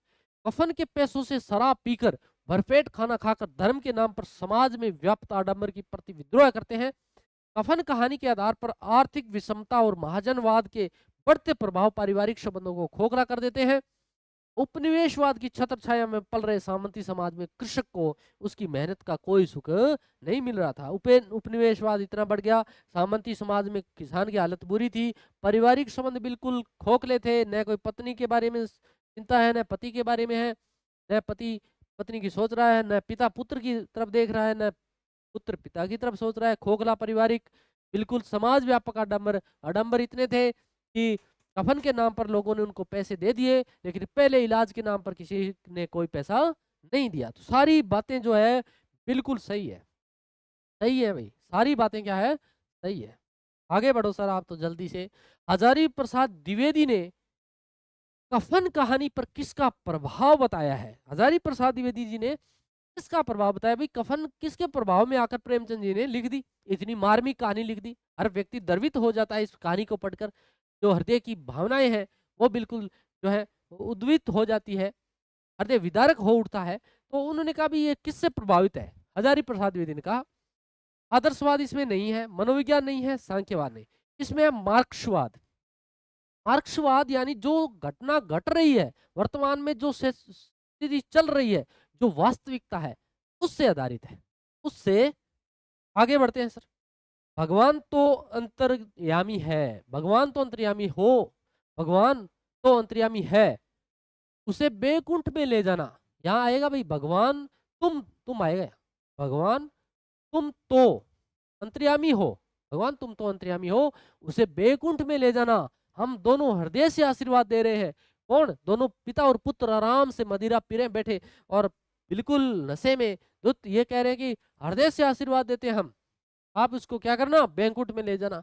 कफन के पैसों से शराब पीकर, भरपेट खाना खाकर धर्म के नाम पर समाज में व्याप्त आडंबर की प्रति विद्रोह करते हैं। कफन कहानी के आधार पर आर्थिक विषमता और महाजनवाद के बढ़ते प्रभाव पारिवारिक संबंधों को खोखला कर देते हैं। उपनिवेशवाद की छत्र छाया में पल रहे सामंती समाज में कृषक को उसकी मेहनत का कोई सुख नहीं मिल रहा था। उपनिवेशवाद इतना बढ़ गया, सामंती समाज में किसान की हालत बुरी थी, पारिवारिक संबंध बिल्कुल खोखले थे, न कोई पत्नी के बारे में चिंता है, न पति के बारे में है, न पति पत्नी की सोच रहा है, न पिता पुत्र की तरफ देख रहा है, न पुत्र पिता की तरफ सोच रहा है। खोखला पारिवारिक, बिल्कुल समाज व्यापक आडंबर। आडंबर इतने थे कि कफन के नाम पर लोगों ने उनको पैसे दे दिए, लेकिन पहले इलाज के नाम पर किसी ने कोई पैसा नहीं दिया। तो सारी बातें जो है बिल्कुल सही है, सही है भाई, सारी बातें क्या है, सही है। आगे बढ़ो सर आप तो जल्दी से। हजारी प्रसाद द्विवेदी ने कफन कहानी पर किसका प्रभाव बताया है? हजारी प्रसाद द्विवेदी जी ने किसका प्रभाव बताया भाई? कफन किसके प्रभाव में आकर प्रेमचंद जी ने लिख दी, इतनी मार्मिक कहानी लिख दी। हर व्यक्ति द्रवित हो जाता है इस कहानी को पढ़कर, जो हृदय की भावनाएं हैं वो बिल्कुल जो है उद्वित हो जाती है, हृदय विदारक हो उठता है। तो उन्होंने कहा भी ये किससे प्रभावित है? हजारी प्रसाद द्विवेदी ने कहा आदर्शवाद इसमें नहीं है, मनोविज्ञान नहीं है, सांख्यवाद नहीं, इसमें है मार्क्सवाद। मार्क्सवाद यानी जो घटना घट रही है वर्तमान में, जो स्थिति चल रही है, जो वास्तविकता है, उससे आधारित है, उससे। आगे बढ़ते हैं सर। भगवान तो अंतर्यामी है, भगवान तो अंतर्यामी हो, भगवान तो अंतर्यामी है, उसे बैकुंठ में ले जाना। यहाँ आएगा भाई भगवान, तुम आएगा, भगवान तुम तो अंतर्यामी हो, भगवान तुम तो अंतर्यामी हो, उसे बैकुंठ में ले जाना। हम दोनों हृदय से आशीर्वाद दे रहे हैं। कौन? दोनों पिता और पुत्र आराम से मदिरा पीरे बैठे और बिल्कुल नशे में, दूत ये कह रहे हैं कि हृदय से आशीर्वाद देते हैं हम, आप उसको क्या करना, बैंकुट में ले जाना।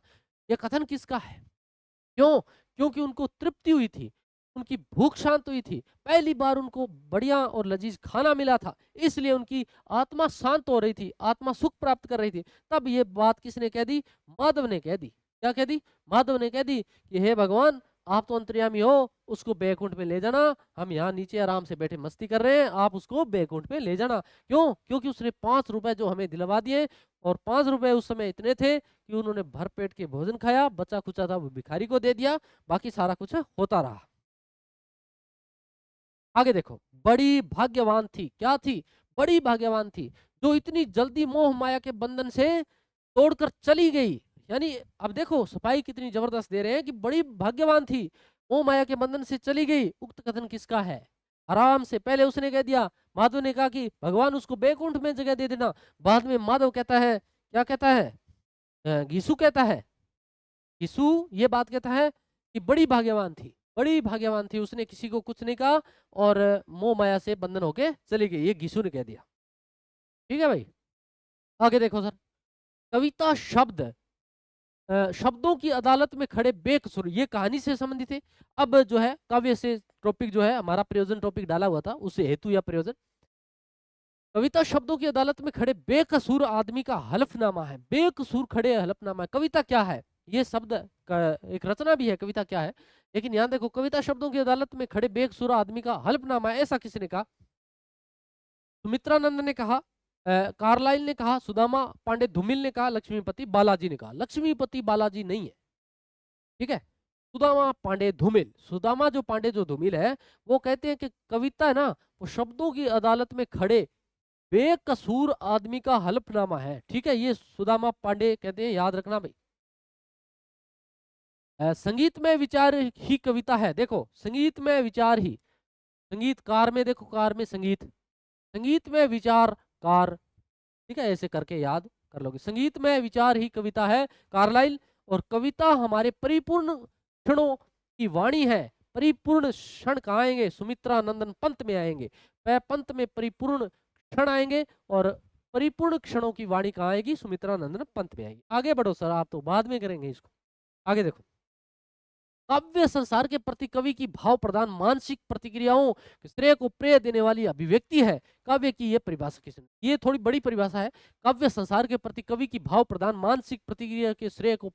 ये कथन किसका है? क्यों? क्योंकि उनको तृप्ति हुई थी, उनकी भूख शांत हुई थी, पहली बार उनको बढ़िया और लजीज खाना मिला था, इसलिए उनकी आत्मा शांत हो रही थी, आत्मा सुख प्राप्त कर रही थी। तब ये बात किसने कह दी? माधव ने कह दी। क्या कह दी? माधव ने कह दी कि हे भगवान आप तो अंतर्यामी हो, उसको बैकुंठ में ले जाना, हम यहाँ नीचे आराम से बैठे मस्ती कर रहे हैं, आप उसको बैकुंठ में ले जाना। क्यों? क्योंकि उसने 5 रुपए जो हमें दिलवा दिए, और 5 रुपए उस समय इतने थे कि उन्होंने भर पेट के भोजन खाया, बचा खुचा था वो भिखारी को दे दिया, बाकी सारा कुछ होता रहा। आगे देखो, बड़ी भाग्यवान थी। क्या थी? बड़ी भाग्यवान थी, जो इतनी जल्दी मोह माया के बंधन से तोड़कर चली गई। यानी अब देखो सफाई कितनी जबरदस्त दे रहे हैं कि बड़ी भाग्यवान थी, मोह माया के बंधन से चली गई। उक्त कथन किसका है? आराम से पहले उसने कह दिया, माधव ने कहा कि भगवान उसको बैकुंठ में जगह दे देना। बाद में माधव कहता है, क्या कहता है? गीसु कहता है, यीशु ये बात कहता है कि बड़ी भाग्यवान थी, बड़ी भाग्यवान थी, उसने किसी को कुछ नहीं कहा और मोह माया से बंधन होके चली गई, ये यीशु ने कह दिया। ठीक है भाई, आगे देखो सर। कविता शब्द, शब्दों की अदालत में खड़े बेकसूर, ये कहानी से संबंधित है। अब जो है काव्य से टॉपिक जो है हमारा प्रयोजन टॉपिक डाला हुआ था, उससे हेतु या प्रयोजन। कविता शब्दों की अदालत में खड़े बेकसूर आदमी का हलफनामा है। बेकसूर खड़े हलफनामा है। कविता क्या है? ये शब्द का एक रचना भी है, कविता क्या है, लेकिन यहाँ देखो, कविता शब्दों की अदालत में खड़े बेकसूर आदमी का हलफनामा है। ऐसा किसने कहा? सुमित्रानंद ने कहा, कार्लाइल ने कहा, सुदामा पांडे धूमिल ने कहा, लक्ष्मीपति बालाजी ने कहा। लक्ष्मीपति बालाजी नहीं है, ठीक है, सुदामा पांडे धूमिल। सुदामा जो पांडे जो धूमिल है, वो कहते हैं कि कविता है ना, वो शब्दों की अदालत में खड़े बेकसूर आदमी का हलफनामा है। ठीक है, ये सुदामा पांडे कहते हैं, याद रखना भाई। संगीत में विचार ही कविता है। देखो, संगीत में विचार ही, संगीतकार में देखो, कार में संगीत, संगीत में विचार कार, ठीक है, ऐसे करके याद कर लोगे। संगीत में विचार ही कविता है, कार्लाइल। और कविता हमारे परिपूर्ण क्षणों की वाणी है, परिपूर्ण क्षण कहाँ आएंगे? सुमित्रा नंदन पंत में आएंगे। पंत में परिपूर्ण क्षण आएंगे और परिपूर्ण क्षणों की वाणी कहाँ आएगी? सुमित्रा नंदन पंत में आएगी। आगे बढ़ो सर, आप तो बाद में करेंगे इसको। आगे देखो, काव्य संसार के प्रति कवि की भाव प्रदान मानसिक प्रतिक्रियाओं श्रेय को प्रेय देने वाली अभिव्यक्ति है। काव्य की यह परिभाषा किसने? ये थोड़ी बड़ी परिभाषा है। काव्य संसार के प्रति कवि की भाव प्रदान मानसिक प्रतिक्रिया के श्रेय को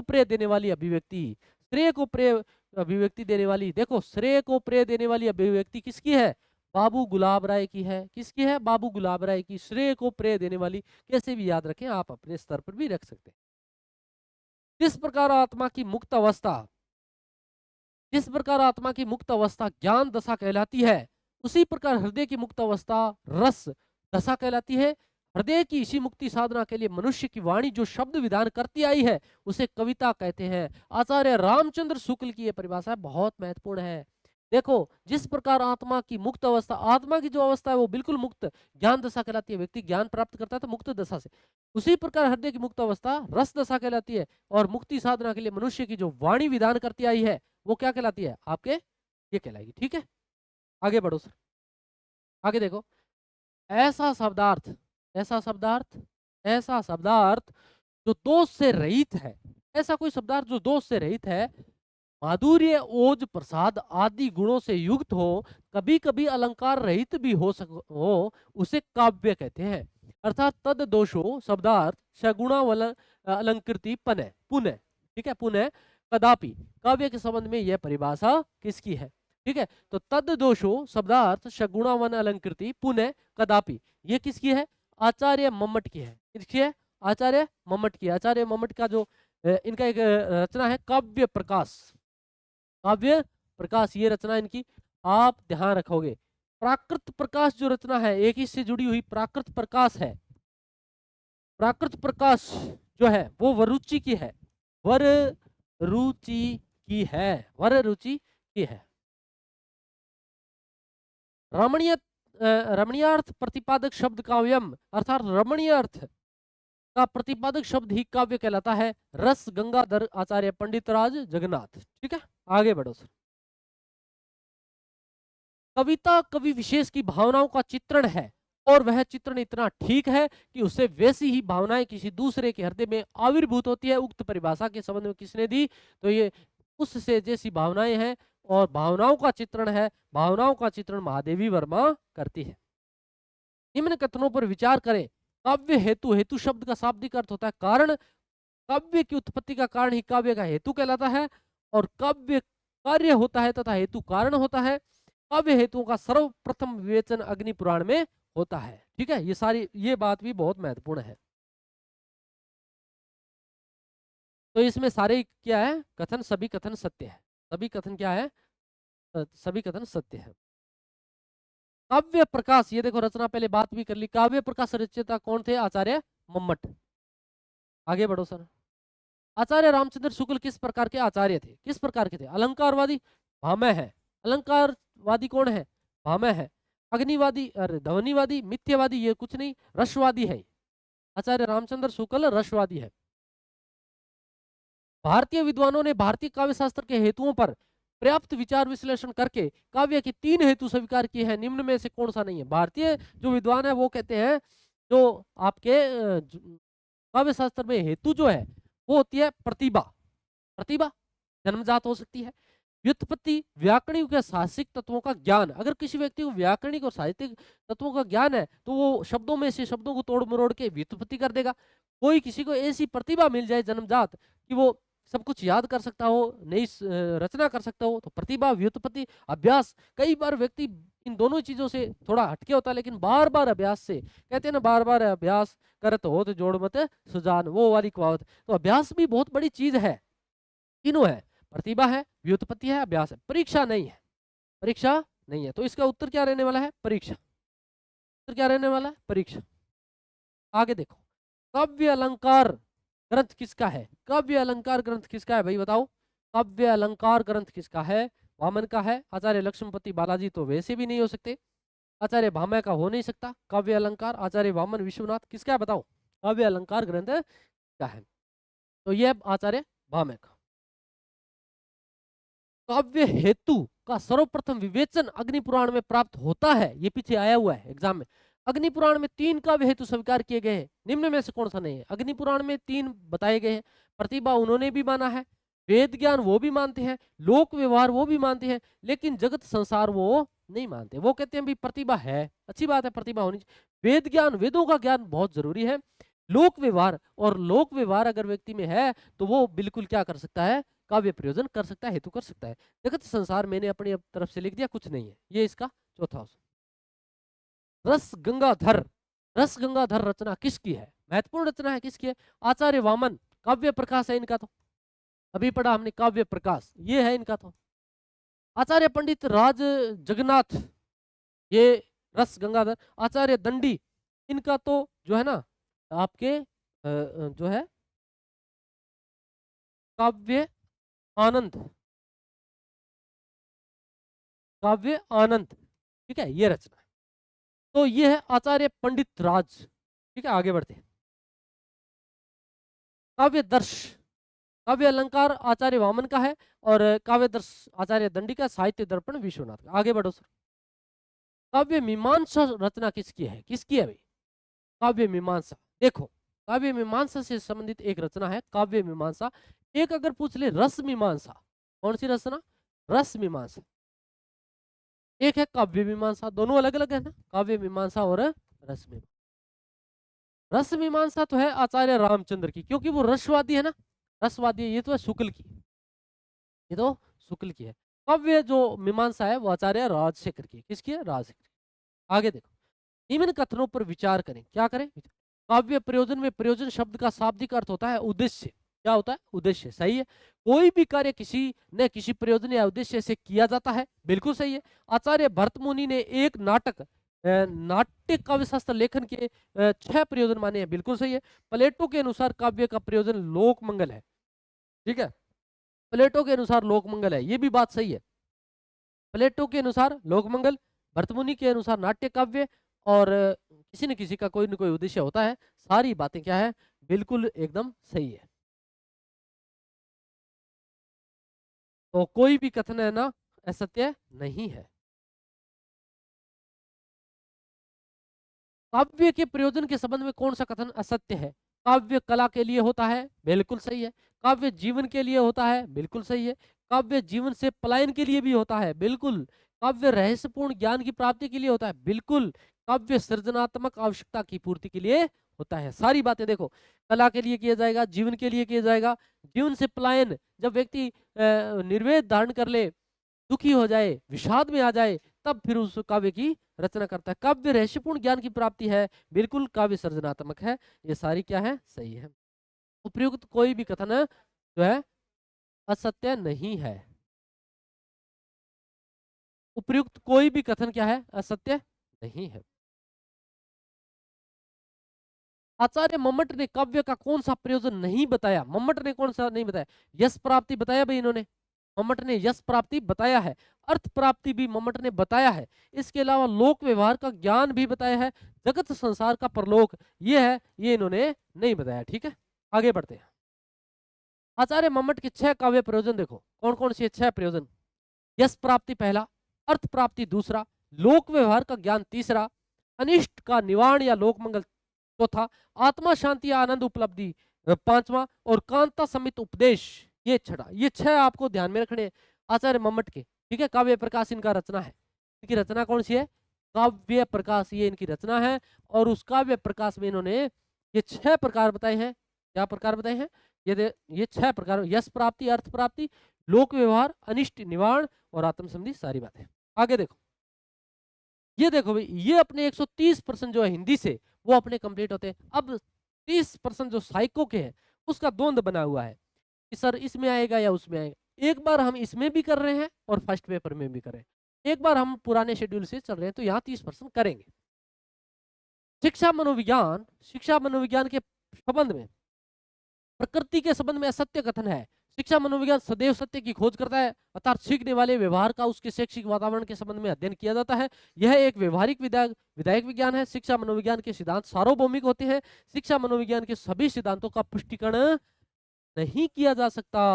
प्रेय देने वाली अभिव्यक्ति। श्रेय को प्रेय अभिव्यक्ति देने वाली, देखो श्रेय को प्रेय देने वाली अभिव्यक्ति किसकी है? बाबू गुलाब राय की है। किसकी है? बाबू गुलाब राय की। श्रेय को प्रेय देने वाली कैसे भी याद रखें, आप अपने स्तर पर भी रख सकते हैं। जिस प्रकार आत्मा की मुक्त अवस्था ज्ञान दशा कहलाती है, उसी प्रकार हृदय की मुक्त अवस्था रस दशा कहलाती है। हृदय की इसी मुक्ति साधना के लिए मनुष्य की वाणी जो शब्द विधान करती आई है उसे कविता कहते हैं। आचार्य रामचंद्र शुक्ल की यह परिभाषा बहुत महत्वपूर्ण है। देखो, जिस प्रकार आत्मा की मुक्त अवस्था, आत्मा की जो अवस्था है वो बिल्कुल मुक्त ज्ञान दशा कहलाती है। व्यक्ति ज्ञान प्राप्त करता है तो मुक्त दशा से। उसी प्रकार हृदय की मुक्त अवस्था रस दशा कहलाती है। और मुक्ति साधना के लिए मनुष्य की जो वाणी विधान करती आई है वो क्या कहलाती है? आपके ये कहलाएगी। ठीक है, आगे बढ़ो सर। आगे देखो, ऐसा शब्दार्थ जो दोष से रहित है, ऐसा कोई शब्दार्थ जो दोष से रहित है, माधुर्य ओज प्रसाद आदि गुणों से युक्त हो, कभी कभी अलंकार रहित भी हो, उसे काव्य कहते हैं। अर्थात तद दोषो शब्दार्थ सगुणा अलंकृति पुनः, ठीक है, पुनः कदापि। काव्य के संबंध में यह परिभाषा किसकी है? ठीक है, तो तद दोषो शब्दार्थ सगुणा अलंकृति पुनः कदापि, ये किसकी है? आचार्य मम्मट की है। किसकी है? आचार्य मम्मट की। आचार्य मम्मट का जो इनका एक रचना है काव्य प्रकाश, ये रचना इनकी आप ध्यान रखोगे। प्राकृत प्रकाश जो रचना है, एक ही से जुड़ी हुई प्राकृत प्रकाश है। प्राकृत प्रकाश जो है वो वरुचि की है, वररुचि की है। रमणीयार्थ प्रतिपादक शब्द काव्यम, अर्थात रमणीय अर्थ का प्रतिपादक शब्द ही काव्य कहलाता है। रस गंगाधर आचार्य पंडितराज जगन्नाथ। ठीक है, आगे बढ़ो सर। कविता कवि विशेष की भावनाओं का चित्रण है और वह चित्रण इतना ठीक है कि उससे वैसी ही भावनाएं किसी दूसरे के हृदय में आविर्भूत होती है। उक्त परिभाषा के संबंध में किसने दी? तो ये उससे जैसी भावनाएं हैं और भावनाओं का चित्रण है, भावनाओं का चित्रण महादेवी वर्मा करती है। निम्न कथनों पर विचार करें। काव्य हेतु, हेतु शब्द का शाब्दिक अर्थ होता है कारण। काव्य की उत्पत्ति का कारण ही काव्य का हेतु कहलाता है और काव्य कार्य होता है तथा हेतु कारण होता है। काव्य हेतुओं का सर्वप्रथम विवेचन अग्नि पुराण में होता है। ठीक है, ये बात भी बहुत महत्वपूर्ण है। तो इसमें सारे क्या है? कथन, सभी कथन सत्य है। सभी कथन क्या है? सभी कथन सत्य है। काव्य प्रकाश, ये देखो रचना पहले बात भी कर ली। काव्य प्रकाश रचयिता कौन थे? आचार्य मम्मट। आगे बढ़ो सर। आचार्य रामचंद्र शुक्ल किस प्रकार के आचार्य थे? किस प्रकार के थे? अलंकारवादी, भामह है। अलंकारवादी कौन है? भामह है। अग्निवादी, अरे ध्वनिवादी, मिथ्यवादी ये कुछ नहीं, रसवादी है। आचार्य रामचंद्र शुक्ल रसवादी है। भारतीय विद्वानों ने भारतीय काव्य शास्त्र के हेतुओं पर पर्याप्त विचार विश्लेषण करके काव्य के 3 हेतु स्वीकार किए हैं। निम्न में से कौन सा नहीं है? भारतीय जो विद्वान है वो कहते हैं जो आपके काव्य शास्त्र में हेतु जो है वो होती है प्रतिभा जन्मजात हो सकती है। व्युत्पत्ति, व्याकरणिक या साहसिक तत्वों का ज्ञान। अगर किसी व्यक्ति को व्याकरणिक और साहित्यिक तत्वों का ज्ञान है तो वो शब्दों में से शब्दों को तोड़ मरोड़ के व्युत्पत्ति कर देगा। कोई किसी को ऐसी प्रतिभा मिल जाए जन्मजात कि वो सब कुछ याद कर सकता हो, नई रचना कर सकता हो, तो प्रतिभा, व्युत्पत्ति, अभ्यास। कई बार व्यक्ति इन दोनों चीजों से थोड़ा हटके होता है, लेकिन बार बार अभ्यास से, कहते हैं ना बार बार अभ्यास करत हो तो जोड़ मत सुजान, वो वाली कहावत। तो अभ्यास भी बहुत बड़ी चीज है। तीनों है, प्रतिभा है, व्युत्पत्ति है, अभ्यास है। परीक्षा नहीं है, परीक्षा नहीं है। तो इसका उत्तर क्या रहने वाला है? परीक्षा। उत्तर क्या रहने वाला है? परीक्षा। आगे देखो, काव्य अलंकार ग्रंथ किसका है? काव्य अलंकार ग्रंथ किसका है भाई बताओ? काव्य अलंकार ग्रंथ किसका है? वामन का है। आचार्य लक्ष्मणपति बालाजी तो वैसे भी नहीं हो सकते। आचार्य भामह का हो नहीं सकता काव्य अलंकार। आचार्य वामन विश्वनाथ किसका है बताओ? काव्य अलंकार ग्रंथ का है। तो यह आचार्य भामह का। काव्य हेतु का सर्वप्रथम विवेचन अग्नि पुराण में प्राप्त होता है। ये पीछे आया हुआ है एग्जाम में। अग्नि पुराण में 3 काव्य हेतु स्वीकार किए गए हैं, निम्न में से कौन सा नहीं है? अग्नि पुराण में 3 बताए गए हैं। प्रतिभा उन्होंने भी माना है, वेद ज्ञान वो भी मानते हैं, लोक व्यवहार वो भी मानते हैं, लेकिन जगत संसार वो नहीं मानते। वो कहते हैं भी प्रतिभा है, अच्छी बात है, प्रतिभा होनी चाहिए, वेद ज्ञान, वेदों का ज्ञान बहुत जरूरी है, लोक व्यवहार, और लोक व्यवहार अगर व्यक्ति में है तो वो बिल्कुल क्या कर सकता है? काव्य प्रयोजन कर सकता है, हेतु कर सकता है। जगत संसार मैंने अपनी तरफ से लिख दिया, कुछ नहीं है। ये इसका चौथा ऑप्शन। रस गंगाधर, रस गंगाधर रचना किसकी है? महत्वपूर्ण रचना है, किसकी है? आचार्य वामन, काव्य प्रकाश है इनका तो, अभी पढ़ा हमने काव्य प्रकाश, ये है इनका तो। आचार्य पंडित राज जगन्नाथ, ये रस गंगाधर। आचार्य दंडी, इनका तो जो है ना आपके जो है काव्य आनंद, काव्य आनंद, ठीक है, ये रचना। तो ये है आचार्य पंडित राज, ठीक है, आगे बढ़ते हैं। काव्य दर्श, काव्य अलंकार आचार्य वामन का है, और काव्य दर्श आचार्य दंडी का, साहित्य दर्पण विश्वनाथ का। आगे बढ़ो सर। काव्य मीमांसा रचना किसकी है? किसकी है भाई? काव्य मीमांसा। देखो, काव्य मीमांसा से संबंधित एक रचना है काव्य मीमांसा। एक अगर पूछ ले रस मीमांसा, कौन सी रचना? रस मीमांसा। एक है काव्य मीमांसा, दोनों अलग अलग है ना, काव्य मीमांसा और रस मीमांसा। रस मीमांसा तो है आचार्य रामचंद्र की, क्योंकि वो रसवादी है ना, रसवादी है। ये तो है शुक्ल की, ये तो शुक्ल की है। काव्य जो मीमांसा है वो आचार्य राजशेखर की। किसकी है? राजशेखर। आगे देखो, निम्न कथनों पर विचार करें। क्या करें? काव्य प्रयोजन में प्रयोजन शब्द का शाब्दिक अर्थ होता है उद्देश्य। क्या होता है? उद्देश्य। सही है। कोई भी कार्य किसी न किसी प्रयोजन या उद्देश्य से किया जाता है, बिल्कुल सही है। आचार्य भरत मुनि ने एक नाटक नाट्य काव्य शास्त्र लेखन के 6 प्रयोजन माने हैं, बिल्कुल सही है। प्लेटो के अनुसार काव्य का प्रयोजन लोक मंगल है, ठीक है, प्लेटो के अनुसार लोक मंगल है, ये भी बात सही है। प्लेटो के अनुसार लोक मंगल, भरतमुनि के अनुसार नाट्य काव्य, और किसी न किसी का कोई न कोई उद्देश्य होता है। सारी बातें क्या है? बिल्कुल एकदम सही है। तो कोई भी कथन है ना असत्य नहीं है। काव्य के प्रयोजन के संबंध में कौन सा कथन असत्य है? काव्य कला के लिए होता है, बिल्कुल सही है। काव्य जीवन के लिए होता है, बिल्कुल सही है। काव्य जीवन से पलायन के लिए भी होता है, बिल्कुल। काव्य रहस्यपूर्ण ज्ञान की प्राप्ति के लिए होता है, बिल्कुल। काव्य सृजनात्मक आवश्यकता की पूर्ति के लिए होता है। सारी बातें देखो, कला के लिए किया जाएगा, जीवन के लिए किया जाएगा। जीवन से पलायन, जब व्यक्ति निर्वेद धारण कर ले, दुखी हो जाए, विषाद में आ जाए, तब फिर उस काव्य की रचना करता है। काव्य रहस्यपूर्ण ज्ञान की प्राप्ति है, बिल्कुल। काव्य सृजनात्मक है, ये सारी क्या है? सही है। उपयुक्त कोई भी कथन जो है असत्य नहीं है। उपयुक्त कोई भी कथन क्या है? असत्य नहीं है। आचार्य मम्मट ने काव्य का कौन सा प्रयोजन नहीं बताया? मम्मट ने कौन सा नहीं बताया? यश प्राप्ति बताया भाई इन्होंने, मम्मट ने यश प्राप्ति बताया है, अर्थ प्राप्ति भी मम्मट ने बताया है, इसके अलावा लोक व्यवहार का ज्ञान भी बताया है, जगत संसार का परलोक ये है, ये इन्होंने नहीं बताया। ठीक है, आगे बढ़ते हैं। आचार्य मम्मट के 6 काव्य प्रयोजन देखो, कौन कौन से 6 प्रयोजन? यश प्राप्ति पहला, अर्थ प्राप्ति दूसरा, लोक व्यवहार का ज्ञान तीसरा, अनिष्ट का निवारण या लोक मंगल चौथा, आत्मा शांति या आनंद उपलब्धि पांचवा, और कांता समित उपदेश ये छठा। ये 6 आपको ध्यान में रखने आचार्य मम्मट के। ठीक है, काव्य प्रकाश इनका रचना है। इनकी रचना कौन सी है? काव्य प्रकाश, ये इनकी रचना है। और उस काव्य प्रकाश में इन्होंने ये 6 प्रकार बताए हैं। क्या प्रकार बताए हैं? ये 6 प्रकार: यश प्राप्ति, अर्थ प्राप्ति, लोक व्यवहार, अनिष्ट निवारण और आत्म संबंधी सारी बातें। आगे देखो, ये देखो भाई, ये अपने 130% जो है हिंदी से वो अपने कंप्लीट होते हैं। अब 30% जो साइको के हैं उसका द्वंद बना हुआ है कि सर इसमें आएगा या उसमें आएगा। एक बार हम इसमें भी कर रहे हैं और फर्स्ट पेपर में भी कर रहे हैं, एक बार हम पुराने शेड्यूल से चल रहे हैं, तो यहाँ 30% करेंगे। शिक्षा मनोविज्ञान के संबंध में, प्रकृति के संबंध में असत्य कथन है। शिक्षा मनोविज्ञान सदैव सत्य की खोज करता है, अर्थात सीखने वाले व्यवहार का उसके शैक्षिक वातावरण के संबंध में अध्ययन किया जाता है। यह एक व्यवहारिक विधायक विज्ञान है। शिक्षा मनोविज्ञान के सिद्धांत सार्वभौमिक होते हैं। शिक्षा मनोविज्ञान के सभी सिद्धांतों का पुष्टिकरण नहीं किया जा सकता।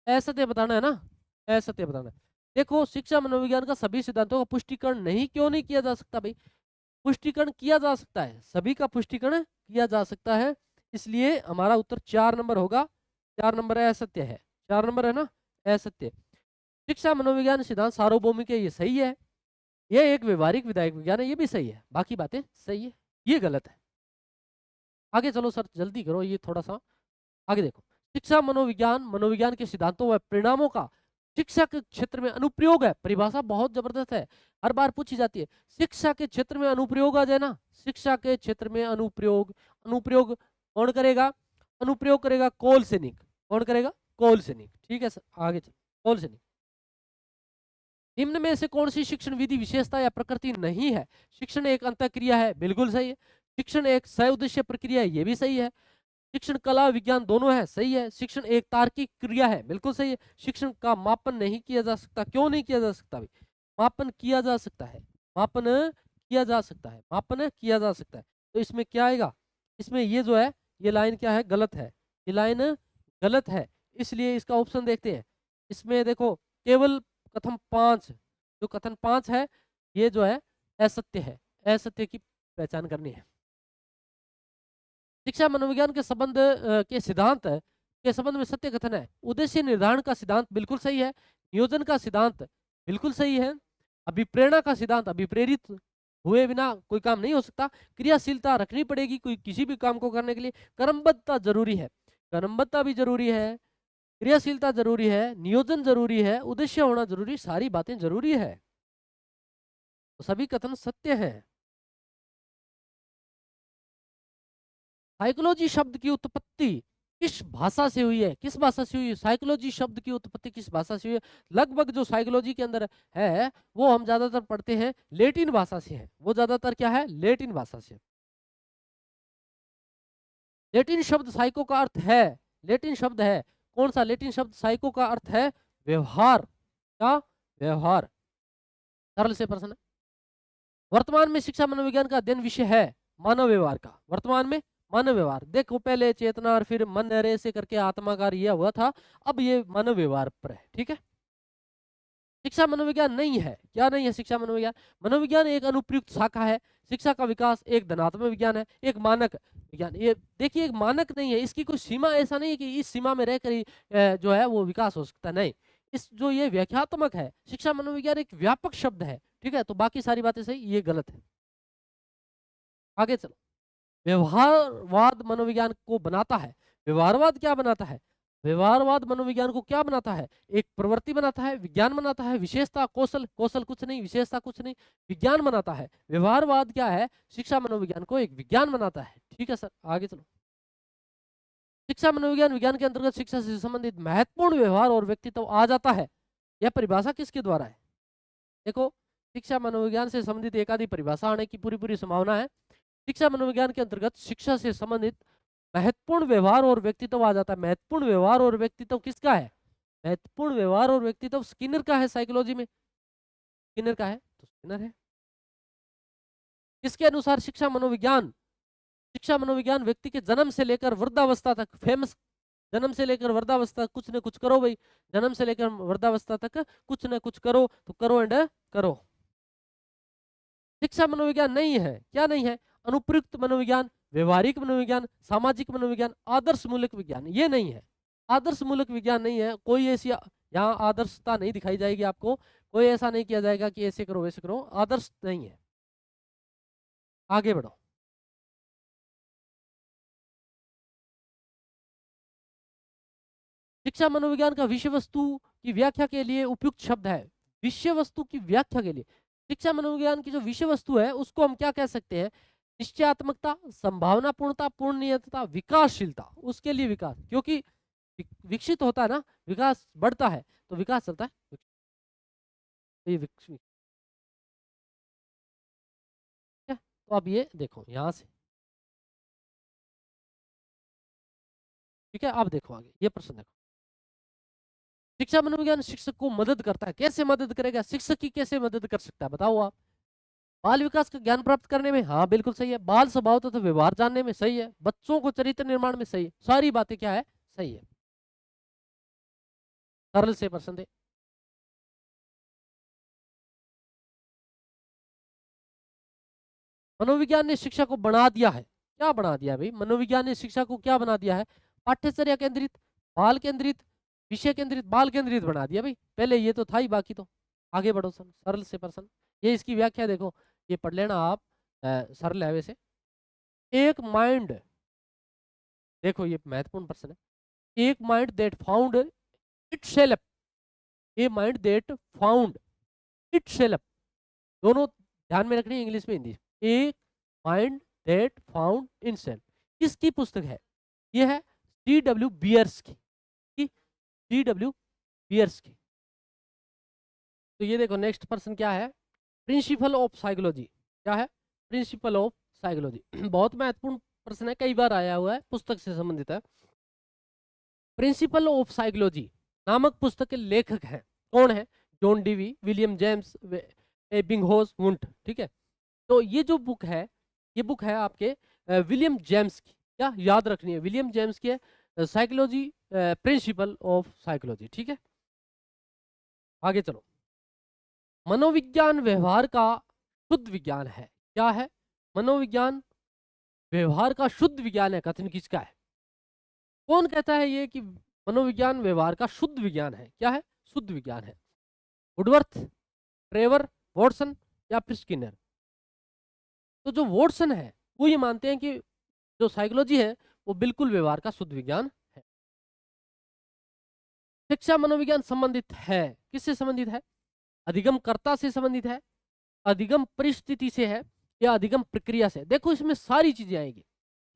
असत्य बताना है ना, असत्य बताना है। देखो शिक्षा मनोविज्ञान का सभी सिद्धांतों का पुष्टिकरण नहीं, क्यों नहीं किया जा सकता भाई? पुष्टिकरण किया जा सकता है, सभी का पुष्टिकरण किया जा सकता है, इसलिए हमारा उत्तर 4 नंबर होगा। 4 नंबर असत्य है, 4 नंबर है ना, असत्य। शिक्षा मनोविज्ञान सिद्धांत सार्वभौमिक है, ये सही है। ये एक व्यवहारिक विधायक विज्ञान है, ये भी सही है, बाकी बातें सही है, ये गलत है। आगे चलो सर, जल्दी करो, ये थोड़ा सा आगे देखो। शिक्षा मनोविज्ञान मनोविज्ञान के सिद्धांतों व परिणामों का शिक्षा के क्षेत्र में अनुप्रयोग है। परिभाषा बहुत जबरदस्त है, हर बार पूछी जाती है। शिक्षा के क्षेत्र में अनुप्रयोग आ जाए ना, शिक्षा के क्षेत्र में अनुप्रयोग, अनुप्रयोग कौन करेगा? अनुप्रयोग करेगा कोलसेनिक। कौन करेगा? कोलसेनिक। ठीक है सर, आगे चलो, कोलसेनिक। निम्न में से कौन सी शिक्षण विधि विशेषता या प्रकृति नहीं है? शिक्षण एक अंतःक्रिया है, बिल्कुल सही है। शिक्षण एक सह उद्देश्य प्रक्रिया है, ये भी सही है। शिक्षण कला विज्ञान दोनों है, सही है। शिक्षण एक तार्किक क्रिया है, बिल्कुल सही है। शिक्षण का मापन नहीं किया जा सकता, क्यों नहीं किया जा सकता भाई? मापन किया जा सकता है, मापन किया जा सकता है, मापन किया जा सकता है। तो इसमें क्या आएगा? इसमें ये जो है, ये लाइन क्या है? गलत है, ये लाइन गलत है, इसलिए इसका ऑप्शन देखते हैं। इसमें देखो केवल कथन 5, जो कथन 5 है ये जो है असत्य है, असत्य की पहचान करनी है। शिक्षा मनोविज्ञान के संबंध के सिद्धांत के संबंध में सत्य कथन है। उद्देश्य निर्धारण का सिद्धांत बिल्कुल सही है। नियोजन का सिद्धांत बिल्कुल सही है। अभिप्रेरणा का सिद्धांत, अभिप्रेरित हुए बिना कोई काम नहीं हो सकता। क्रियाशीलता रखनी पड़ेगी कोई किसी भी काम को करने के लिए। कर्मबद्धता जरूरी है, कर्मबद्धता भी जरूरी है, क्रियाशीलता जरूरी है, नियोजन जरूरी है, उद्देश्य होना जरूरी, सारी बातें जरूरी है, तो सभी कथन सत्य हैं। साइकोलॉजी शब्द की उत्पत्ति किस भाषा से हुई है? किस भाषा से हुई है? साइकोलॉजी शब्द की उत्पत्ति किस भाषा से हुई है? लगभग जो साइकोलॉजी के अंदर है वो हम ज्यादातर पढ़ते हैं लेटिन भाषा से है। वो ज्यादातर क्या है? लेटिन भाषा से। लेटिन शब्द साइको का अर्थ है, लेटिन शब्द है कौन सा? लेटिन शब्द साइको का अर्थ है व्यवहार का, व्यवहार, सरल से प्रश्न है। वर्तमान में शिक्षा मनोविज्ञान का अध्ययन विषय है मानव व्यवहार का। वर्तमान में मानव व्यवहार, देखो पहले चेतना और फिर मन रे से करके आत्मा का यह हुआ था, अब ये मानव व्यवहार पर है। ठीक है, शिक्षा मनोविज्ञान नहीं है, क्या नहीं है? शिक्षा मनोविज्ञान, मनोविज्ञान एक अनुप्रयुक्त शाखा है। शिक्षा का विकास एक धनात्मक विज्ञान है, एक मानक विज्ञान। ये देखिए एक मानक नहीं है, इसकी कोई सीमा ऐसा नहीं है कि इस सीमा में रहकर ही जो है वो विकास हो सकता है, नहीं। इस जो ये व्याख्यात्मक है, शिक्षा मनोविज्ञान एक व्यापक शब्द है। ठीक है, तो बाकी सारी बातें सही, ये गलत है। आगे चलो, व्यवहारवाद मनोविज्ञान को बनाता है। व्यवहारवाद क्या बनाता है? व्यवहारवाद मनोविज्ञान को क्या बनाता है? एक प्रवृत्ति बनाता है, विज्ञान बनाता है, विशेषता, कौशल, कौशल कुछ नहीं, विशेषता कुछ नहीं, विज्ञान बनाता है। व्यवहारवाद क्या है? शिक्षा मनोविज्ञान को एक विज्ञान बनाता है। ठीक है सर, आगे चलो। शिक्षा मनोविज्ञान विज्ञान के अंतर्गत शिक्षा से संबंधित महत्वपूर्ण व्यवहार और व्यक्तित्व आ जाता है। यह परिभाषा किसके द्वारा है? देखो, शिक्षा मनोविज्ञान से संबंधित एक आधी परिभाषा आने की पूरी पूरी संभावना है। शिक्षा मनोविज्ञान के अंतर्गत शिक्षा से संबंधित महत्वपूर्ण व्यवहार और व्यक्तित्व आ जाता है। महत्वपूर्ण व्यवहार और व्यक्तित्व किसका है? महत्वपूर्ण व्यवहार और व्यक्तित्व स्किनर का है, साइकोलॉजी में स्किनर का है, तो स्किनर है। इसके अनुसार शिक्षा मनोविज्ञान व्यक्ति के जन्म से लेकर वृद्धावस्था तक, फेमस, जन्म से लेकर वृद्धावस्था कुछ न कुछ करो भाई, जन्म से लेकर वृद्धावस्था तक कुछ न कुछ करो, तो करो एंड करो। शिक्षा मनोविज्ञान नहीं है, क्या नहीं है? अनुप्रयुक्त मनोविज्ञान, व्यवहारिक मनोविज्ञान, सामाजिक मनोविज्ञान, आदर्श मूलक विज्ञान, ये नहीं है। आदर्श मूलक विज्ञान नहीं है, कोई ऐसी यहाँ आदर्शता नहीं दिखाई जाएगी आपको, कोई ऐसा नहीं किया जाएगा कि ऐसे करो वैसे करो, आदर्श नहीं है। आगे बढ़ो। शिक्षा मनोविज्ञान का विषय वस्तु की व्याख्या के लिए उपयुक्त शब्द है। विषय वस्तु की व्याख्या के लिए शिक्षा मनोविज्ञान की जो विषय वस्तु है उसको हम क्या कह सकते हैं? निश्चयात्मकता, संभावनापूर्णता, पूर्णनीयता, विकासशीलता। उसके लिए विकास, क्योंकि विकसित होता है ना, विकास बढ़ता है तो विकास चलता है, तो ये ठीक है। तो अब ये देखो यहां से, ठीक है, अब देखो आगे ये प्रश्न देखो। शिक्षा मनोविज्ञान शिक्षक को मदद करता है, कैसे मदद करेगा? शिक्षक की कैसे मदद कर सकता है बताओ आप? बाल विकास का ज्ञान प्राप्त करने में, हाँ बिल्कुल सही है। बाल स्वभाव तथा व्यवहार जानने में, सही है। बच्चों को चरित्र निर्माण में, सही है। सारी बातें क्या है? सही है। सरल से प्रश्न दे। मनोविज्ञान ने शिक्षा को बना दिया है। क्या बना दिया भाई? मनोविज्ञान ने शिक्षा को क्या बना दिया है? पाठ्यचर्या केंद्रित, बाल केंद्रित, विषय केंद्रित, बाल केंद्रित बना दिया भाई। पहले ये तो था ही, बाकी तो आगे बढ़ो सर। सरल से प्रश्न, ये इसकी व्याख्या देखो, ये पढ़ लेना आप, सरल है वैसे। एक माइंड, देखो ये महत्वपूर्ण प्रश्न है। एक mind that found itself, a mind that found itself, दोनों ध्यान में रखनी है, इंग्लिश में हिंदी। एक mind that found in self, किसकी पुस्तक है? ये है C.W. बियर्स की, C.W. बियर्स की। तो ये देखो नेक्स्ट पर्सन क्या है? Principle of psychology. क्या है? Principle of psychology. बहुत महत्वपूर्ण प्रश्न है, कई बार आया हुआ है, पुस्तक से संबंधित है। प्रिंसिपल ऑफ साइकोलॉजी नामक पुस्तक के लेखक हैं, कौन है? John Dewey, William James Ebbinghaus Wundt. ठीक है, तो ये जो बुक है, ये बुक है आपके विलियम जेम्स की। क्या याद रखनी है? विलियम जेम्स की है साइकोलॉजी, प्रिंसिपल ऑफ साइकोलॉजी। ठीक है, आगे चलो। मनोविज्ञान व्यवहार का शुद्ध विज्ञान है। क्या है? मनोविज्ञान व्यवहार का शुद्ध विज्ञान है। कथन किसका है? कौन कहता है ये कि मनोविज्ञान व्यवहार का शुद्ध विज्ञान है? क्या है? शुद्ध विज्ञान है। वुडवर्थ, ट्रेवर, वॉटसन या फिर स्किनर? तो जो वॉटसन है वो ये मानते हैं कि जो साइकोलॉजी है वो बिल्कुल व्यवहार का शुद्ध विज्ञान है। शिक्षा मनोविज्ञान संबंधित है, किससे संबंधित है? अधिगमकर्ता से संबंधित है, अधिगम परिस्थिति से है, या अधिगम प्रक्रिया से? देखो इसमें सारी चीजें आएगी,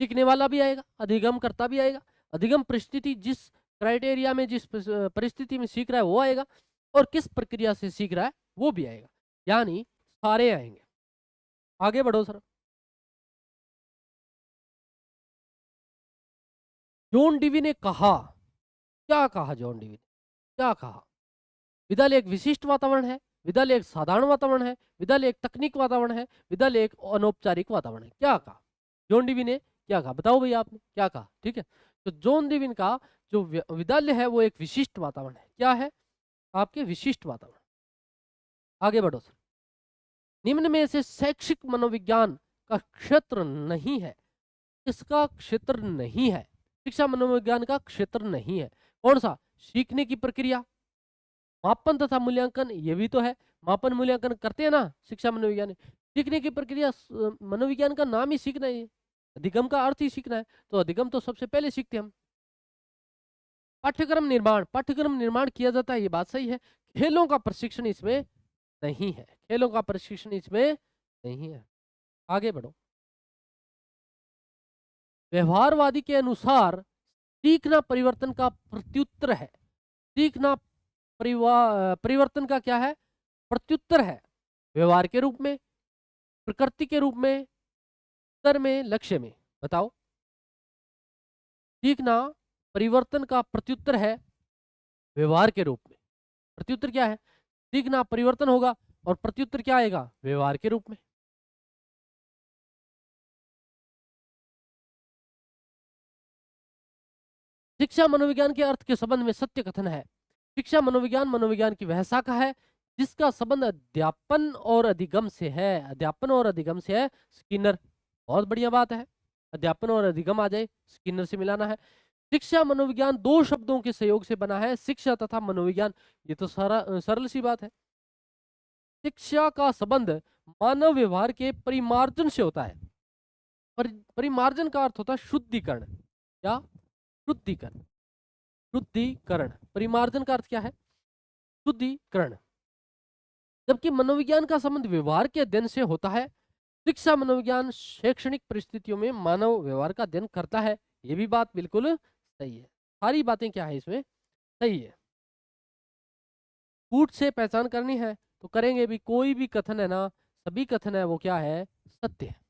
सीखने वाला भी आएगा, अधिगमकर्ता भी आएगा, अधिगम परिस्थिति जिस क्राइटेरिया में, जिस परिस्थिति में सीख रहा है वो आएगा, और किस प्रक्रिया से सीख रहा है वो भी आएगा, यानी सारे आएंगे। आगे बढ़ो सर। जॉन डीवी ने कहा, क्या कहा जॉन डीवी ने? क्या कहा? विद्यालय एक विशिष्ट वातावरण है, विद्यालय एक साधारण वातावरण है, विद्यालय एक तकनीक वातावरण है, विद्यालय एक अनौपचारिक वातावरण है। क्या कहा जॉन डीवी ने? क्या कहा बताओ भैया, आपने क्या कहा? ठीक है, तो जॉन डीवी का जो विद्यालय है वो एक विशिष्ट वातावरण है। क्या है? आपके विशिष्ट वातावरण। आगे बढ़ो सर। निम्न में से शैक्षिक मनोविज्ञान का क्षेत्र नहीं है, इसका क्षेत्र नहीं है, शिक्षा मनोविज्ञान का क्षेत्र नहीं है। कौन सा? सीखने की प्रक्रिया, मापन तथा मूल्यांकन, ये भी तो है, मापन मूल्यांकन करते हैं ना शिक्षा मनोविज्ञान। सीखने की प्रक्रिया, मनोविज्ञान का नाम ही सीखना है, अधिगम का अर्थ ही सीखना है, तो अधिगम तो सबसे पहले सीखते हम। पाठ्यक्रम निर्माण, पाठ्यक्रम निर्माण किया जाता है, ये बात सही है। खेलों का प्रशिक्षण इसमें नहीं है, खेलों का प्रशिक्षण इसमें नहीं है। आगे बढ़ो। व्यवहारवादी के अनुसार सीखना परिवर्तन का प्रत्युत्तर है। सीखना परिवर्तन का क्या है? प्रत्युत्तर है। व्यवहार के रूप में, प्रकृति के रूप में, स्तर में, लक्ष्य में। बताओ। सीखना परिवर्तन का प्रत्युत्तर है व्यवहार के रूप में। प्रत्युत्तर क्या है? सीखना परिवर्तन होगा, और प्रत्युत्तर क्या आएगा? व्यवहार के रूप में। शिक्षा मनोविज्ञान के अर्थ के संबंध में सत्य कथन है। शिक्षा मनोविज्ञान मनोविज्ञान की वह शाखा है जिसका संबंध अध्यापन और अधिगम से है। अध्यापन और अधिगम से है। स्किनर, बहुत बढ़िया बात है, अध्यापन और अधिगम आ जाए, स्किनर से मिलाना है। शिक्षा मनोविज्ञान दो शब्दों के सहयोग से बना है, शिक्षा तथा मनोविज्ञान। ये तो सरल सी बात है। शिक्षा का संबंध मानव व्यवहार के परिमार्जन से होता है। परिमार्जन का अर्थ होता है शुद्धिकरण, या शुद्धिकरण। शुद्धिकरण, परिमार्जन का अर्थ क्या है? शुद्धिकरण। जबकि मनोविज्ञान का संबंध व्यवहार के अध्ययन से होता है। शिक्षा मनोविज्ञान शैक्षणिक परिस्थितियों में मानव व्यवहार का अध्ययन करता है। ये भी बात बिल्कुल सही है, सारी बातें क्या है इसमें सही है। कूट से पहचान करनी है तो करेंगे भी, कोई भी कथन है ना, सभी कथन है वो क्या है? सत्य है।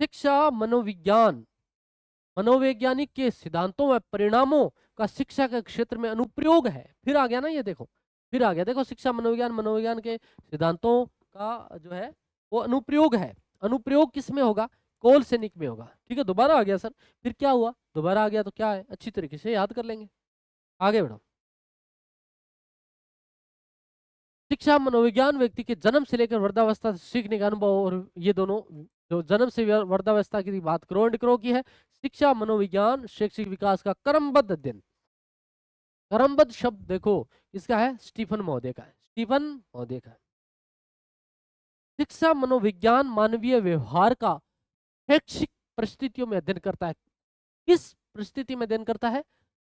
शिक्षा मनोविज्ञान मनोवैज्ञानिक के सिद्धांतों व परिणामों का शिक्षा के क्षेत्र में अनुप्रयोग है। फिर आ गया ना, ये देखो फिर आ गया, देखो शिक्षा मनोविज्ञान मनोविज्ञान के सिद्धांतों का जो है वो अनुप्रयोग है। अनुप्रयोग किस में होगा? कोल सैनिक में होगा। ठीक है, दोबारा आ गया सर, फिर क्या हुआ? दोबारा आ गया तो क्या है, अच्छी तरीके से याद कर लेंगे। आगे बढ़ो। शिक्षा मनोविज्ञान व्यक्ति के जन्म से लेकर वृद्धावस्था सीखने का अनुभव, और ये दोनों जो जन्म से वृद्धावस्था की बात करो एंड करो की है। शिक्षा मनोविज्ञान शैक्षिक विकास का क्रमबद्ध अध्ययन। क्रमबद्ध शब्द देखो इसका है स्टीफन महोदय का है, स्टीफन महोदय का है। शिक्षा मनोविज्ञान मानवीय व्यवहार का शैक्षिक परिस्थितियों में अध्ययन करता है। किस परिस्थिति में अध्ययन करता है?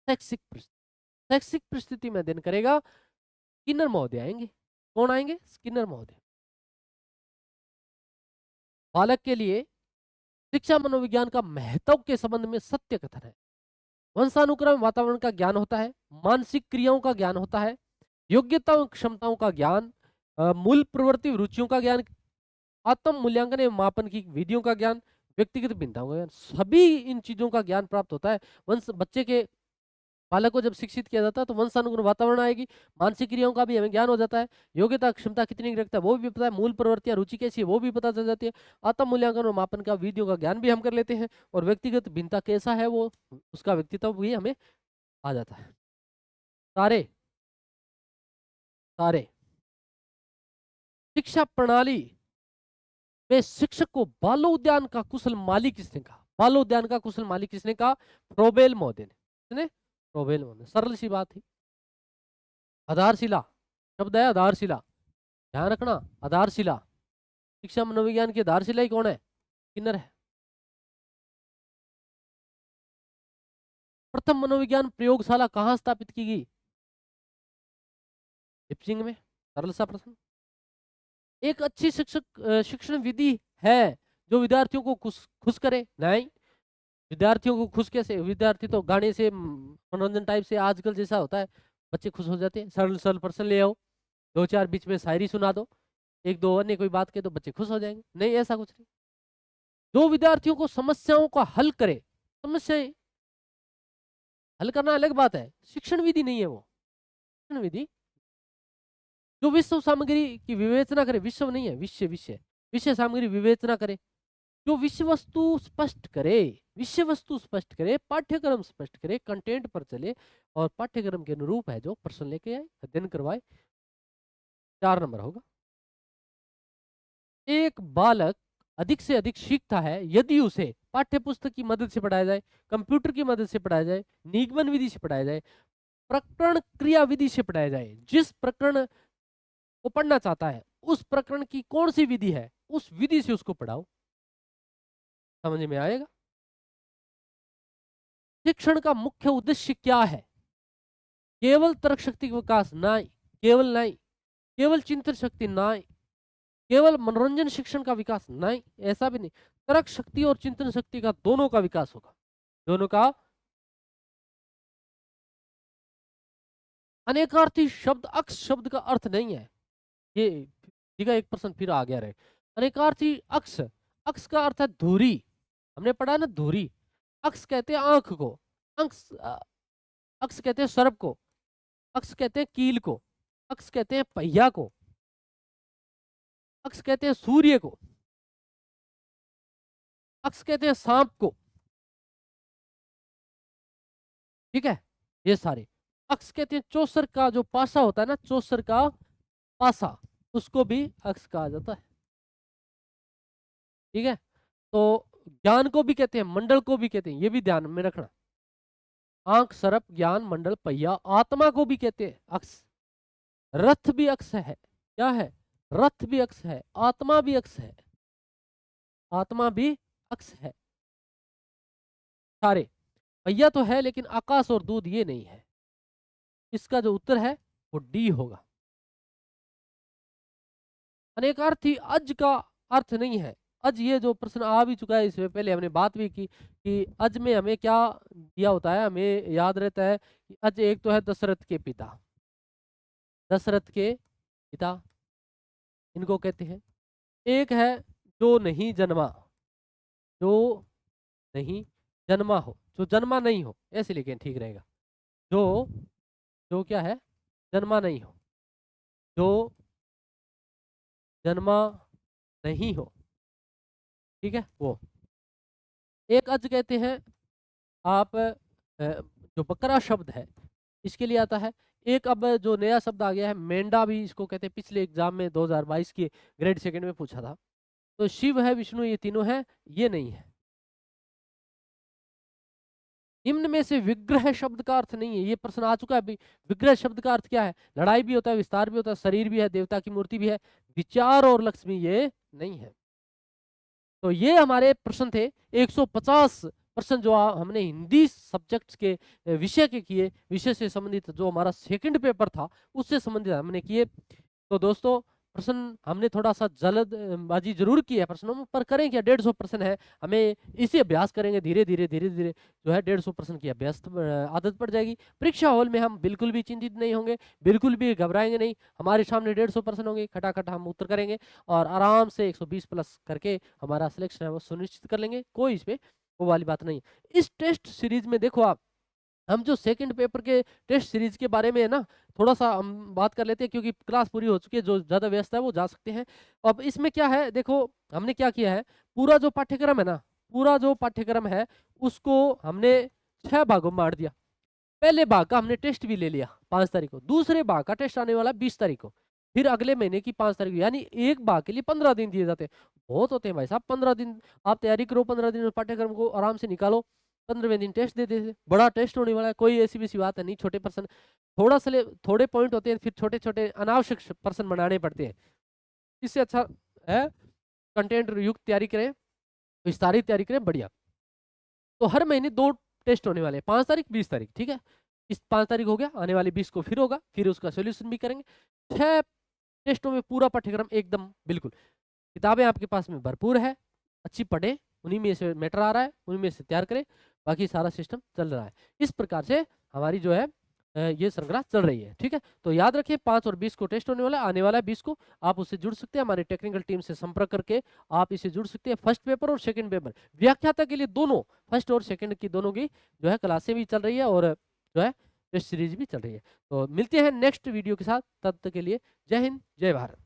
शैक्षिक परिस्थिति। शैक्षिक परिस्थिति में अध्ययन करेगा। स्किनर महोदय आएंगे। कौन आएंगे? स्किनर महोदय। बालक के लिए शिक्षा मनोविज्ञान का महत्व के संबंध में सत्य कथन है। वंशानुक्रम वातावरण का ज्ञान होता है, मानसिक क्रियाओं का ज्ञान होता है, योग्यताओं क्षमताओं का ज्ञान, मूल प्रवृत्ति रुचियों का ज्ञान, आत्म मूल्यांकन एवं मापन की विधियों का ज्ञान, व्यक्तिगत भिन्नताओं का ज्ञान, सभी इन चीजों का ज्ञान प्राप्त होता है। वंश बच्चे के बालक को जब शिक्षित किया जाता है तो वंशानुगुण वातावरण आएगी, मानसिक क्रियाओं का भी हमें ज्ञान हो जाता है, योग्यता क्षमता कितनी रखता है वो भी पता है, मूल प्रवृत्तियां रुचि कैसी है वो भी पता चल जाती है, आत्म मूल्यांकन और मापन का विधियों का ज्ञान भी हम कर लेते हैं, और व्यक्तिगत भिन्नता कैसा है वो उसका व्यक्तित्व भी हमें आ जाता है। सारे सारे शिक्षा प्रणाली में शिक्षक को बालो उद्यान का कुशल माली किसने कहा? बालो उद्यान का कुशल माली किसने कहा? फ्रोबेल महोदय ने। किसने? फ्रोबेल महोदय। सरल सी बात थी। आधारशिला शब्द है, आधारशिला ध्यान रखना। आधारशिला शिक्षा मनोविज्ञान की आधारशिला ही कौन है? स्किनर है। प्रथम मनोविज्ञान प्रयोगशाला कहां स्थापित की गई? लिप्सिंग में। सरल सा प्रश्न। एक अच्छी शिक्षण विधि है जो विद्यार्थियों को खुश करे? नहीं। विद्यार्थियों को खुश कैसे? विद्यार्थी तो गाने से मनोरंजन टाइप से आजकल जैसा होता है, बच्चे खुश हो जाते हैं। सरल सरल प्रश्न ले आओ, दो चार बीच में शायरी सुना दो, एक दो अन्य कोई बात के तो बच्चे खुश हो जाएंगे। नहीं, ऐसा कुछ नहीं। जो विद्यार्थियों को समस्याओं का हल करे, समस्याएं हल करना अलग बात है, शिक्षण विधि नहीं है वो। शिक्षण विधि जो विश्व सामग्री की विवेचना करे, विश्व नहीं है, विषय विषय विषय सामग्री विवेचना करे, जो विषय वस्तु स्पष्ट करे, विषय वस्तु स्पष्ट करे, पाठ्यक्रम स्पष्ट करे, कंटेंट पर चले और पाठ्यक्रम के अनुरूप है जो प्रश्न लेके आए, अध्ययन करवाए। 4 नंबर होगा। एक बालक अधिक से अधिक सीखता है यदि उसे पाठ्य पुस्तक की मदद से पढ़ाया जाए, कंप्यूटर की मदद से पढ़ाया जाए, निगमन विधि से पढ़ाया जाए, प्रकरण क्रिया विधि से पढ़ाया जाए। जिस प्रकरण को पढ़ना चाहता है उस प्रकरण की कौन सी विधि है, उस विधि से उसको पढ़ाओ। समझ में आएगा? शिक्षण का मुख्य उद्देश्य क्या है? केवल तर्क शक्ति का विकास नहीं, केवल नहीं, केवल चिंतन शक्ति नहीं, केवल मनोरंजन शिक्षण का विकास नहीं, ऐसा भी नहीं। तर्क शक्ति और चिंतन शक्ति का दोनों का विकास होगा, दोनों का। अनेकार्थी शब्द अक्ष शब्द का अर्थ नहीं है, ये ठीक है, 1% फिर आ गया रहे। अनेकार्थी अक्ष, अक्ष का अर्थ है धुरी, हमने पढ़ा ना धुरी। अक्ष कहते हैं आंख को, अक्ष अक्ष कहते हैं सर्प को, अक्ष कहते हैं कील को, अक्ष कहते हैं पहिया को, अक्ष कहते हैं सूर्य को, अक्ष कहते हैं सांप को। ठीक है, ये सारे अक्ष कहते हैं। चौसर का जो पासा होता है ना, चौसर का पासा, उसको भी अक्ष कहा जाता है। ठीक है, तो ज्ञान को भी कहते हैं, मंडल को भी कहते हैं, ये भी ध्यान में रखना। आंख सर्प ज्ञान मंडल पहिया, आत्मा को भी कहते हैं अक्ष। रथ भी अक्ष है, क्या है? रथ भी अक्ष है, आत्मा भी अक्ष है, आत्मा भी अक्ष है। सारे पहिया तो है लेकिन आकाश और दूध ये नहीं है। इसका जो उत्तर है वो डी होगा। अनेकार्थी अज का अर्थ नहीं है। अज ये जो प्रश्न आ भी चुका है, इसमें पहले हमने बात भी की कि अज में हमें क्या दिया होता है, हमें याद रहता है कि अज एक तो है दशरथ के पिता, दशरथ के पिता इनको कहते हैं। एक है जो नहीं जन्मा, जो नहीं जन्मा हो, जो जन्मा नहीं हो, ऐसे लिखें ठीक रहेगा। जो जो क्या है? जन्मा नहीं हो, जो जन्मा नहीं हो। ठीक है, वो एक अज कहते हैं आप जो बकरा शब्द है इसके लिए आता है। एक अब जो नया शब्द आ गया है मेंढा, भी इसको कहते हैं, पिछले एग्जाम में 2022 के ग्रेड सेकंड में पूछा था। तो शिव है, विष्णु, ये तीनों है, ये नहीं है। निम्न में से विग्रह शब्द का अर्थ नहीं है, ये प्रश्न आ चुका है अभी। विग्रह शब्द का अर्थ क्या है? लड़ाई भी होता है, विस्तार भी होता है, शरीर भी है, देवता की मूर्ति भी है, विचार और लक्ष्मी ये नहीं है। तो ये हमारे प्रश्न थे 150 प्रश्न जो हमने हिंदी सब्जेक्ट्स के विषय के किए, विषय से संबंधित जो हमारा सेकंड पेपर था उससे संबंधित हमने किए। तो दोस्तों प्रश्न हमने थोड़ा सा जल्दबाजी जरूर की है प्रश्नों में, पर करें क्या, 150 प्रश्न है, हमें इसी अभ्यास करेंगे, धीरे धीरे धीरे धीरे जो है 150 प्रश्न की अभ्यास आदत पड़ जाएगी। परीक्षा हॉल में हम बिल्कुल भी चिंतित नहीं होंगे, बिल्कुल भी घबराएंगे नहीं। हमारे सामने 150 प्रश्न होंगे, खटाखट हम उत्तर करेंगे और आराम से 120 प्लस करके हमारा सिलेक्शन है वो सुनिश्चित कर लेंगे। कोई इसमें वो वाली बात नहीं। इस टेस्ट सीरीज में देखो आप, हम जो सेकंड पेपर के टेस्ट सीरीज के बारे में है ना, थोड़ा सा हम बात कर लेते हैं, क्योंकि क्लास पूरी हो चुकी है, जो ज़्यादा व्यस्त है वो जा सकते हैं। अब इसमें क्या है, देखो हमने क्या किया है, पूरा जो पाठ्यक्रम है ना, पूरा जो पाठ्यक्रम है उसको हमने 6 भागों में बांट दिया। पहले भाग का हमने टेस्ट भी ले लिया 5 तारीख को, दूसरे भाग का टेस्ट आने वाला 20 तारीख को, फिर अगले महीने की 5 तारीख को, यानी एक भाग के लिए 15 दिन दिए जाते हैं। बहुत होते हैं भाई साहब 15 दिन, आप तैयारी करो, 15 दिन में पाठ्यक्रम को आराम से निकालो, 15वें दिन टेस्ट दे देते। बड़ा टेस्ट होने वाला है, कोई ऐसी वैसी बात है नहीं, छोटे प्रश्न, थोड़ा सा थोड़े पॉइंट होते हैं, फिर छोटे छोटे अनावश्यक प्रश्न बनाने पड़ते हैं। इससे अच्छा है कंटेंट युक्त तैयारी करें, विस्तारित तैयारी करें, बढ़िया। तो हर महीने 2 टेस्ट होने वाले हैं, 5 तारीख 20 तारीख, ठीक है। इस 5 तारीख हो गया, आने वाली 20 को फिर होगा, फिर उसका सोल्यूशन भी करेंगे। 6 टेस्टों में पूरा पाठ्यक्रम एकदम बिल्कुल, किताबें आपके पास में भरपूर है, अच्छी पढ़े, उन्हीं में से मैटर आ रहा है, उन्हीं में से तैयार करें, बाकी सारा सिस्टम चल रहा है। इस प्रकार से हमारी जो है ये श्रृंखला चल रही है, ठीक है। तो याद रखिए 5 और 20 को टेस्ट होने वाला है, आने वाला है 20 को, आप उससे जुड़ सकते हैं, हमारी टेक्निकल टीम से संपर्क करके आप इससे जुड़ सकते हैं। फर्स्ट पेपर और सेकंड पेपर व्याख्याता के लिए दोनों, फर्स्ट और सेकंड की दोनों की जो है क्लासें भी चल रही है और जो है टेस्ट सीरीज भी चल रही है। तो मिलते हैं नेक्स्ट वीडियो के साथ, तब तक के लिए जय हिंद, जय भारत।